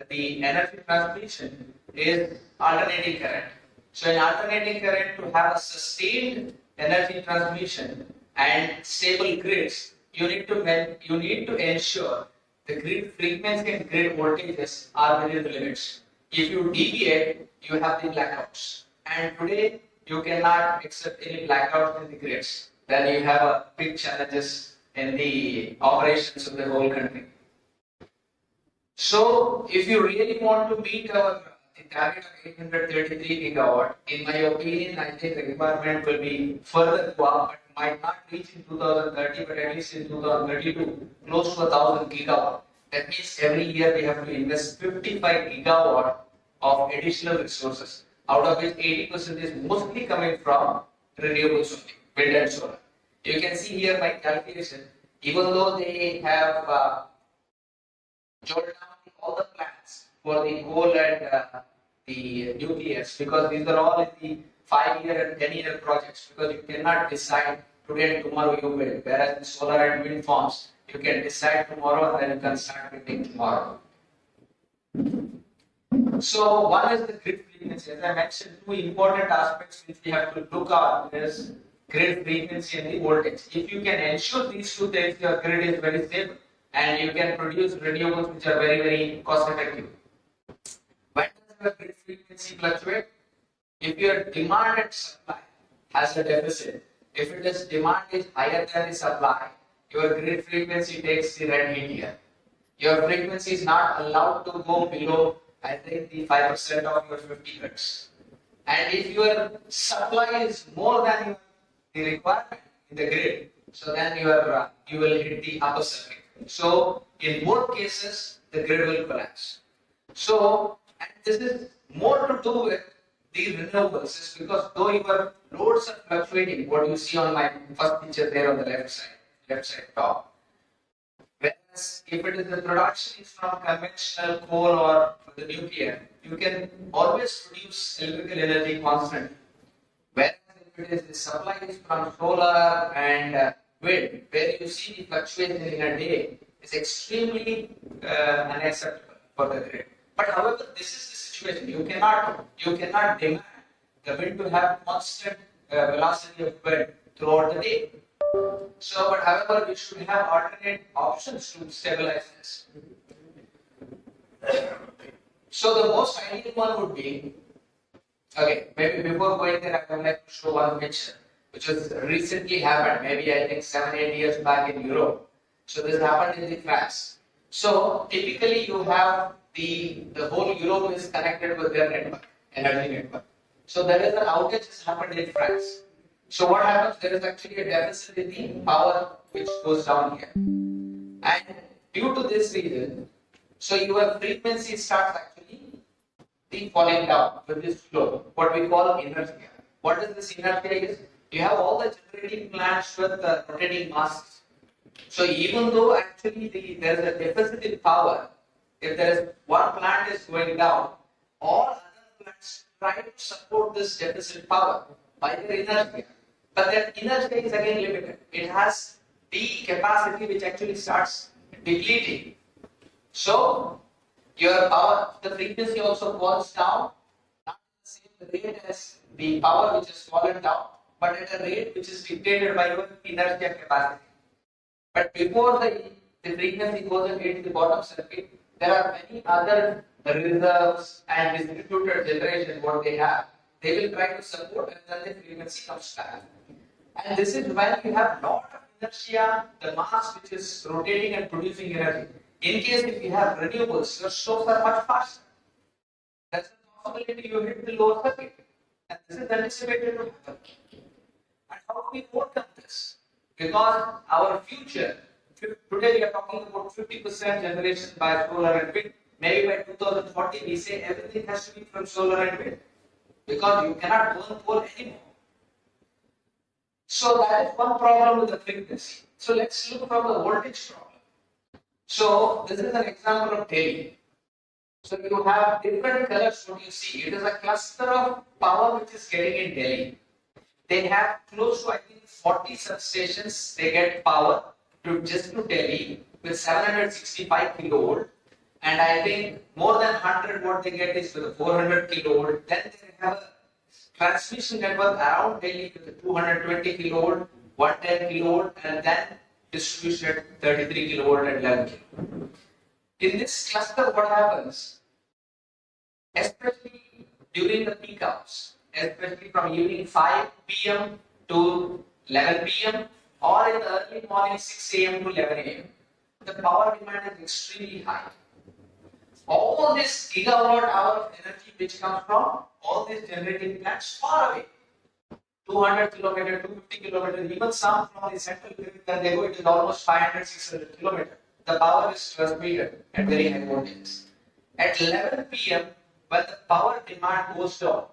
the energy transmission is alternating current. So in alternating current, to have a sustained energy transmission and stable grids, you need to ensure the grid frequency and grid voltages are within the limits. If you deviate, you have the blackouts. And today, you cannot accept any blackouts in the grids. Then you have a big challenges in the operations of the whole country. So if you really want to meet our target of 833 gigawatt, in my opinion, I think the requirement will be further go up, but might not reach in 2030, but at least in 2032, close to 1,000 gigawatt. That means every year we have to invest 55 gigawatt of additional resources, out of which 80% is mostly coming from renewables only, wind and solar. You can see here my calculation, even though they have jotted down all the plans for the coal and the nuclears, because these are all in the 5-year and 10-year projects, because you cannot decide today and tomorrow you build, whereas in solar and wind farms, you can decide tomorrow and then you can start building tomorrow. So one is the grid frequency. As I mentioned, two important aspects which we have to look at is grid frequency and the voltage. If you can ensure these two things, your grid is very stable and you can produce renewables which are very, very cost effective. When does your grid frequency fluctuate? If your demand and supply has a deficit, if it is demand is higher than the supply, your grid frequency takes the red heat here. Your frequency is not allowed to go below, I think, the 5% of your 50 hertz. And if your supply is more than the requirement in the grid, so then you will hit the upper circuit. So in both cases, the grid will collapse. So, and this is more to do with the renewables, is because though your loads are fluctuating, what you see on my first picture there on the left side top. Whereas if it is the production is from conventional coal or the nuclear, you can always produce electrical energy constantly. Whereas if it is the supply is from solar and wind, where you see the fluctuation in a day is extremely unacceptable for the grid. But however, this is the situation. You cannot demand the wind to have constant velocity of wind throughout the day. So, but however, we should have alternate options to stabilize this. So the most ideal one would be, okay, maybe before going there, I would like to show one picture, which has recently happened, maybe I think 7-8 years back in Europe. So this happened in the France. So typically you have the whole Europe is connected with their network, energy network. So there is an outage has happened in France. So what happens? There is actually a deficit in the power which goes down here. And due to this reason, so your frequency starts actually falling down with this flow, what we call inertia. What is this inertia is? You have all the generating plants with the rotating masses. So even though actually there is a deficit in power, if there is one plant is going down, all other plants try to support this deficit power by their inertia. But that inertia is again limited. It has the capacity which actually starts depleting. So your power, the frequency also falls down, not at the same rate as the power which has fallen down, but at a rate which is dictated by your inertia capacity. But before the frequency goes and hits the bottom circuit, there are many other reserves and distributed generation what they have. They will try to support and then the frequency comes back. And this is when you have lot of inertia, the mass which is rotating and producing energy. In case if you have renewables, your strokes are much faster. That's the possibility you hit the lower circuit. And this is anticipated to happen. And how do we overcome this? Because our future, today we are talking about 50% generation by solar and wind. Maybe by 2040 we say everything has to be from solar and wind. Because you cannot burn coal anymore. So that is one problem with the frequency. So let's look from the voltage problem. So this is an example of Delhi. So you have different colors what you see. It is a cluster of power which is getting in Delhi. They have close to I think 40 substations. They get power to just to Delhi with 765 kilovolt. And I think more than 100 what they get is with 400 kilovolt. Then they have a transmission network around Delhi with 220 kilovolt, 110 kilovolt, and then distribution at 33 kilovolt and 11 kilovolt. In this cluster, what happens? Especially during the peak hours, especially from evening 5 p.m. to 11 p.m. or in the early morning 6 a.m. to 11 a.m., the power demand is extremely high. All this gigawatt hour of energy which comes from all these generating plants far away, 200 kilometers, 250 kilometers, even some from the central grid, then they go, it is almost 500, 600 kilometers. The power is transmitted at very high voltage. At 11 p.m., when the power demand goes down,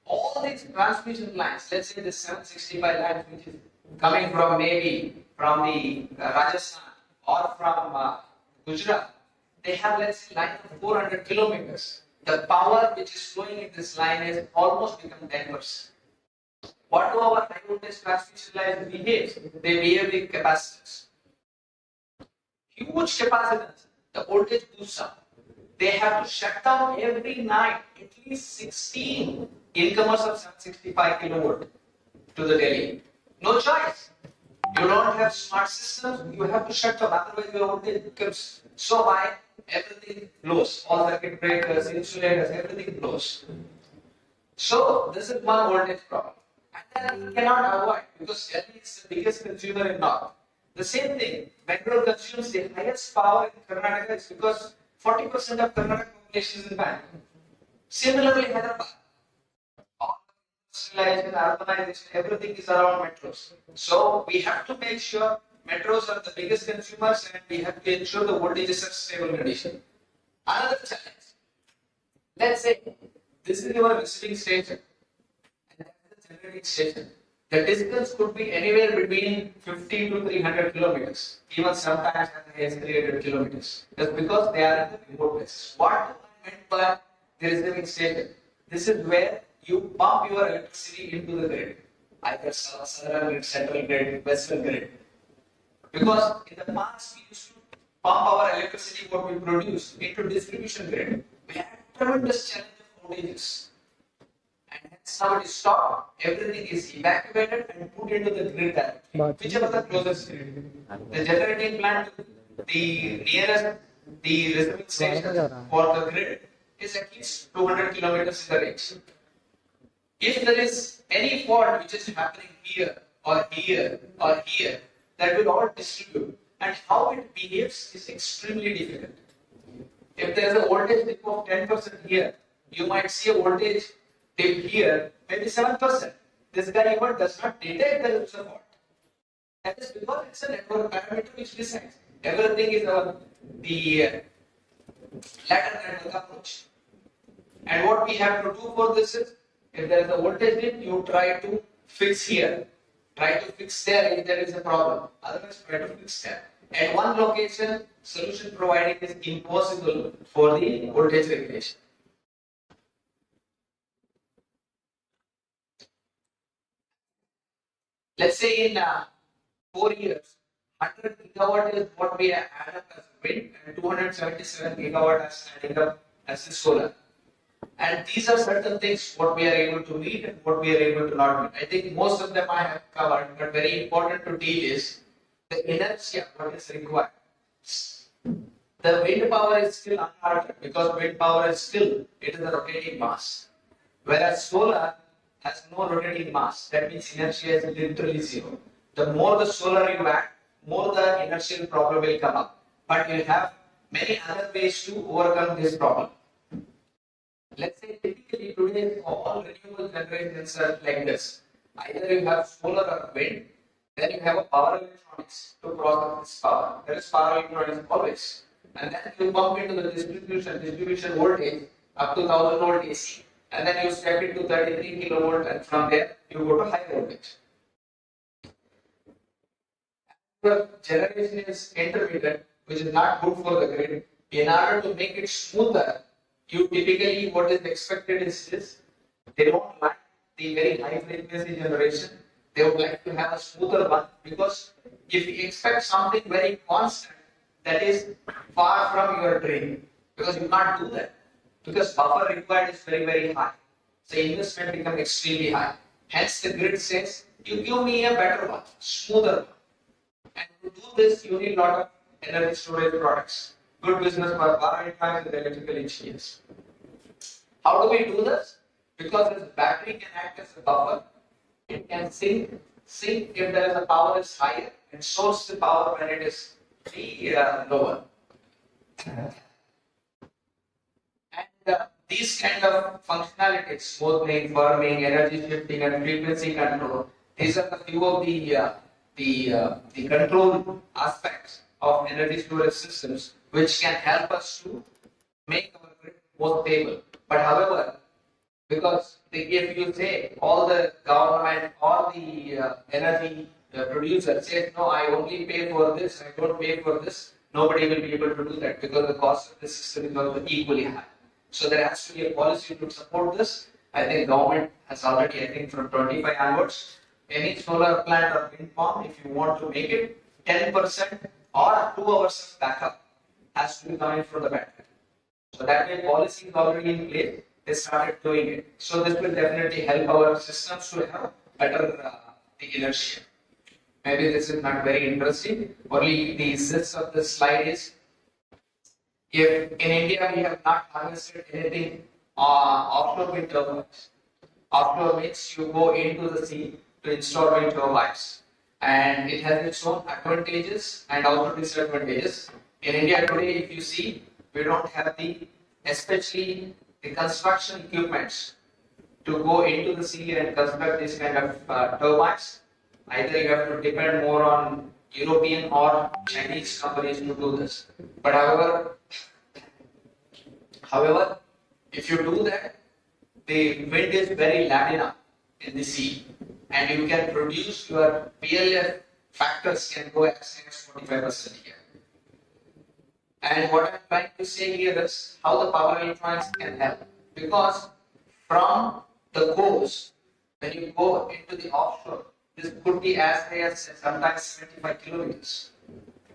all these transmission lines, let's say the 765 lines which is coming from maybe from the Rajasthan or from Gujarat, they have let's say line of 400 kilometers. The power which is flowing in this line is almost become 10%. What do our high voltage transmission lines behave? They behave with capacitors. Huge capacitors. The voltage boosts up. They have to shut down every night at least 16 incomers of 765 kilovolt to the Delhi. No choice. You don't have smart systems, you have to shut them, otherwise your voltage becomes so high, everything blows. All circuit breakers, insulators, everything blows. So this is one voltage problem. And then we cannot avoid because Delhi is the biggest consumer in North. The same thing, Bangalore consumes the highest power in Karnataka is because 40% of Karnataka population is in Bangalore. Similarly, Hyderabad. All industrialization, urbanization, everything is around metros. So we have to make sure metros are the biggest consumers and we have to ensure the voltages are stable condition. Another challenge. Let's say this is your receiving station and that is the generating station. The distance could be anywhere between 50 to 300 kilometers, even sometimes as high as 300 kilometers. That's because they are in the remote places. What do I meant by the receiving station? This is where you pump your electricity into the grid, either southern grid, central grid, western grid. Because in the past we used to pump our electricity, what we produce, into distribution grid. We had tremendous challenge of outages. And hence now it is stopped, everything is evacuated and put into the grid directly, whichever the closest grid. The generating plant, the nearest, the receiving station for the grid is at least 200 kilometers in the range. If there is any fault which is happening here or here or here, that will all distribute. And how it behaves is extremely difficult. If there is a voltage dip of 10% here, you might see a voltage dip here, maybe 7%. This guy even does not detect the user fault. That is because it's a network parameter which decides. Everything is the ladder network approach. And what we have to do for this is, if there is a voltage dip, you try to fix here. Try to fix there if there is a problem. Otherwise, try to fix there. At one location, solution providing is impossible for the voltage regulation. Let's say in 4 years, 100 gigawatt is what we add up as wind and 277 gigawatt as adding up as the solar. And these are certain things what we are able to meet and what we are able to not meet. I think most of them I have covered, but very important to deal is the inertia, what is required. The wind power is still unaltered because wind power is still, it is a rotating mass. Whereas solar has no rotating mass, that means inertia is literally zero. The more the solar you add, more the inertial problem will come up. But you have many other ways to overcome this problem. Let's say typically today all renewable generations are like this. Either you have solar or wind, then you have a power electronics to process this power. There is power electronics always. And then you pump into the distribution voltage up to 1000 volt AC. And then you step into 33 kilovolt and from there you go to high voltage. The generation is intermittent, which is not good for the grid. In order to make it smoother, you typically what is expected is this. They don't like the very high frequency generation. They would like to have a smoother one because if you expect something very constant, that is far from your dream because you can't do that because buffer required is very, very high. So investment becomes extremely high. Hence the grid says, you give me a better one, smoother one. And to do this, you need a lot of energy storage products. Good business for power electronics and electrical engineers. How do we do this? Because this battery can act as a buffer. It can sink if there is a power is higher and source the power when it is lower. And these kind of functionalities, smoothing, firming, energy shifting, and frequency control, these are the few of the control aspects of energy storage systems which can help us to make our grid more stable. But however, because if you say all the government, all the energy producers say, no, I only pay for this, I don't pay for this, nobody will be able to do that because the cost of the system is also equally high. So there has to be a policy to support this. I think government has already, I think from 25 onwards, any solar plant or wind farm, if you want to make it, 10% or 2 hours of backup has to be coming from the battery. So that way policy is already in place. They started doing it. So this will definitely help our systems to have better the inertia. Maybe this is not very interesting. Only the gist of this slide is, if in India we have not harvested anything offshore wind turbines. Offshore means you go into the sea to install wind turbines, and it has its own advantages and also disadvantages. In India today, if you see, we don't have especially the construction equipments to go into the sea and construct this kind of turbines. Either you have to depend more on European or Chinese companies to do this. But however, if you do that, the wind is very laminar in the sea, and you can produce your PLF factors can go as high as 45% here. And what I'm trying to say here is how the power electronics can help. Because from the coast, when you go into the offshore, this could be as high as sometimes 75 kilometers.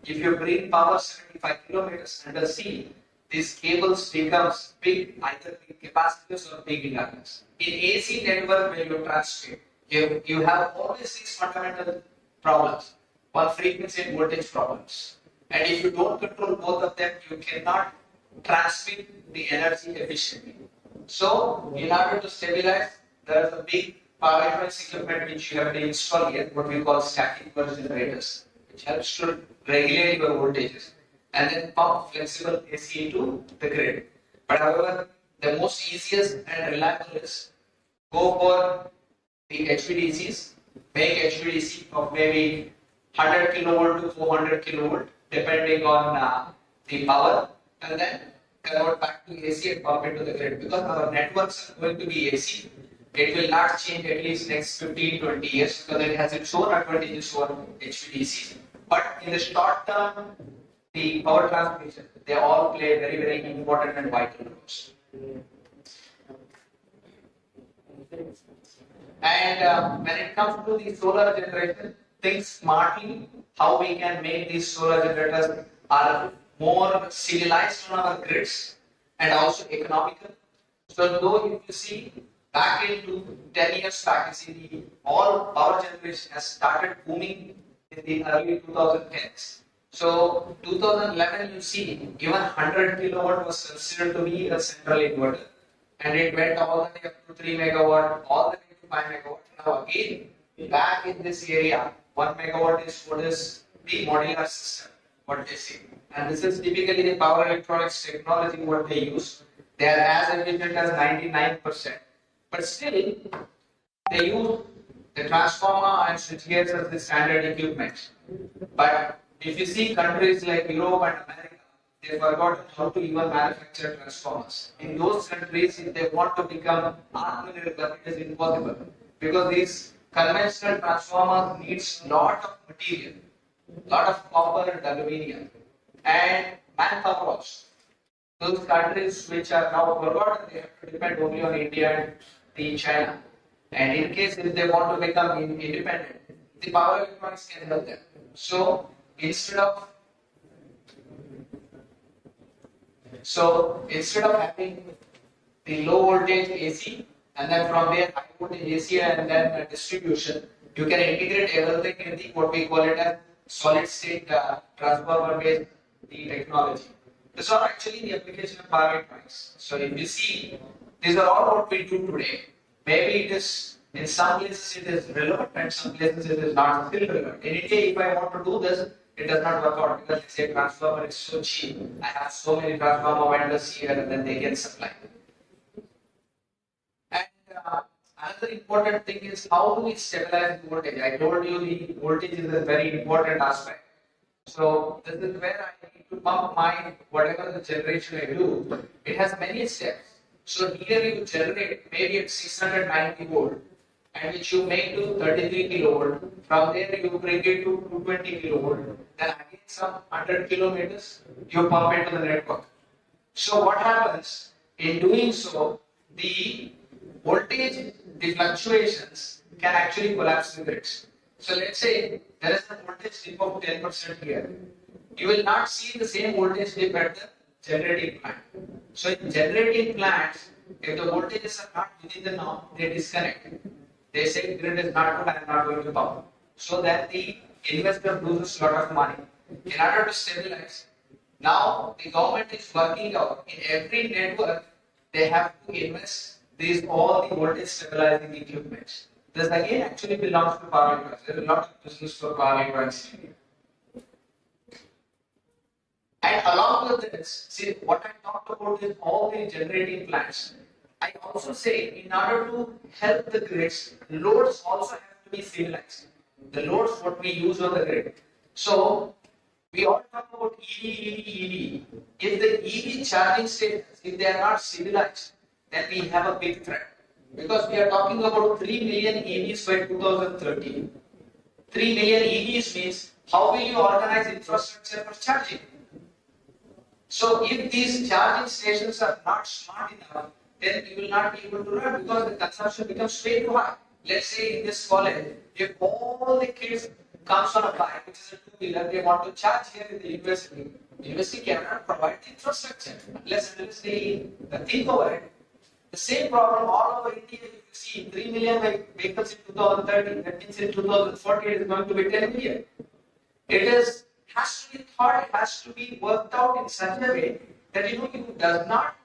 If you bring power 75 kilometers under sea, these cables becomes big, either big capacitors or big inductors. In AC network, when you transmit, you have always these fundamental problems. One, frequency and voltage problems. And if you don't control both of them, you cannot transmit the energy efficiently. So, in order to stabilize, there is a big power electronics equipment which you have to install here, what we call static burst generators, which helps to regulate your voltages and then pump flexible AC into the grid. But however, the most easiest and reliable is go for the HVDCs, make HVDC of maybe 100 kilovolt to 400 kilovolt, depending on the power, and then convert back to AC and pump into the grid. Because our networks are going to be AC, it will not change at least next 15-20 years because it has its own advantages for HVDC. But in the short term, the power transmission, they all play very, very important and vital roles. And when it comes to the solar generation, think smartly how we can make these solar generators are more civilized on our grids and also economical. So though if you see back into 10 years back, you see all power generation has started booming in the early 2010s. So 2011 you see even 100 kilowatt was considered to be a central inverter, and it went all the way up to 3 megawatt, all the way to 5 megawatt. Now again, back in this area, 1 megawatt is what is the modular system, what they say. And this is typically the power electronics technology what they use. They are as efficient as 99%. But still, they use the transformer and switchgears as the standard equipment. But if you see countries like Europe and America, they forgot how to even manufacture transformers. In those countries, if they want to become Atmanirbhar, it is impossible. Because these conventional transformers needs lot of material, lot of copper and aluminium, and manpower also. Those countries which are now forgotten, they have to depend only on India and China. And in case if they want to become independent, the power electronics can help them. So instead of having the low voltage AC and then from there high voltage AC and then distribution, you can integrate everything in the what we call it as solid state transformer based technology. These are actually the application of power electronics. So if you see, these are all what we do today. Maybe it is in some places it is relevant and some places it is not still relevant. In India, if I want to do this, it does not work out because they say transformer is so cheap. I have so many transformer vendors here and then they can supply. And another important thing is how do we stabilize the voltage? I told you the voltage is a very important aspect. So this is where I need to pump my whatever the generation I do. It has many steps. So here you generate maybe at 690 volt and which you make to 33 kilovolt. From there you bring it to 220 kilovolt. Then again some 100 kilometers you pump into the network. So what happens in doing so, the voltage, the fluctuations can actually collapse the grids. So let's say there is a voltage dip of 10% here. You will not see the same voltage dip at the generating plant. So in generating plants, if the voltages are not within the norm, they disconnect. They say grid is not good, I am not going to pump. So that the investor loses a lot of money. In order to stabilize, now the government is working out in every network they have to invest these all the voltage stabilizing equipment. This again actually belongs to power electronics. There is a lot of business for power electronics. And along with this, see what I talked about is all the generating plants. I also say in order to help the grids, loads also have to be civilized. The loads what we use on the grid. So we all talk about EV. If the EV charging stations, if they are not civilized, then we have a big threat. Because we are talking about 3 million EVs by 2030. 3 million EVs means how will you organize infrastructure for charging? So if these charging stations are not smart enough, then you will not be able to run because the consumption becomes way too high. Let's say in this college, if all the kids comes on a bike, which is a two-wheeler, they want to charge here in the university. The university cannot provide the infrastructure unless they think over it. The same problem all over India. If you see 3 million vehicles in 2030, that means in 2040 it is going to be 10 million. It has to be thought, it has to be worked out in such a way that it does not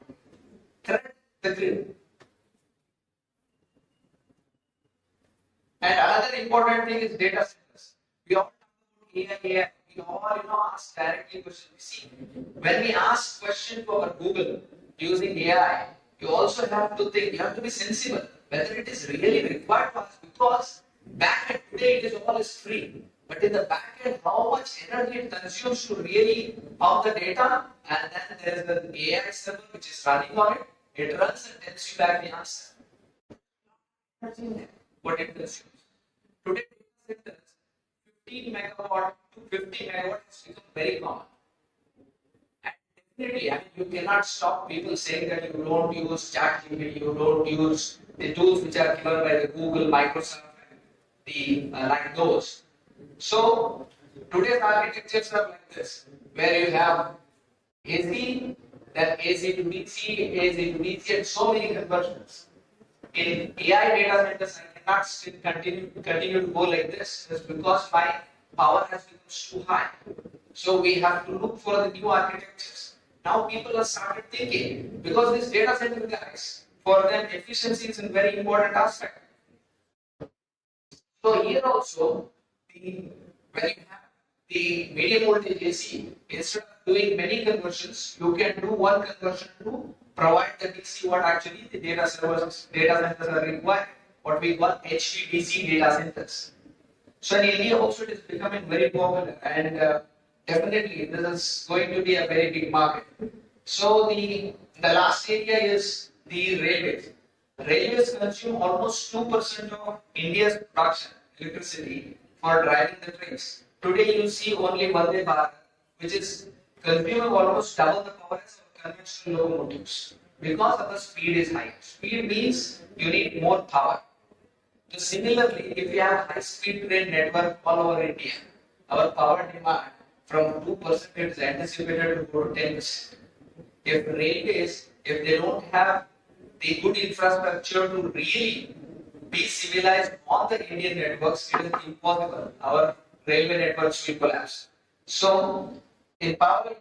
threaten the grid. And another important thing is data centers. We all talk about AI. We all ask directly questions. See, when we ask questions to our Google using AI, you also have to think, you have to be sensible whether it is really required for us, because back end today it is free. But in the back end, how much energy it consumes to really pump the data, and then there is an AI server which is running on it. It runs and tells you back the answer. What it consumes. Today, data centers, 15 megawatt to 50 megawatt has become very common. And definitely, you cannot stop people saying that you don't use ChatGPT, you don't use the tools which are given by the Google, Microsoft, like those. So today's architectures are like this, where you have AC, then AC to DC, AC to DC, and so many conversions. In AI data centers, I cannot still continue to go like this, just because my power has become too high. So we have to look for the new architectures. Now people have started thinking, because these data center guys, for them efficiency is a very important aspect. So here also, when you have the medium voltage AC, instead of doing many conversions, you can do one conversion to provide the DC what actually the data centers are required, what we call HVDC data centers. So in India also it is becoming very popular, and definitely this is going to be a very big market. So the last area is the railways. Railways consume almost 2% of India's production electricity for driving the trains. Today you see only Vande Bharat, which is consuming almost double the power as conventional locomotives, because of the speed is high. Speed means you need more power. So similarly, if you have high-speed train network all over India, our power demand from 2% is anticipated to go to 10%. If railways, if they don't have the good infrastructure to really be civilized on the Indian networks, it is impossible. Our railway networks will collapse. So, in power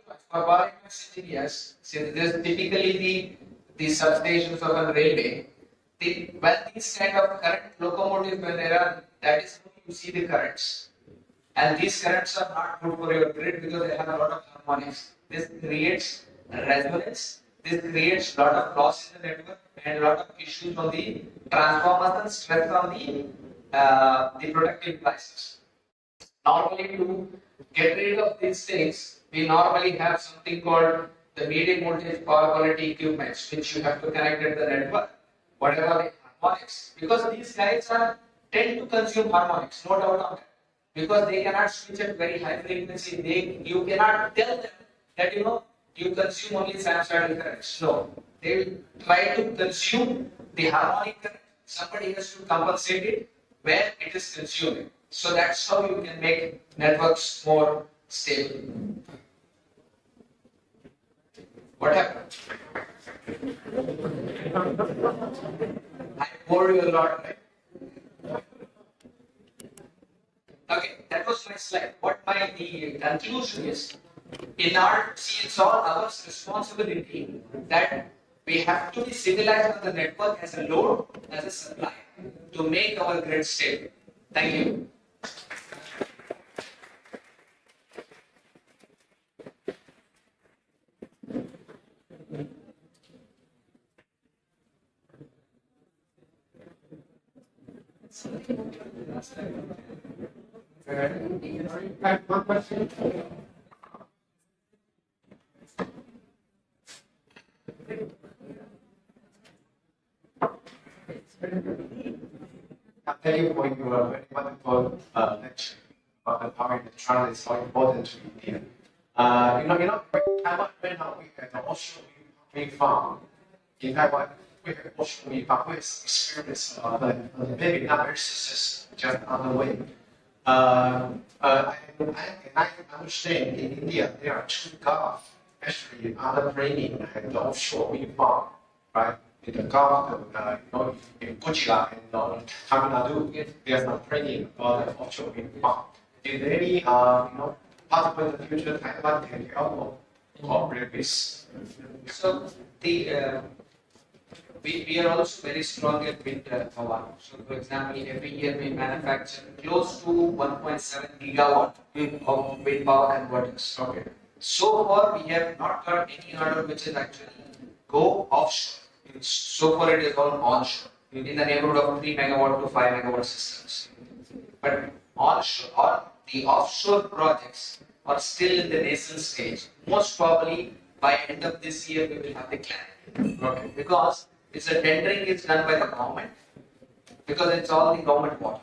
engineers, since this is typically the substations of a railway, when these kind of current locomotives when they run, that is when you see the currents. And these currents are not good for your grid because they have a lot of harmonics. This creates resonance, this creates a lot of loss in the network and a lot of issues on the transformers and stress on the productive devices. Normally, to get rid of these things, we normally have something called the medium voltage power quality equipments, which you have to connect to the network, whatever the harmonics, because these guys tend to consume harmonics, no doubt on that, because they cannot switch at very high frequency. You cannot tell them that you consume only sinusoidal currents. No, they will try to consume the harmonic current. Somebody has to compensate it where it is consuming. So that's how you can make networks more stable. What happened? I bored you a lot, right? Okay, that was my slide. What the conclusion is, in our, see, it's all our responsibility that we have to be civilized on the network as a load, as a supply, to make our grid stable. Thank you. I have one question. Thank you for your very wonderful lecture about how electronics is so important to India. Taiwan right now we have an offshore wind farm. In Taiwan, we have offshore wind farm. We have experience, but maybe not very successful, just on the way. I understand in India there are two Gulf actually other planning and the offshore wind farm, right? In the Gulf, in Gujarat and Tamil Nadu, there's no planning about the offshore wind farm. Is there any possible in the future Taiwan can help cooperate with? So we are also very strong at wind power. So for example, every year we manufacture close to 1.7 gigawatt of wind power converters. Okay. So far we have not got any order which is actually go offshore. So far it is all onshore in the neighborhood of 3 megawatt to 5 megawatt systems. But onshore or the offshore projects are still in the nascent stage. Most probably by end of this year we will have the clarity. Okay. Because it's a tendering is done by the government because it's all the government water.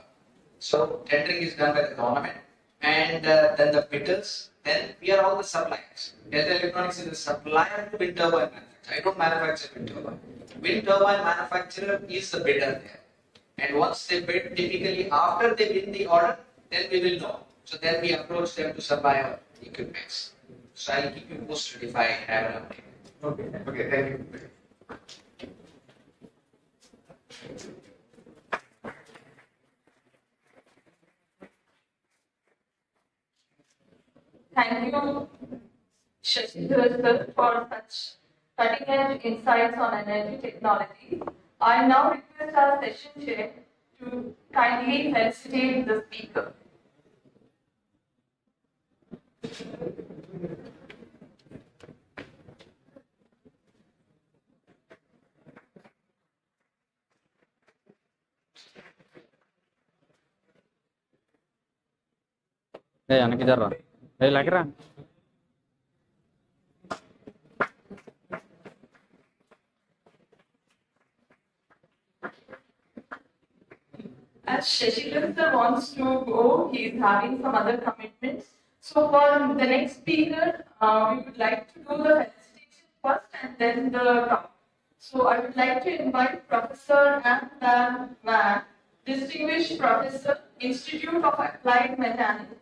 So tendering is done by the government and then the bidders, then we are all the suppliers. Delta Electronics is the supplier to wind turbine manufacturer. I don't manufacture wind turbine. Wind turbine manufacturer is the bidder there. And once they bid, typically after they win the order, then we will know. So then we approach them to supply our equipment. So I'll keep you posted if I have an update. Okay, thank you. Thank you, Shashidhar sir, for such cutting-edge insights on energy technology. I now request our session chair to kindly felicitate the speaker. వెనక్కి జర్రా లేకరా As Shashidhar sir wants to go, he is having some other commitments. So for the next speaker, we would like to do the felicitation first and then the talk. So I would like to invite Professor Ann Van, Distinguished Professor, Institute of Applied Mechanics,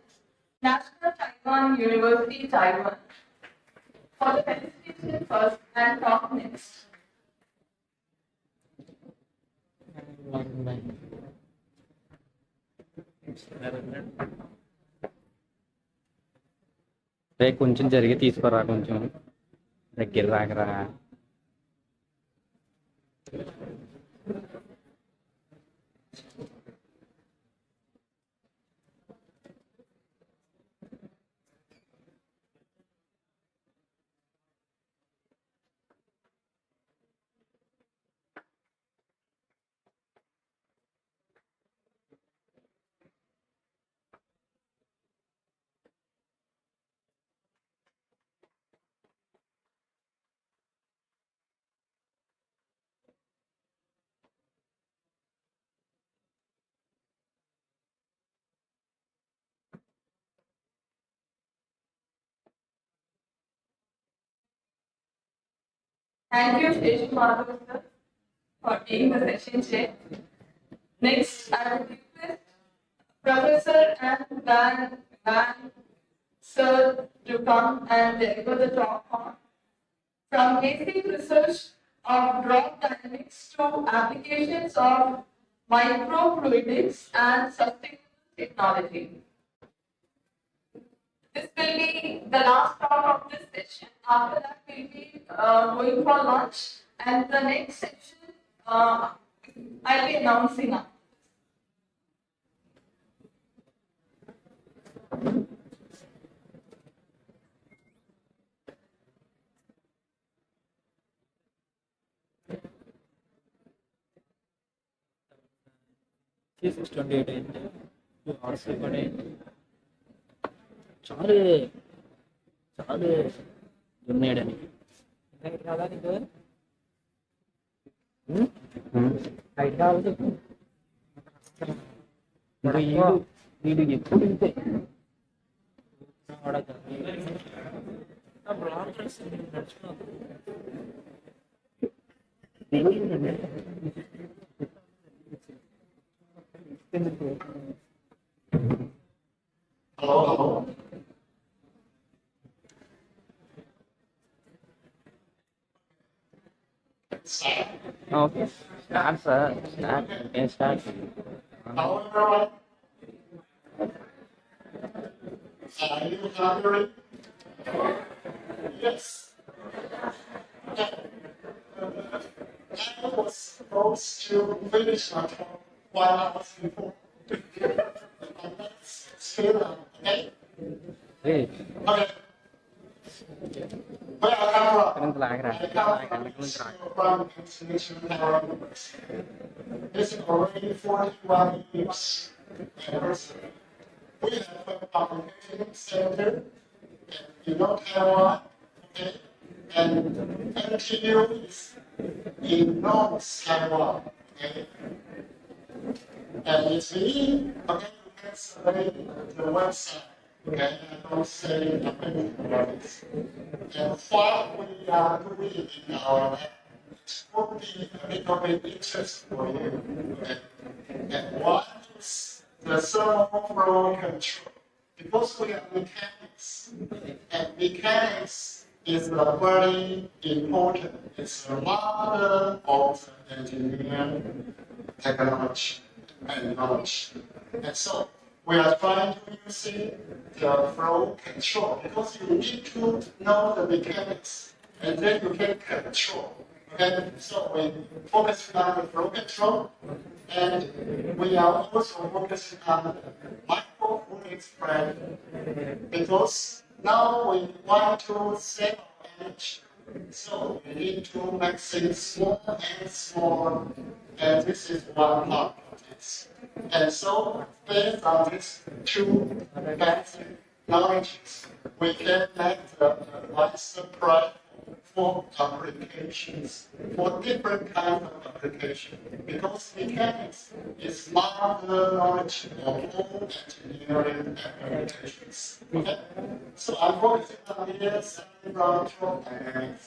National Taiwan University, Taiwan, for the felicitation first and talk next. కొంచెం జరిగి తీసుకురా కొంచెం దగ్గర రాకరా Thank you, Station Madhav sir, for being the session chair. Next, I would request Professor Ann Van sir to come and deliver the talk on from basic research of drop dynamics to applications of microfluidics and sustainable technology. this will be the last part of this session. After that, we'll be going for lunch, and the next section I'll be announcing now. చాలు చాలు దున్నేయడానికి height కాదా నీకు height కావాలి చెప్పు ఇంకా వీడు ఎప్పుడు ఇంతే Hello. Okay, start sir, start, you can start. Hello, everyone. Are you hungry? Yes. Okay. I was supposed to finish my talk 1 hour before. And that's still okay? Hey. Okay. Where I come from? I come from International Taiwan University. It's already 41 years anniversary. We have a publication center in Taiwan, okay? And NTU is in North Taiwan, okay? And it's me, okay, you can survey the website. Okay, I don't say anything about it. And what we are doing in our lab, it will be a little bit interesting for you. Okay? And one is the thermal flow control. Because we are mechanics, and mechanics is a very important, it's a mother of the engineering technology and knowledge. And so we are trying to use the flow control because you need to know the mechanics and then you can control. Okay? So we focus on the flow control and we are also focusing on microfluidics planning because now we want to save energy. So we need to make things smaller and smaller, and this is one part of this. And so, based on these two basic knowledges, we can make the advanced platform for applications, for different kinds of applications, because mechanics is mother knowledge of all engineering applications. Okay? So I'm focusing on this from 12 dynamics.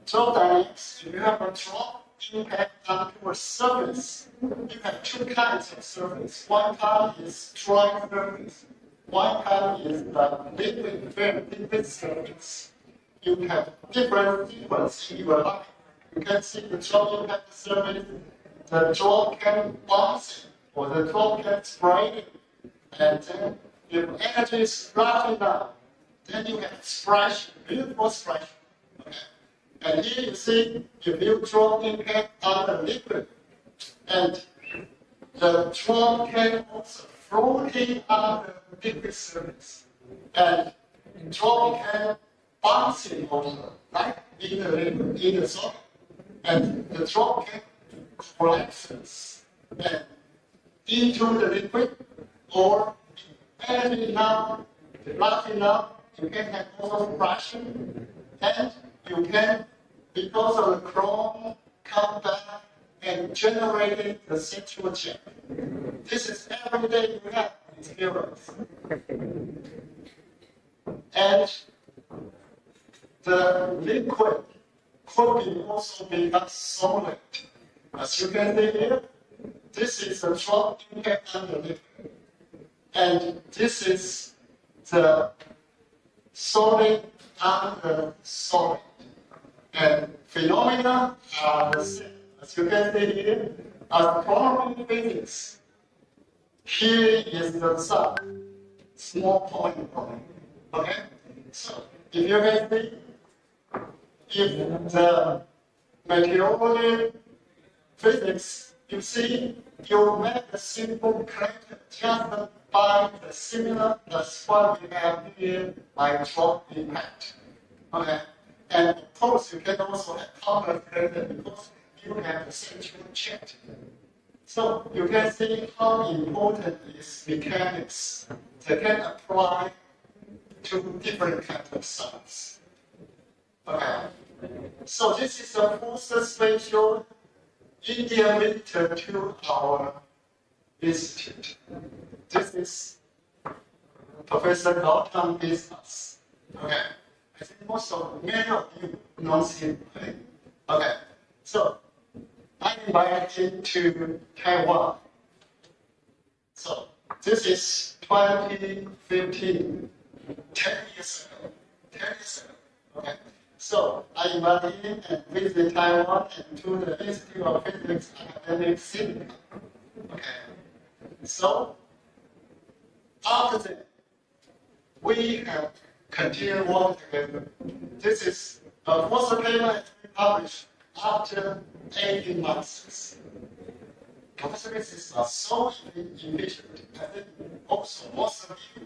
12 dynamics, if you have a drop impact onto a surface, you have two kinds of surface. One kind is dry surface. One kind is the liquid, very liquid surface. You have different sequence in your life. You can see the drop impact surface, the drop can bounce or the drop can spray, and then if energy is large enough, then you have splash, beautiful splash. Okay. And here you see if you drop impact on the liquid, and the drop can also floating on the liquid surface, and drop can bouncing also, like in the liquid, in the solid, and the drop can collapses and into the liquid, or energy enough, large enough, you can have also fraction, and you can, because of the chrome, come back and generate the central jet. This is every day you have experience. And the liquid could be also become solid. As you can see here, this is the drop impact on the liquid. And this is the solid on the solid. And phenomena are the same. As you can see here, astronomy physics. Here is the sun. small point only. Okay? So if you can see, if the material physics, you see, you make a simple character just by the similar as what we have here by drop impact. Okay? And of course, you can also have complex character because you have the central jet. So you can see how important is mechanics that can apply to different kinds of science. Okay. So this is a first special India visitor to our institute. This is Professor Gautam Business. Okay. I think many of you know him. Right? Okay. So I invited him to Taiwan. So this is 2015, 10 years ago. 10 years ago. Okay. So I invited him and visit Taiwan and to the Institute of Physics Academic Center. Okay. So after that, we have continued work together. This is a first paper we published after 18 months. Professor physics are so efficient. I think also most of you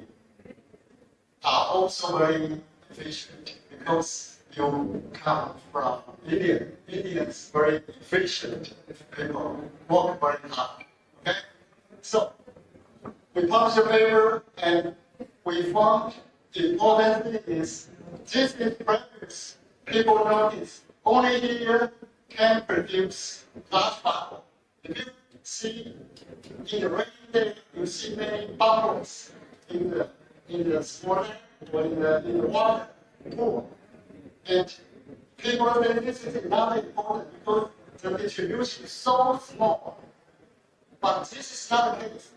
are also very efficient because you come from India. Indians very efficient people, work very hard. Okay? So we published a paper and we found the important thing is this is practice. People notice only here can produce large bubble. If you see in the rainy day, you see many bubbles in the water or in the water pool. And people say this is not important because the distribution is so small. But this is not the case.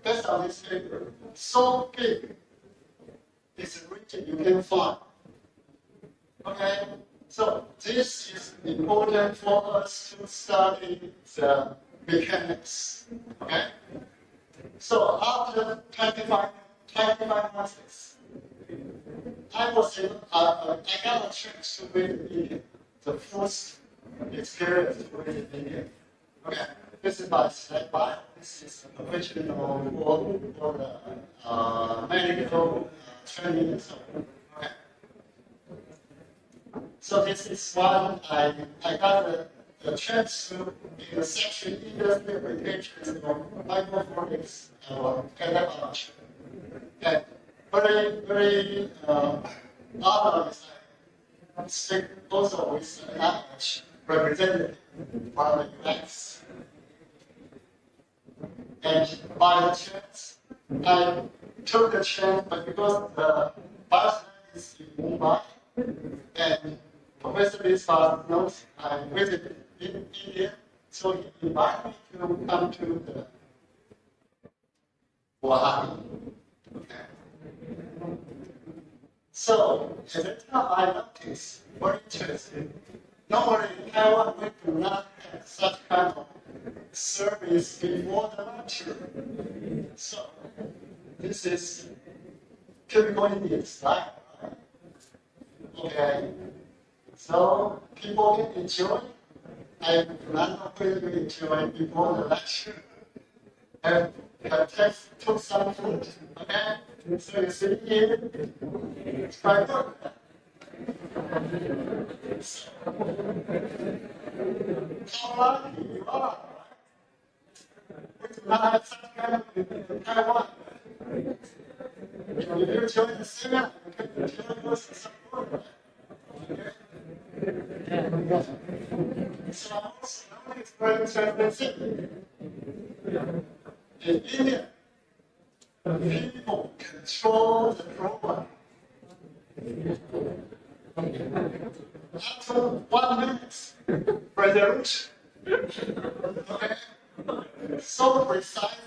Based on this paper, so big is a region you can find. Okay, so this is important for us to study the mechanics. Okay, so after 25 months, I got a chance to visit India, the first experience to visit India. Okay, this is my slide bio. This is a professional for the medical training and so on. Okay. So this is one I got a chance to in the section industry applications of microphonics and analogy. And very honored is I speak also with an language representative from the US. And by the chance, I took the chance, but because the bus is in Mumbai, and Professor Biswas knows I visited in India, so he invited me to come to the Guwahati. Okay. So at the time I noticed, very interesting, normally in Taiwan we do not have such kind of service before the lecture. So this is typical Indian style, right? Okay. So people can enjoy. I do not really enjoy before the lecture. And I took some food. Okay. So you see here, it's quite good. So, how lucky you are, right? We do not have such kind of in Taiwan. If you join the seminar, you can enjoy some food. Okay. So also, now it's very interesting. In India, people control the program. After 1 minute, resolution. Okay? So precisely,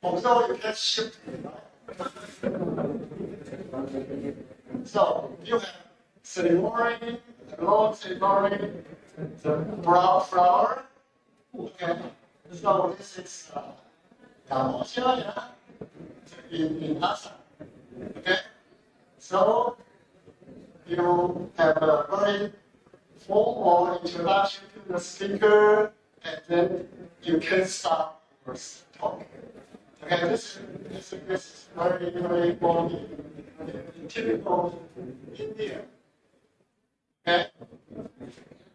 although you can shift it, right? So you have ceremony, the long ceremony, the brown flower. Okay? So this is 打毛线呀。in Assam. Okay? So you have a very formal introduction to the speaker, and then you can start your talk. Okay, this is very, very important, typical India. Okay?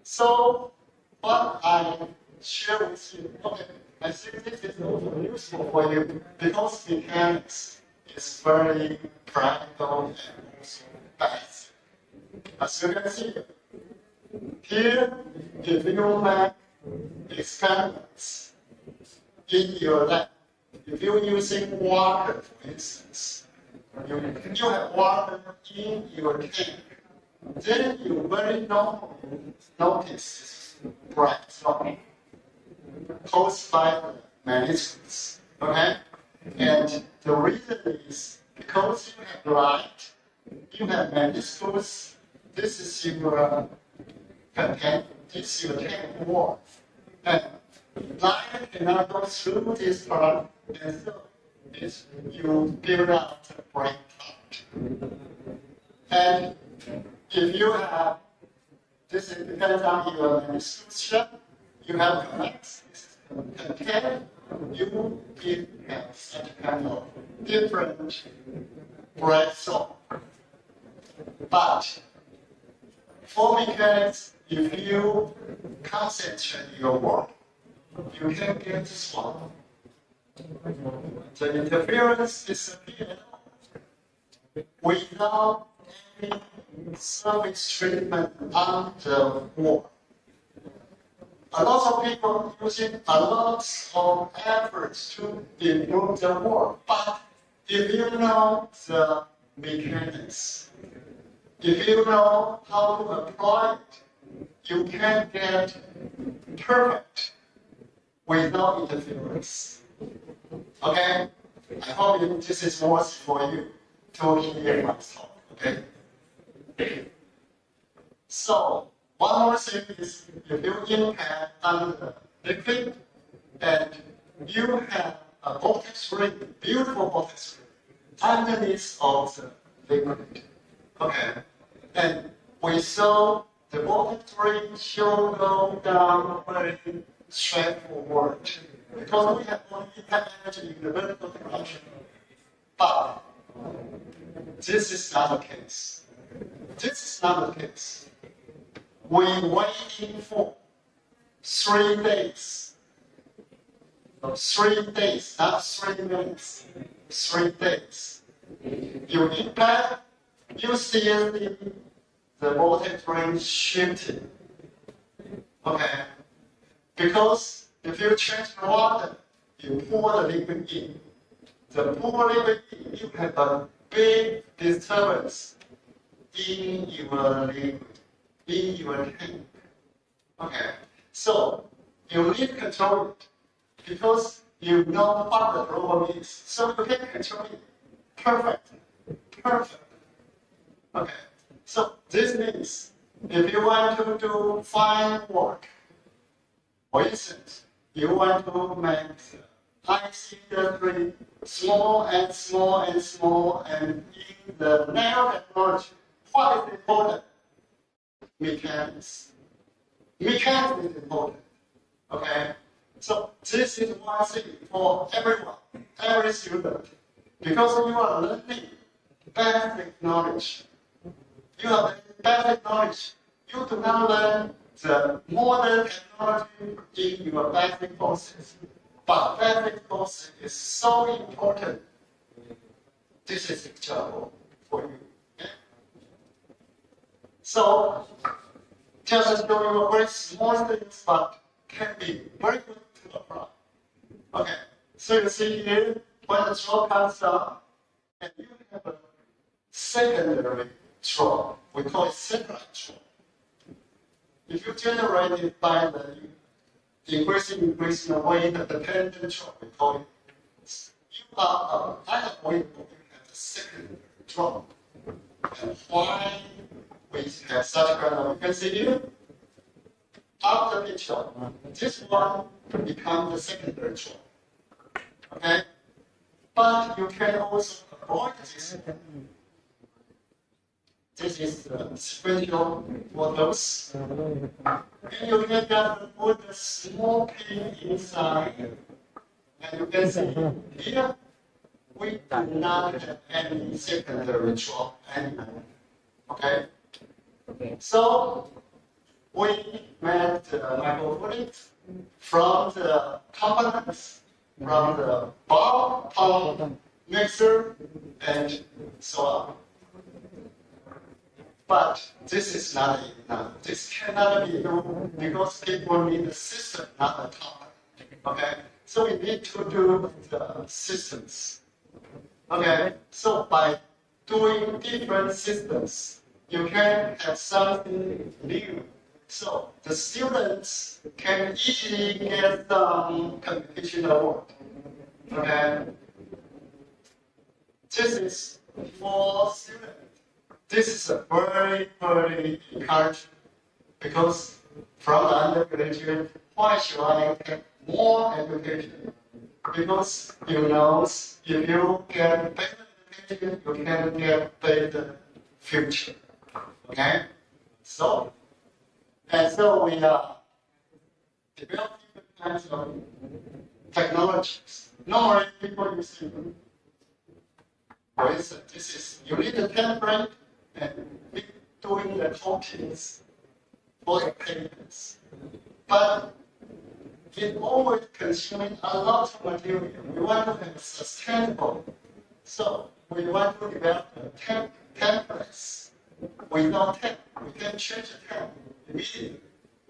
So what I share with you, okay, I think this is also useful for you because mechanics is very practical and also basic. As you can see, here, if you make experiments in your lab, if you're using water, for instance, you have water in your tank, then you very normally notice bright spot caused by the meniscus. Okay? And the reason is because you have light, you have meniscus, this is your content, this is your tank wall. And light cannot go through this part, and so you build up a bright part. And if you have, this depends on your meniscus shape, you have connects, content, you have such kind of different bright zone. But for mechanics, if you concentrate your work, you can get this one. The interference disappears without any surface treatment on the wall. A lot of people using a lot of efforts to improve the work, but if you know the mechanics, if you know how to apply it, you can get perfect without interference. Okay? I hope this is worth for you to hear my talk. Okay? So, one more thing is if you impact on the liquid and you have a vortex ring, beautiful vortex ring, underneath of the liquid. Okay? And we saw the vortex ring should go down very straightforward because we have only impact energy in the vertical direction. But this is not the case. This is not the case. We waiting for 3 days. 3 days, not 3 minutes. 3 days. You impact, you see the vortex ring shifting. Okay? Because if you change the water, you pour the liquid in. The pour liquid in, you have a big disturbance in your liquid, in your tank. Okay? So, you need to control it because you know what the problem is. So you can control it. Perfect. Perfect. Okay. So this means if you want to do fine work, for instance, you want to make IC industry small and small and small, and in the nanotechnology, what is important? Mechanics. Mechanics is important. Okay? So this is one thing for everyone, every student. Because you are learning basic knowledge. You have basic knowledge. You do not learn the modern technology in your basic courses. But basic course is so important. This is example for you. Okay? So just show you a very small things, but can be very good to apply. Okay, so you see here, when the straw comes down, and you have a secondary straw, we call it secondary straw. If you generate it by the increasing the weight of the pendant straw, we call it, you are unavoidable, you have a secondary straw. And why we have such kind of, you can see here, after the picture, this one becomes the secondary straw. Okay? but you can also avoid this. This is the special for those. And you can just put a small pin inside. And you can see here, we do not have any secondary drop anymore. Okay? So, we made the microfluidics from the components, from the bulb, pump, mixer, and so on. But this is not enough. This cannot be done because people need a system, not a component. Okay? So we need to do the systems. Okay? So by doing different systems, you can have something new. So the students can easily get some competition award. Okay? This is for students. This is a very, very encouraging because from the undergraduate, why should I get more education? Because you know, if you get better education, you can get better future. Okay? So, and so we are developing different kinds of technologies. Normally people use it. For instance, this is, you need a template and doing the coatings for the pigments. But it always consuming a lot of material. We want to have sustainable. So we want to develop templates. Without temp, we can change the temp immediately.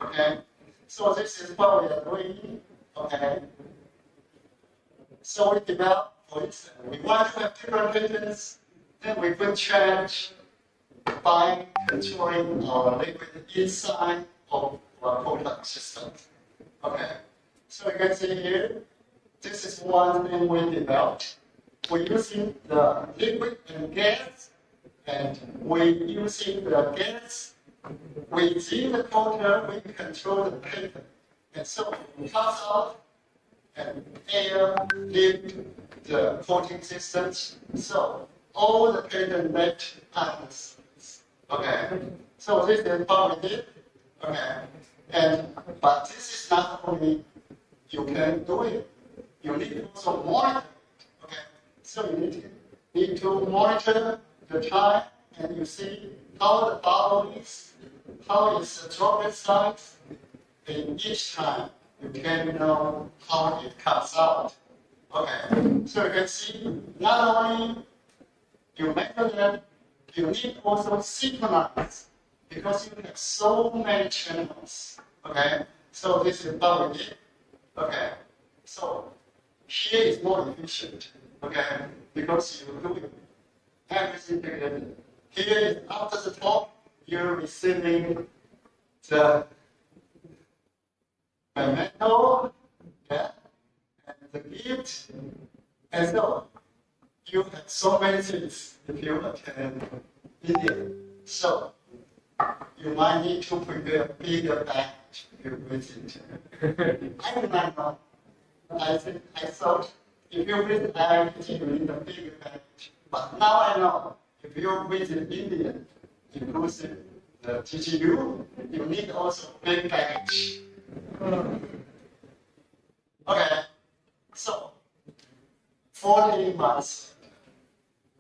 Okay? So this is what we are doing. Okay? So we develop, for instance, we want to have different patterns, then we could change by controlling our liquid inside of our product system. Okay, so you can see here, this is one thing we developed. We're using the liquid and gas, and we're using the gas within the coater, we control the paper. And so it comes out and air lift the coating systems. So all the paper left atoms. Okay, so this is what we did. Okay, but this is not only you can do it. You need to also monitor it. Okay, so you need to monitor the time, and you see how the bubble is, how is the droplet size, and each time you can know how it comes out. Okay, so you can see not only you measure that, you need also synchronize because you have so many channels. Okay, so this is what we did. Okay, so here is more efficient. Okay, because you do everything together. Here is after the top, you're receiving the metal, yeah, and the gift, and so you have so many things if you attend India. So you might need to prepare a bigger package if you visit. I do not know. I thought if you visit IIT, you need a bigger package. But now I know if you visit India, inclusive the TGU, you need also a big package. Okay, so 40 months,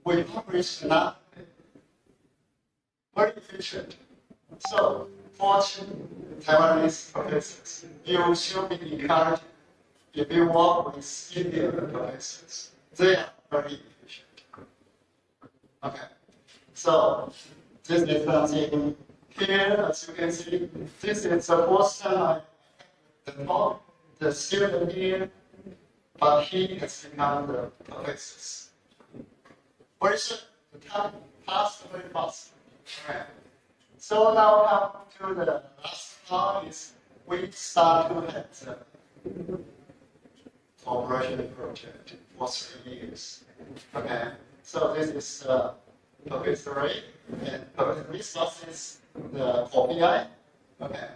we published now very efficient. So, for Taiwanese professors, you should be encouraged if you work with Indian professors. They are very efficient. Okay, so this is something here, as you can see, this is the first time the student here, but he has become the professor. First, the time passed very fast. Okay. So now come to the last part is we start to have the cooperation project for 3 years. Okay. So this is Professor and Professor resources, the OPI. Okay.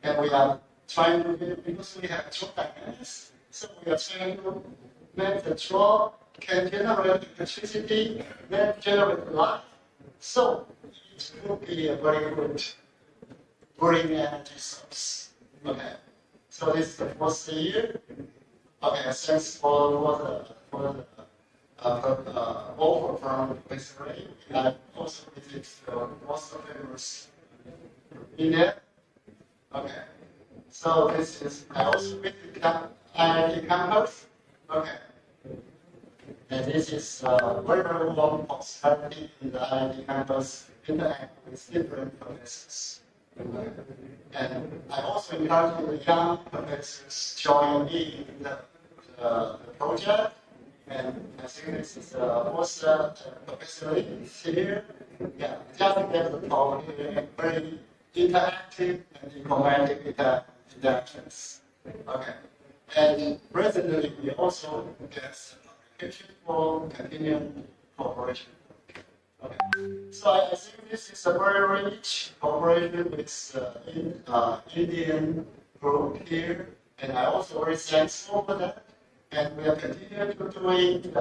And we are trying to, because we have two dynamics, so we are trying to make the draw can generate electricity, then generate light. So it will be a very good green energy source. Okay. So this is the first year. Okay, thanks for the offer from Godavari. I also visit the most famous India. Okay. So this is I also visit IIT campus. Okay. And this is very long possibility in the IIT campus interact with different professors. And I also encourage the young professors join me in the project. And I think this is also professor here. Yeah, just get the talk here, very interactive and informative interactions. Okay. And recently we also get application for continuing cooperation. Okay. So I think this is a very rich cooperation with Indian group here, and I also very thankful for that. And we are continuing to do it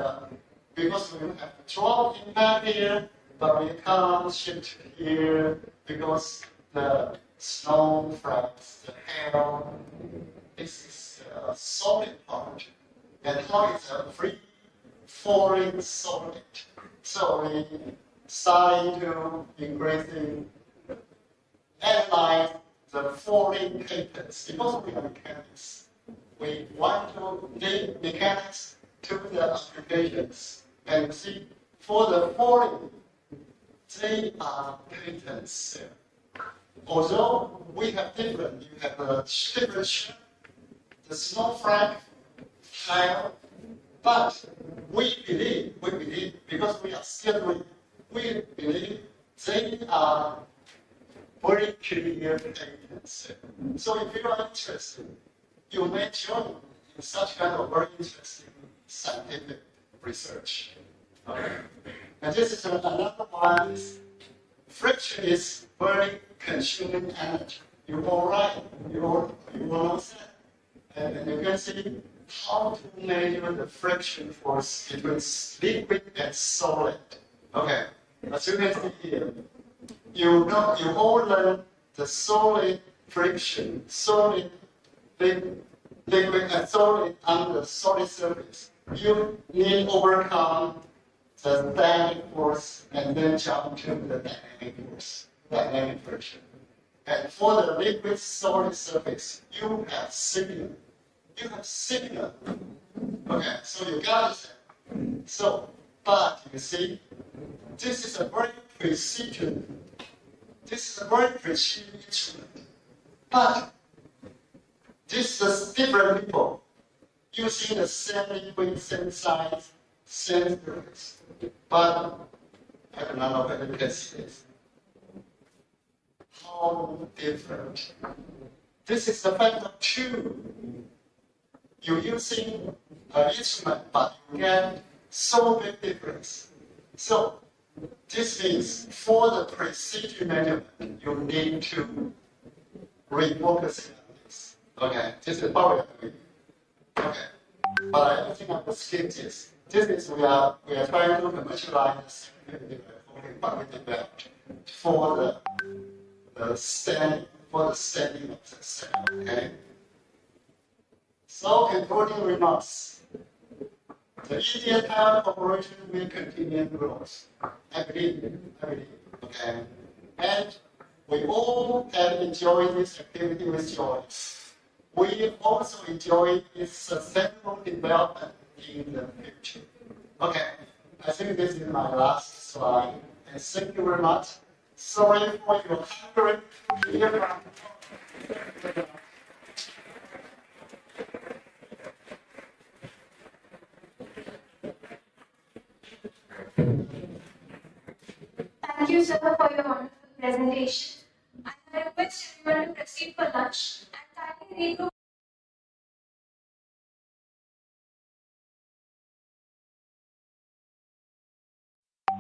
because we have drop impact here, but we can't shift here because the snow from the hail. This is a solid part, and how it's a free falling solid. So we starting to increasing analyze the falling patterns because we are mechanics. We want to link mechanics to the applications and see for the falling, they are patterns. Although we have different, you have a different shape, the snowflake tile, but we believe, because we are still doing, we believe they are very clear patterns. So if you are interested, you may join in such kind of very interesting scientific research. Okay. And this is another one. Friction is very consuming energy. You all right, you all understand. And you can see how to measure the friction force between liquid and solid. Okay. As you can see here, you all learn the solid friction, solid liquid and solid on the solid surface. You need to overcome the dynamic force and then jump to the dynamic force, dynamic friction. And for the liquid solid surface, you have signal. You have signal. Okay, so you got it. So, but you see, this is a very precision. This is a very precision instrument. But this is different people using the same liquid, same size, same surface. But I don't know whether you can see this. How different. This is the factor 2. You're using an instrument, but you get so big difference. So this means for the precision measurement, you need to refocus on this. Okay, this is how we are doing. Okay, but I don't think I will skip this. This is we are trying to commercialize what we developed for the standing of the cell. Okay. So concluding remarks. The India and Taiwan cooperation will continue growth. I believe. Okay. And we all have enjoyed this activity with joy. We also enjoy its sustainable development in the future. Okay. I think this is my last slide. And thank you very much. Sorry for your hungry ear. Thank you, sir, for your wonderful presentation. I request everyone to proceed for lunch and kindly regroup